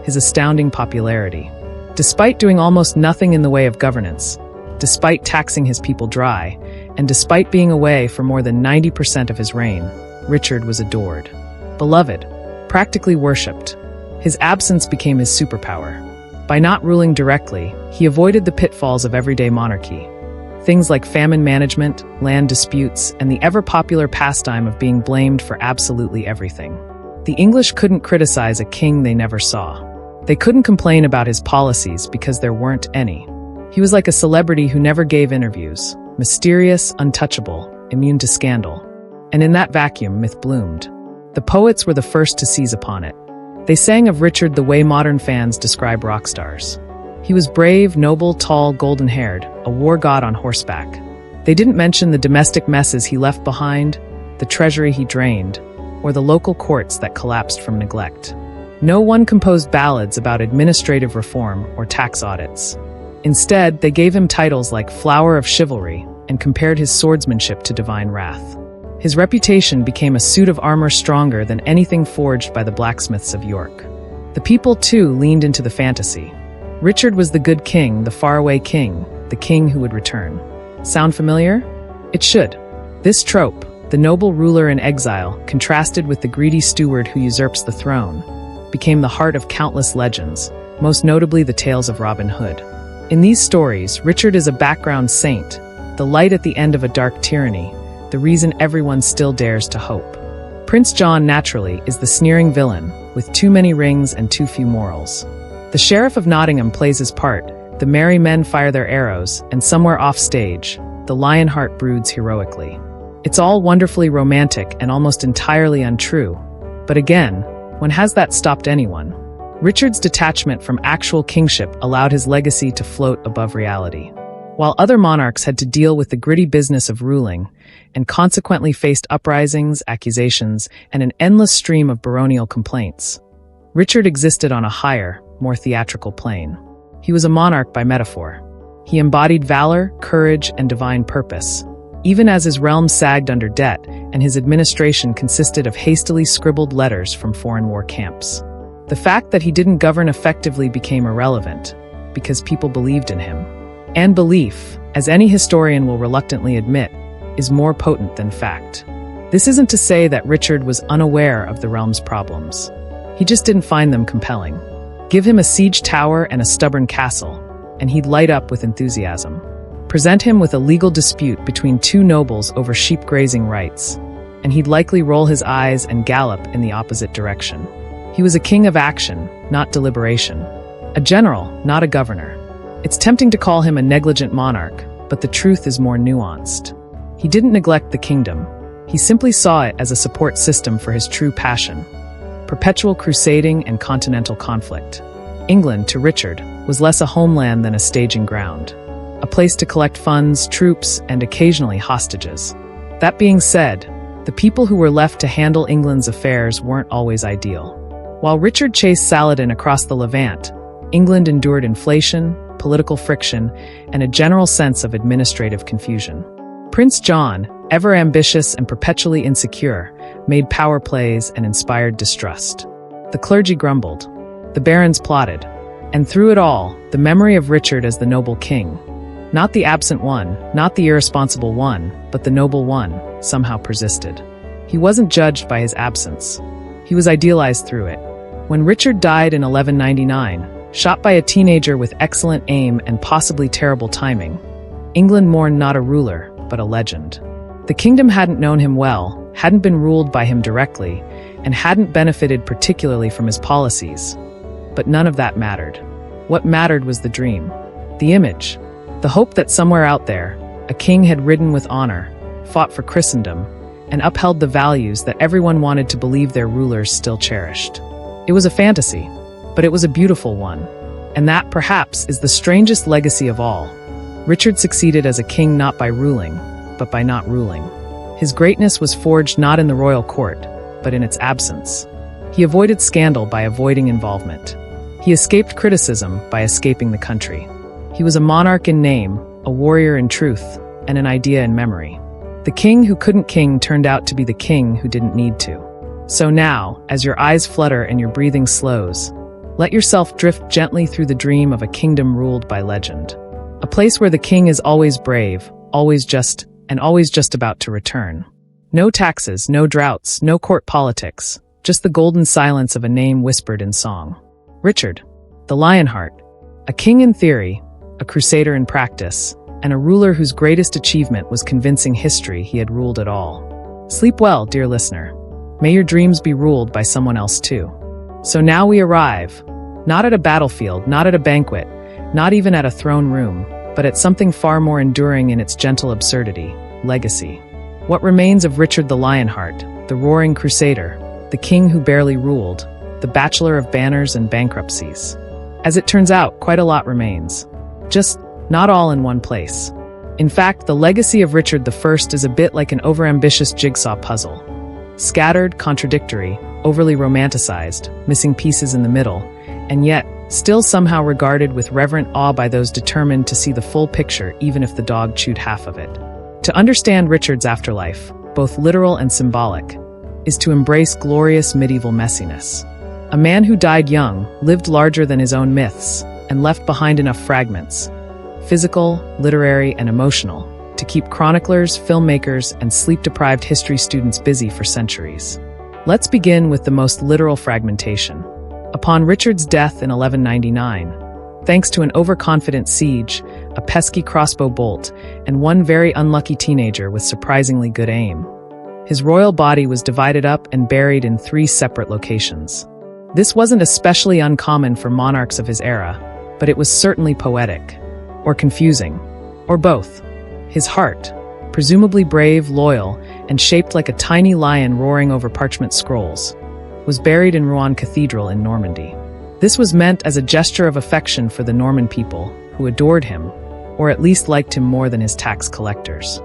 A: his astounding popularity. Despite doing almost nothing in the way of governance, despite taxing his people dry, and despite being away for more than 90% of his reign, Richard was adored. Beloved, practically worshipped. His absence became his superpower. By not ruling directly, he avoided the pitfalls of everyday monarchy. Things like famine management, land disputes, and the ever-popular pastime of being blamed for absolutely everything. The English couldn't criticize a king they never saw. They couldn't complain about his policies because there weren't any. He was like a celebrity who never gave interviews, mysterious, untouchable, immune to scandal. And in that vacuum, myth bloomed. The poets were the first to seize upon it. They sang of Richard the way modern fans describe rock stars. He was brave, noble, tall, golden-haired, a war god on horseback. They didn't mention the domestic messes he left behind, the treasury he drained, or the local courts that collapsed from neglect. No one composed ballads about administrative reform or tax audits. Instead, they gave him titles like Flower of Chivalry and compared his swordsmanship to divine wrath. His reputation became a suit of armor stronger than anything forged by the blacksmiths of York. The people, too, leaned into the fantasy. Richard was the good king, the faraway king, the king who would return. Sound familiar? It should. This trope, the noble ruler in exile, contrasted with the greedy steward who usurps the throne, became the heart of countless legends, most notably the tales of Robin Hood. In these stories, Richard is a background saint, the light at the end of a dark tyranny, the reason everyone still dares to hope. Prince John, naturally, is the sneering villain, with too many rings and too few morals. The Sheriff of Nottingham plays his part, the merry men fire their arrows, and somewhere off stage, the Lionheart broods heroically. It's all wonderfully romantic and almost entirely untrue. But again, when has that stopped anyone? Richard's detachment from actual kingship allowed his legacy to float above reality. While other monarchs had to deal with the gritty business of ruling, and consequently faced uprisings, accusations, and an endless stream of baronial complaints, Richard existed on a higher, more theatrical plane. He was a monarch by metaphor. He embodied valor, courage, and divine purpose, even as his realm sagged under debt and his administration consisted of hastily scribbled letters from foreign war camps. The fact that he didn't govern effectively became irrelevant, because people believed in him. And belief, as any historian will reluctantly admit, is more potent than fact. This isn't to say that Richard was unaware of the realm's problems. He just didn't find them compelling. Give him a siege tower and a stubborn castle, and he'd light up with enthusiasm. Present him with a legal dispute between two nobles over sheep grazing rights, and he'd likely roll his eyes and gallop in the opposite direction. He was a king of action, not deliberation. A general, not a governor. It's tempting to call him a negligent monarch, but the truth is more nuanced. He didn't neglect the kingdom. He simply saw it as a support system for his true passion: perpetual crusading and continental conflict. England, to Richard, was less a homeland than a staging ground. a place to collect funds, troops, and occasionally hostages. That being said, the people who were left to handle England's affairs weren't always ideal. While Richard chased Saladin across the Levant, England endured inflation, political friction, and a general sense of administrative confusion. Prince John, ever ambitious and perpetually insecure, made power plays and inspired distrust. The clergy grumbled. The barons plotted. And through it all, the memory of Richard as the noble king, not the absent one, not the irresponsible one, but the noble one, somehow persisted. He wasn't judged by his absence. He was idealized through it. When Richard died in 1199, shot by a teenager with excellent aim and possibly terrible timing, England mourned not a ruler, but a legend. The kingdom hadn't known him well, hadn't been ruled by him directly, and hadn't benefited particularly from his policies. But none of that mattered. What mattered was the dream, the image, the hope that somewhere out there, a king had ridden with honor, fought for Christendom, and upheld the values that everyone wanted to believe their rulers still cherished. It was a fantasy, but it was a beautiful one. And that, perhaps, is the strangest legacy of all. Richard succeeded as a king not by ruling, but by not ruling. His greatness was forged not in the royal court, but in its absence. He avoided scandal by avoiding involvement. He escaped criticism by escaping the country. He was a monarch in name, a warrior in truth, and an idea in memory. The king who couldn't king turned out to be the king who didn't need to. So now, as your eyes flutter and your breathing slows, let yourself drift gently through the dream of a kingdom ruled by legend. A place where the king is always brave, always just about to return. No taxes, no droughts, no court politics, just the golden silence of a name whispered in song. Richard, the Lionheart, a king in theory, a crusader in practice, and a ruler whose greatest achievement was convincing history he had ruled it all. Sleep well, dear listener. May your dreams be ruled by someone else too. So now we arrive, not at a battlefield, not at a banquet, not even at a throne room, but at something far more enduring in its gentle absurdity, legacy. What remains of Richard the Lionheart, the roaring crusader, the king who barely ruled, the bachelor of banners and bankruptcies? As it turns out, quite a lot remains. Just not all in one place. In fact, the legacy of Richard I is a bit like an overambitious jigsaw puzzle. Scattered, contradictory, overly romanticized, missing pieces in the middle, and yet still somehow regarded with reverent awe by those determined to see the full picture even if the dog chewed half of it. To understand Richard's afterlife, both literal and symbolic, is to embrace glorious medieval messiness. A man who died young, lived larger than his own myths, and left behind enough fragments, physical, literary, and emotional, to keep chroniclers, filmmakers, and sleep-deprived history students busy for centuries. Let's begin with the most literal fragmentation. Upon Richard's death in 1199, thanks to an overconfident siege, a pesky crossbow bolt, and one very unlucky teenager with surprisingly good aim, his royal body was divided up and buried in 3 separate locations. This wasn't especially uncommon for monarchs of his era, but it was certainly poetic, or confusing, or both. His heart, presumably brave, loyal, and shaped like a tiny lion roaring over parchment scrolls, was buried in Rouen Cathedral in Normandy. This was meant as a gesture of affection for the Norman people, who adored him, or at least liked him more than his tax collectors.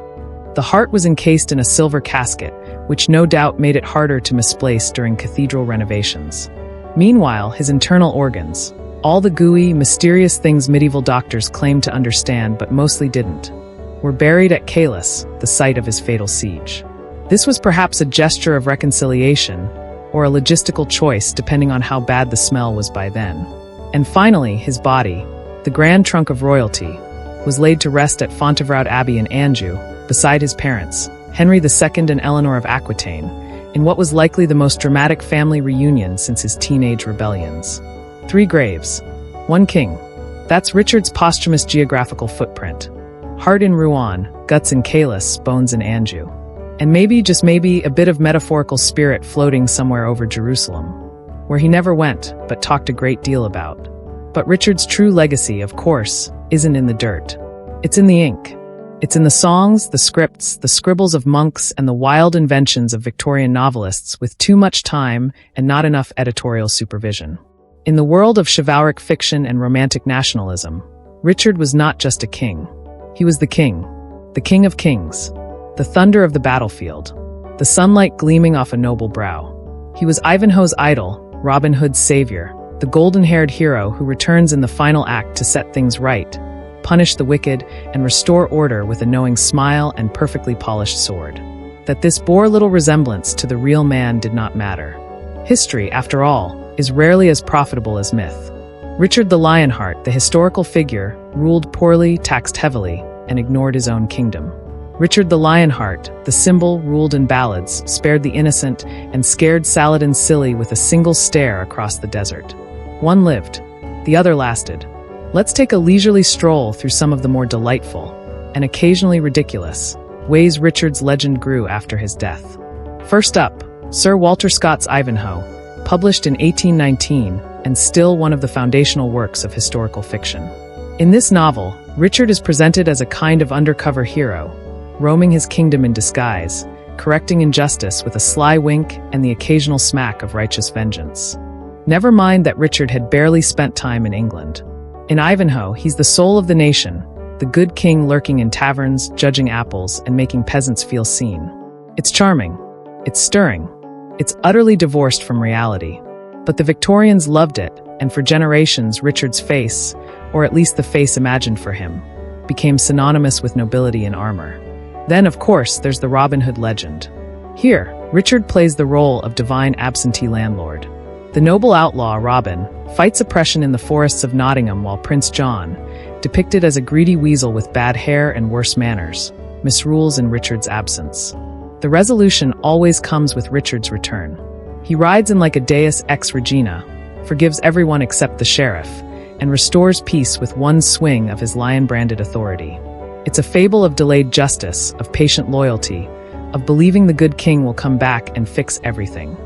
A: The heart was encased in a silver casket, which no doubt made it harder to misplace during cathedral renovations. Meanwhile, his internal organs, all the gooey, mysterious things medieval doctors claimed to understand but mostly didn't, were buried at Cales, the site of his fatal siege. This was perhaps a gesture of reconciliation, or a logistical choice depending on how bad the smell was by then. And finally, his body, the grand trunk of royalty, was laid to rest at Fontevraud Abbey in Anjou, beside his parents, Henry II and Eleanor of Aquitaine, in what was likely the most dramatic family reunion since his teenage rebellions. 3 graves, 1 king. That's Richard's posthumous geographical footprint. Heart in Rouen, guts in Cales, bones in Anjou. And maybe, just maybe, a bit of metaphorical spirit floating somewhere over Jerusalem, where he never went, but talked a great deal about. But Richard's true legacy, of course, isn't in the dirt. It's in the ink. It's in the songs, the scripts, the scribbles of monks, and the wild inventions of Victorian novelists with too much time and not enough editorial supervision. In the world of chivalric fiction and romantic nationalism, Richard was not just a king. He was the king of kings, the thunder of the battlefield, the sunlight gleaming off a noble brow. He was Ivanhoe's idol, Robin Hood's savior, the golden-haired hero who returns in the final act to set things right, punish the wicked, and restore order with a knowing smile and perfectly polished sword. That this bore little resemblance to the real man did not matter. History, after all, is rarely as profitable as myth. Richard the Lionheart, the historical figure, ruled poorly, taxed heavily, and ignored his own kingdom. Richard the Lionheart, the symbol, ruled in ballads, spared the innocent, and scared Saladin silly with a single stare across the desert. One lived, the other lasted. Let's take a leisurely stroll through some of the more delightful, and occasionally ridiculous, ways Richard's legend grew after his death. First up, Sir Walter Scott's Ivanhoe, published in 1819, and still one of the foundational works of historical fiction. In this novel, Richard is presented as a kind of undercover hero, roaming his kingdom in disguise, correcting injustice with a sly wink and the occasional smack of righteous vengeance. Never mind that Richard had barely spent time in England. In Ivanhoe, he's the soul of the nation, the good king lurking in taverns, judging apples, and making peasants feel seen. It's charming. It's stirring. It's utterly divorced from reality. But the Victorians loved it, and for generations Richard's face, or at least the face imagined for him, became synonymous with nobility and armor. Then, of course, there's the Robin Hood legend. Here, Richard plays the role of divine absentee landlord. The noble outlaw, Robin, fights oppression in the forests of Nottingham while Prince John, depicted as a greedy weasel with bad hair and worse manners, misrules in Richard's absence. The resolution always comes with Richard's return. He rides in like a deus ex regina, forgives everyone except the sheriff, and restores peace with one swing of his lion-branded authority. It's a fable of delayed justice, of patient loyalty, of believing the good king will come back and fix everything.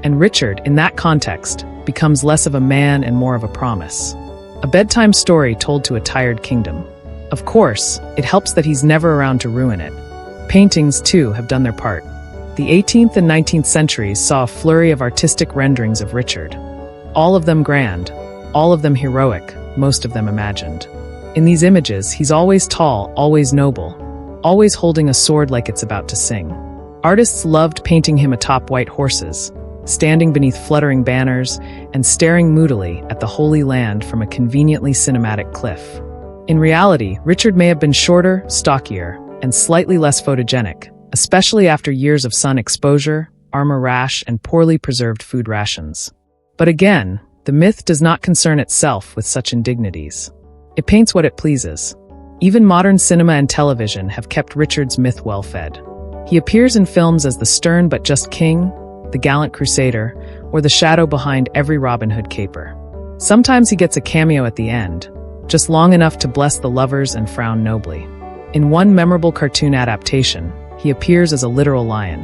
A: And Richard, in that context, becomes less of a man and more of a promise. A bedtime story told to a tired kingdom. Of course, it helps that he's never around to ruin it. Paintings, too, have done their part. The 18th and 19th centuries saw a flurry of artistic renderings of Richard. All of them grand, all of them heroic, most of them imagined. In these images, he's always tall, always noble, always holding a sword like it's about to sing. Artists loved painting him atop white horses, standing beneath fluttering banners, and staring moodily at the Holy Land from a conveniently cinematic cliff. In reality, Richard may have been shorter, stockier, and slightly less photogenic, especially after years of sun exposure, armor rash, and poorly preserved food rations. But again, the myth does not concern itself with such indignities. It paints what it pleases. Even modern cinema and television have kept Richard's myth well-fed. He appears in films as the stern but just king, the gallant crusader, or the shadow behind every Robin Hood caper. Sometimes he gets a cameo at the end, just long enough to bless the lovers and frown nobly. In one memorable cartoon adaptation, he appears as a literal lion,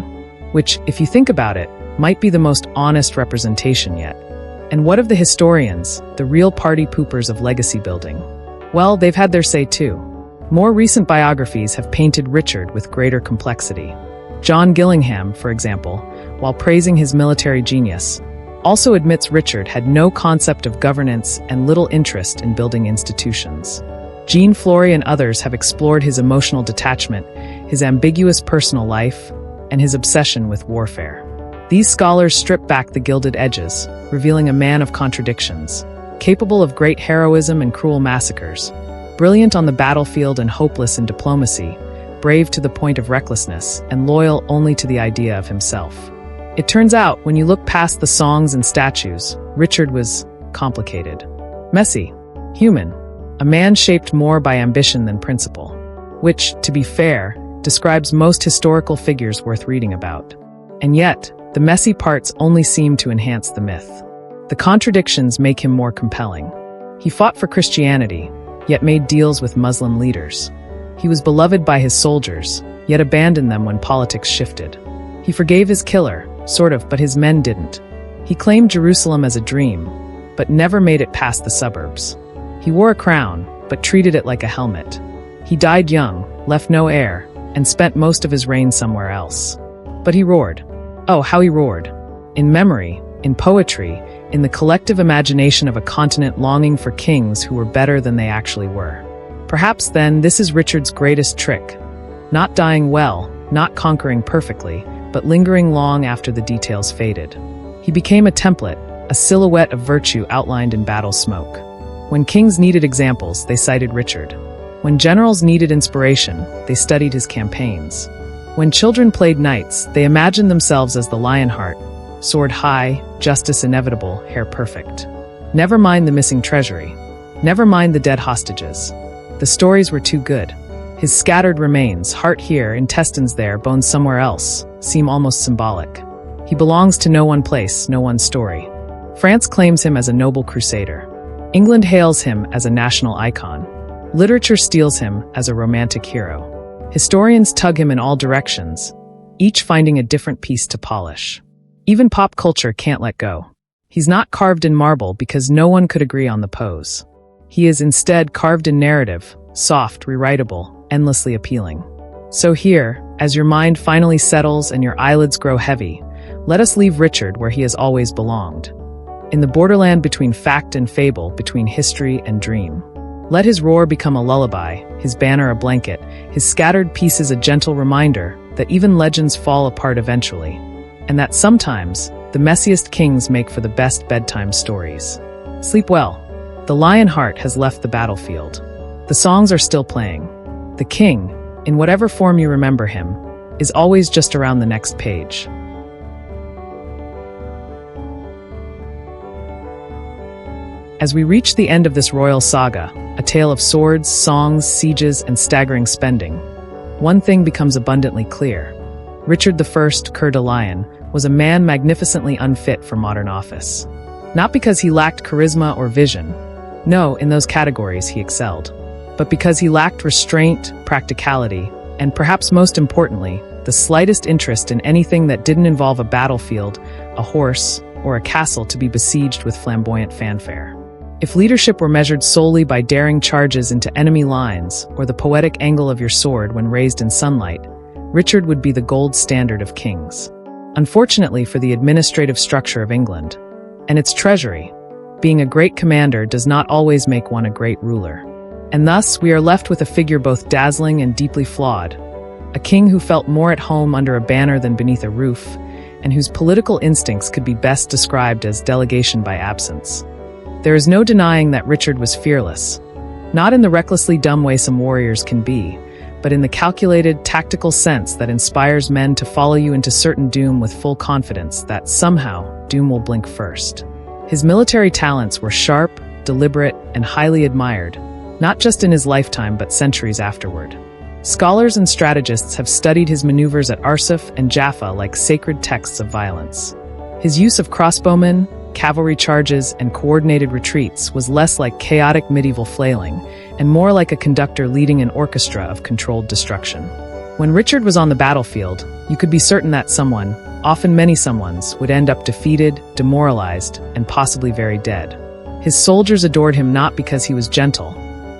A: which, if you think about it, might be the most honest representation yet. And what of the historians, the real party poopers of legacy building? Well, they've had their say too. More recent biographies have painted Richard with greater complexity. John Gillingham, for example, while praising his military genius, also admits Richard had no concept of governance and little interest in building institutions. Jean Flory and others have explored his emotional detachment, his ambiguous personal life, and his obsession with warfare. These scholars strip back the gilded edges, revealing a man of contradictions, capable of great heroism and cruel massacres, brilliant on the battlefield and hopeless in diplomacy, brave to the point of recklessness, and loyal only to the idea of himself. It turns out, when you look past the songs and statues, Richard was complicated, messy, human, a man shaped more by ambition than principle, which, to be fair, describes most historical figures worth reading about. And yet, the messy parts only seem to enhance the myth. The contradictions make him more compelling. He fought for Christianity, yet made deals with Muslim leaders. He was beloved by his soldiers, yet abandoned them when politics shifted. He forgave his killer, sort of, but his men didn't. He claimed Jerusalem as a dream, but never made it past the suburbs. He wore a crown, but treated it like a helmet. He died young, left no heir, and spent most of his reign somewhere else. But he roared. Oh, how he roared. In memory, in poetry, in the collective imagination of a continent longing for kings who were better than they actually were. Perhaps then this is Richard's greatest trick. Not dying well, not conquering perfectly, but lingering long after the details faded. He became a template, a silhouette of virtue outlined in battle smoke. When kings needed examples, they cited Richard. When generals needed inspiration, they studied his campaigns. When children played knights, they imagined themselves as the Lionheart, sword high, justice inevitable, hair perfect. Never mind the missing treasury. Never mind the dead hostages. The stories were too good. His scattered remains, heart here, intestines there, bones somewhere else, seem almost symbolic. He belongs to no one place, no one story. France claims him as a noble crusader. England hails him as a national icon. Literature steals him as a romantic hero. Historians tug him in all directions, each finding a different piece to polish. Even pop culture can't let go. He's not carved in marble because no one could agree on the pose. He is instead carved in narrative, soft, rewritable, endlessly appealing. So here, as your mind finally settles and your eyelids grow heavy, let us leave Richard where he has always belonged. In the borderland between fact and fable, between history and dream. Let his roar become a lullaby, his banner a blanket, his scattered pieces a gentle reminder that even legends fall apart eventually, and that sometimes the messiest kings make for the best bedtime stories. Sleep well. The Lionheart has left the battlefield. The songs are still playing. The king, in whatever form you remember him, is always just around the next page. As we reach the end of this royal saga, a tale of swords, songs, sieges, and staggering spending, one thing becomes abundantly clear. Richard I, Coeur de Lion, was a man magnificently unfit for modern office. Not because he lacked charisma or vision. No, in those categories he excelled. But because he lacked restraint, practicality, and perhaps most importantly, the slightest interest in anything that didn't involve a battlefield, a horse, or a castle to be besieged with flamboyant fanfare. If leadership were measured solely by daring charges into enemy lines or the poetic angle of your sword when raised in sunlight, Richard would be the gold standard of kings. Unfortunately for the administrative structure of England and its treasury, being a great commander does not always make one a great ruler. And thus, we are left with a figure both dazzling and deeply flawed, a king who felt more at home under a banner than beneath a roof, and whose political instincts could be best described as delegation by absence. There is no denying that Richard was fearless, not in the recklessly dumb way some warriors can be, but in the calculated, tactical sense that inspires men to follow you into certain doom with full confidence that somehow doom will blink first. His military talents were sharp, deliberate, and highly admired, not just in his lifetime but centuries afterward. Scholars and strategists have studied his maneuvers at Arsuf and Jaffa like sacred texts of violence. His use of crossbowmen, cavalry charges, and coordinated retreats was less like chaotic medieval flailing, and more like a conductor leading an orchestra of controlled destruction. When Richard was on the battlefield, you could be certain that someone, often many someones, would end up defeated, demoralized, and possibly very dead. His soldiers adored him not because he was gentle,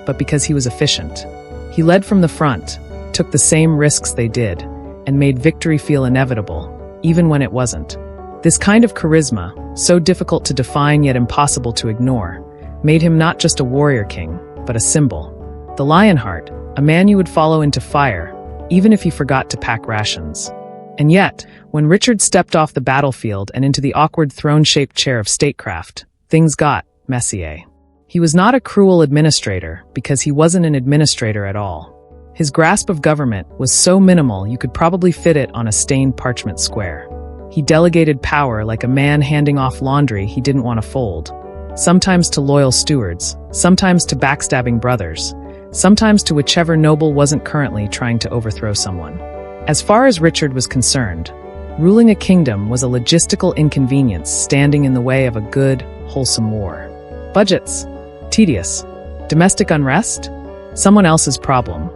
A: but because he was efficient. He led from the front, took the same risks they did, and made victory feel inevitable, even when it wasn't. This kind of charisma, so difficult to define yet impossible to ignore, made him not just a warrior king, but a symbol. The Lionheart, a man you would follow into fire, even if he forgot to pack rations. And yet, when Richard stepped off the battlefield and into the awkward throne-shaped chair of statecraft, things got messy. He was not a cruel administrator because he wasn't an administrator at all. His grasp of government was so minimal you could probably fit it on a stained parchment square. He delegated power like a man handing off laundry he didn't want to fold, sometimes to loyal stewards, sometimes to backstabbing brothers, sometimes to whichever noble wasn't currently trying to overthrow someone. As far as Richard was concerned, ruling a kingdom was a logistical inconvenience standing in the way of a good, wholesome war. Budgets? Tedious. Domestic unrest? Someone else's problem.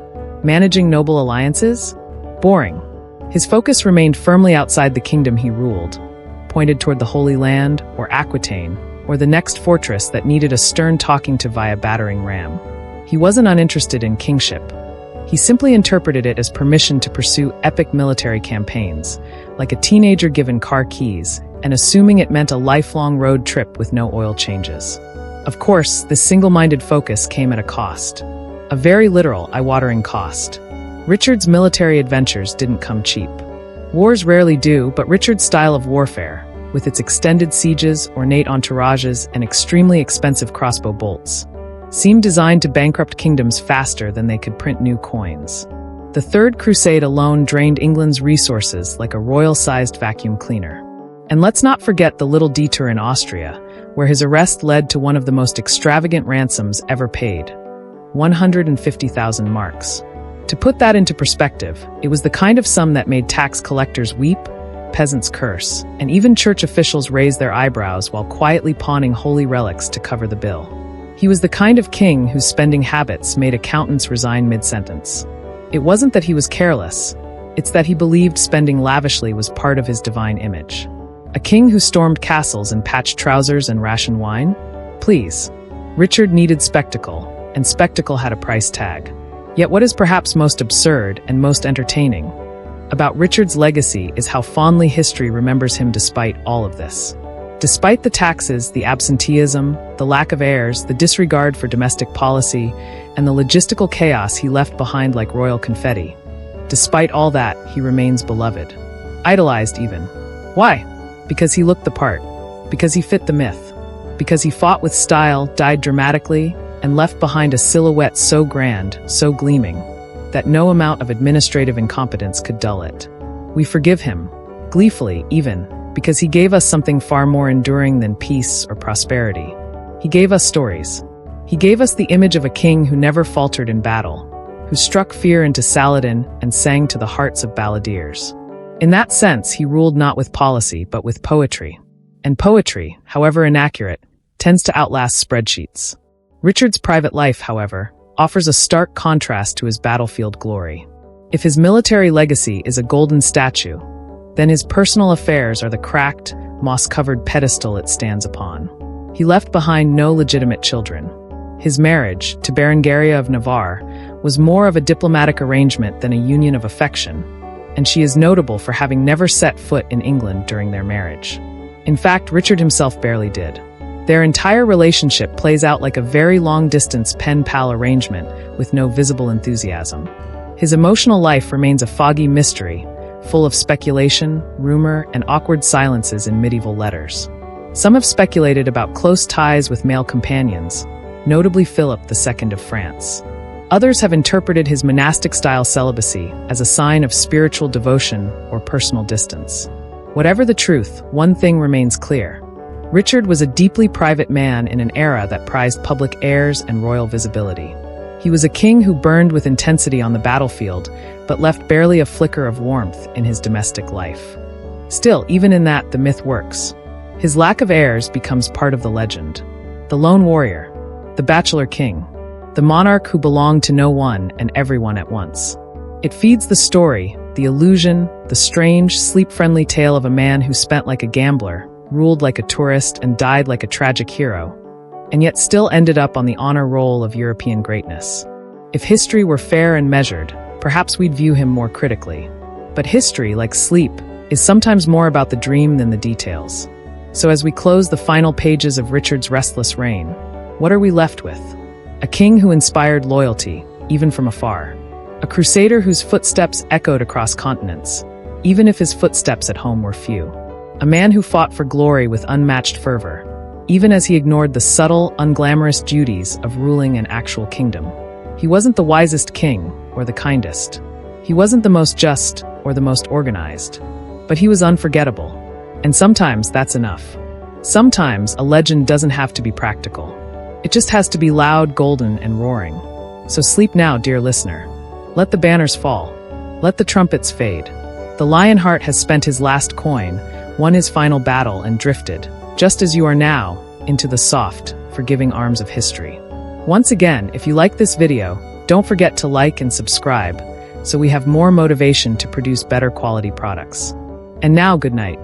A: Managing noble alliances? Boring. His focus remained firmly outside the kingdom he ruled, pointed toward the Holy Land, or Aquitaine, or the next fortress that needed a stern talking to via battering ram. He wasn't uninterested in kingship. He simply interpreted it as permission to pursue epic military campaigns, like a teenager given car keys, and assuming it meant a lifelong road trip with no oil changes. Of course, this single-minded focus came at a cost. A very literal, eye-watering cost. Richard's military adventures didn't come cheap. Wars rarely do, but Richard's style of warfare, with its extended sieges, ornate entourages, and extremely expensive crossbow bolts, seemed designed to bankrupt kingdoms faster than they could print new coins. The Third Crusade alone drained England's resources like a royal-sized vacuum cleaner. And let's not forget the little detour in Austria, where his arrest led to one of the most extravagant ransoms ever paid, 150,000 marks. To put that into perspective, it was the kind of sum that made tax collectors weep, peasants curse, and even church officials raise their eyebrows while quietly pawning holy relics to cover the bill. He was the kind of king whose spending habits made accountants resign mid-sentence. It wasn't that he was careless, it's that he believed spending lavishly was part of his divine image. A king who stormed castles in patched trousers and rationed wine? Please. Richard needed spectacle, and spectacle had a price tag. Yet what is perhaps most absurd and most entertaining about Richard's legacy is how fondly history remembers him despite all of this. Despite the taxes, the absenteeism, the lack of heirs, the disregard for domestic policy, and the logistical chaos he left behind like royal confetti. Despite all that, he remains beloved. Idolized even. Why? Because he looked the part. Because he fit the myth. Because he fought with style, died dramatically, and left behind a silhouette so grand, so gleaming, that no amount of administrative incompetence could dull it. We forgive him, gleefully even, because he gave us something far more enduring than peace or prosperity. He gave us stories. He gave us the image of a king who never faltered in battle, who struck fear into Saladin and sang to the hearts of balladeers. In that sense, he ruled not with policy, but with poetry. And poetry, however inaccurate, tends to outlast spreadsheets. Richard's private life, however, offers a stark contrast to his battlefield glory. If his military legacy is a golden statue, then his personal affairs are the cracked, moss-covered pedestal it stands upon. He left behind no legitimate children. His marriage, to Berengaria of Navarre, was more of a diplomatic arrangement than a union of affection, and she is notable for having never set foot in England during their marriage. In fact, Richard himself barely did. Their entire relationship plays out like a very long-distance pen-pal arrangement with no visible enthusiasm. His emotional life remains a foggy mystery, full of speculation, rumor, and awkward silences in medieval letters. Some have speculated about close ties with male companions, notably Philip II of France. Others have interpreted his monastic-style celibacy as a sign of spiritual devotion or personal distance. Whatever the truth, one thing remains clear. Richard was a deeply private man in an era that prized public airs and royal visibility. He was a king who burned with intensity on the battlefield, but left barely a flicker of warmth in his domestic life. Still, even in that, the myth works. His lack of heirs becomes part of the legend. The lone warrior, the bachelor king, the monarch who belonged to no one and everyone at once. It feeds the story, the illusion, the strange, sleep-friendly tale of a man who spent like a gambler, ruled like a tourist, and died like a tragic hero, and yet still ended up on the honor roll of European greatness. If history were fair and measured, perhaps we'd view him more critically. But history, like sleep, is sometimes more about the dream than the details. So as we close the final pages of Richard's restless reign, what are we left with? A king who inspired loyalty, even from afar. A crusader whose footsteps echoed across continents, even if his footsteps at home were few. A man who fought for glory with unmatched fervor, even as he ignored the subtle, unglamorous duties of ruling an actual kingdom. He wasn't the wisest king, or the kindest. He wasn't the most just, or the most organized. But he was unforgettable. And sometimes that's enough. Sometimes a legend doesn't have to be practical. It just has to be loud, golden, and roaring. So sleep now, dear listener. Let the banners fall. Let the trumpets fade. The Lionheart has spent his last coin, won his final battle, and drifted, just as you are now, into the soft, forgiving arms of history. Once again, if you like this video, don't forget to like and subscribe, so we have more motivation to produce better quality products. And now, good night.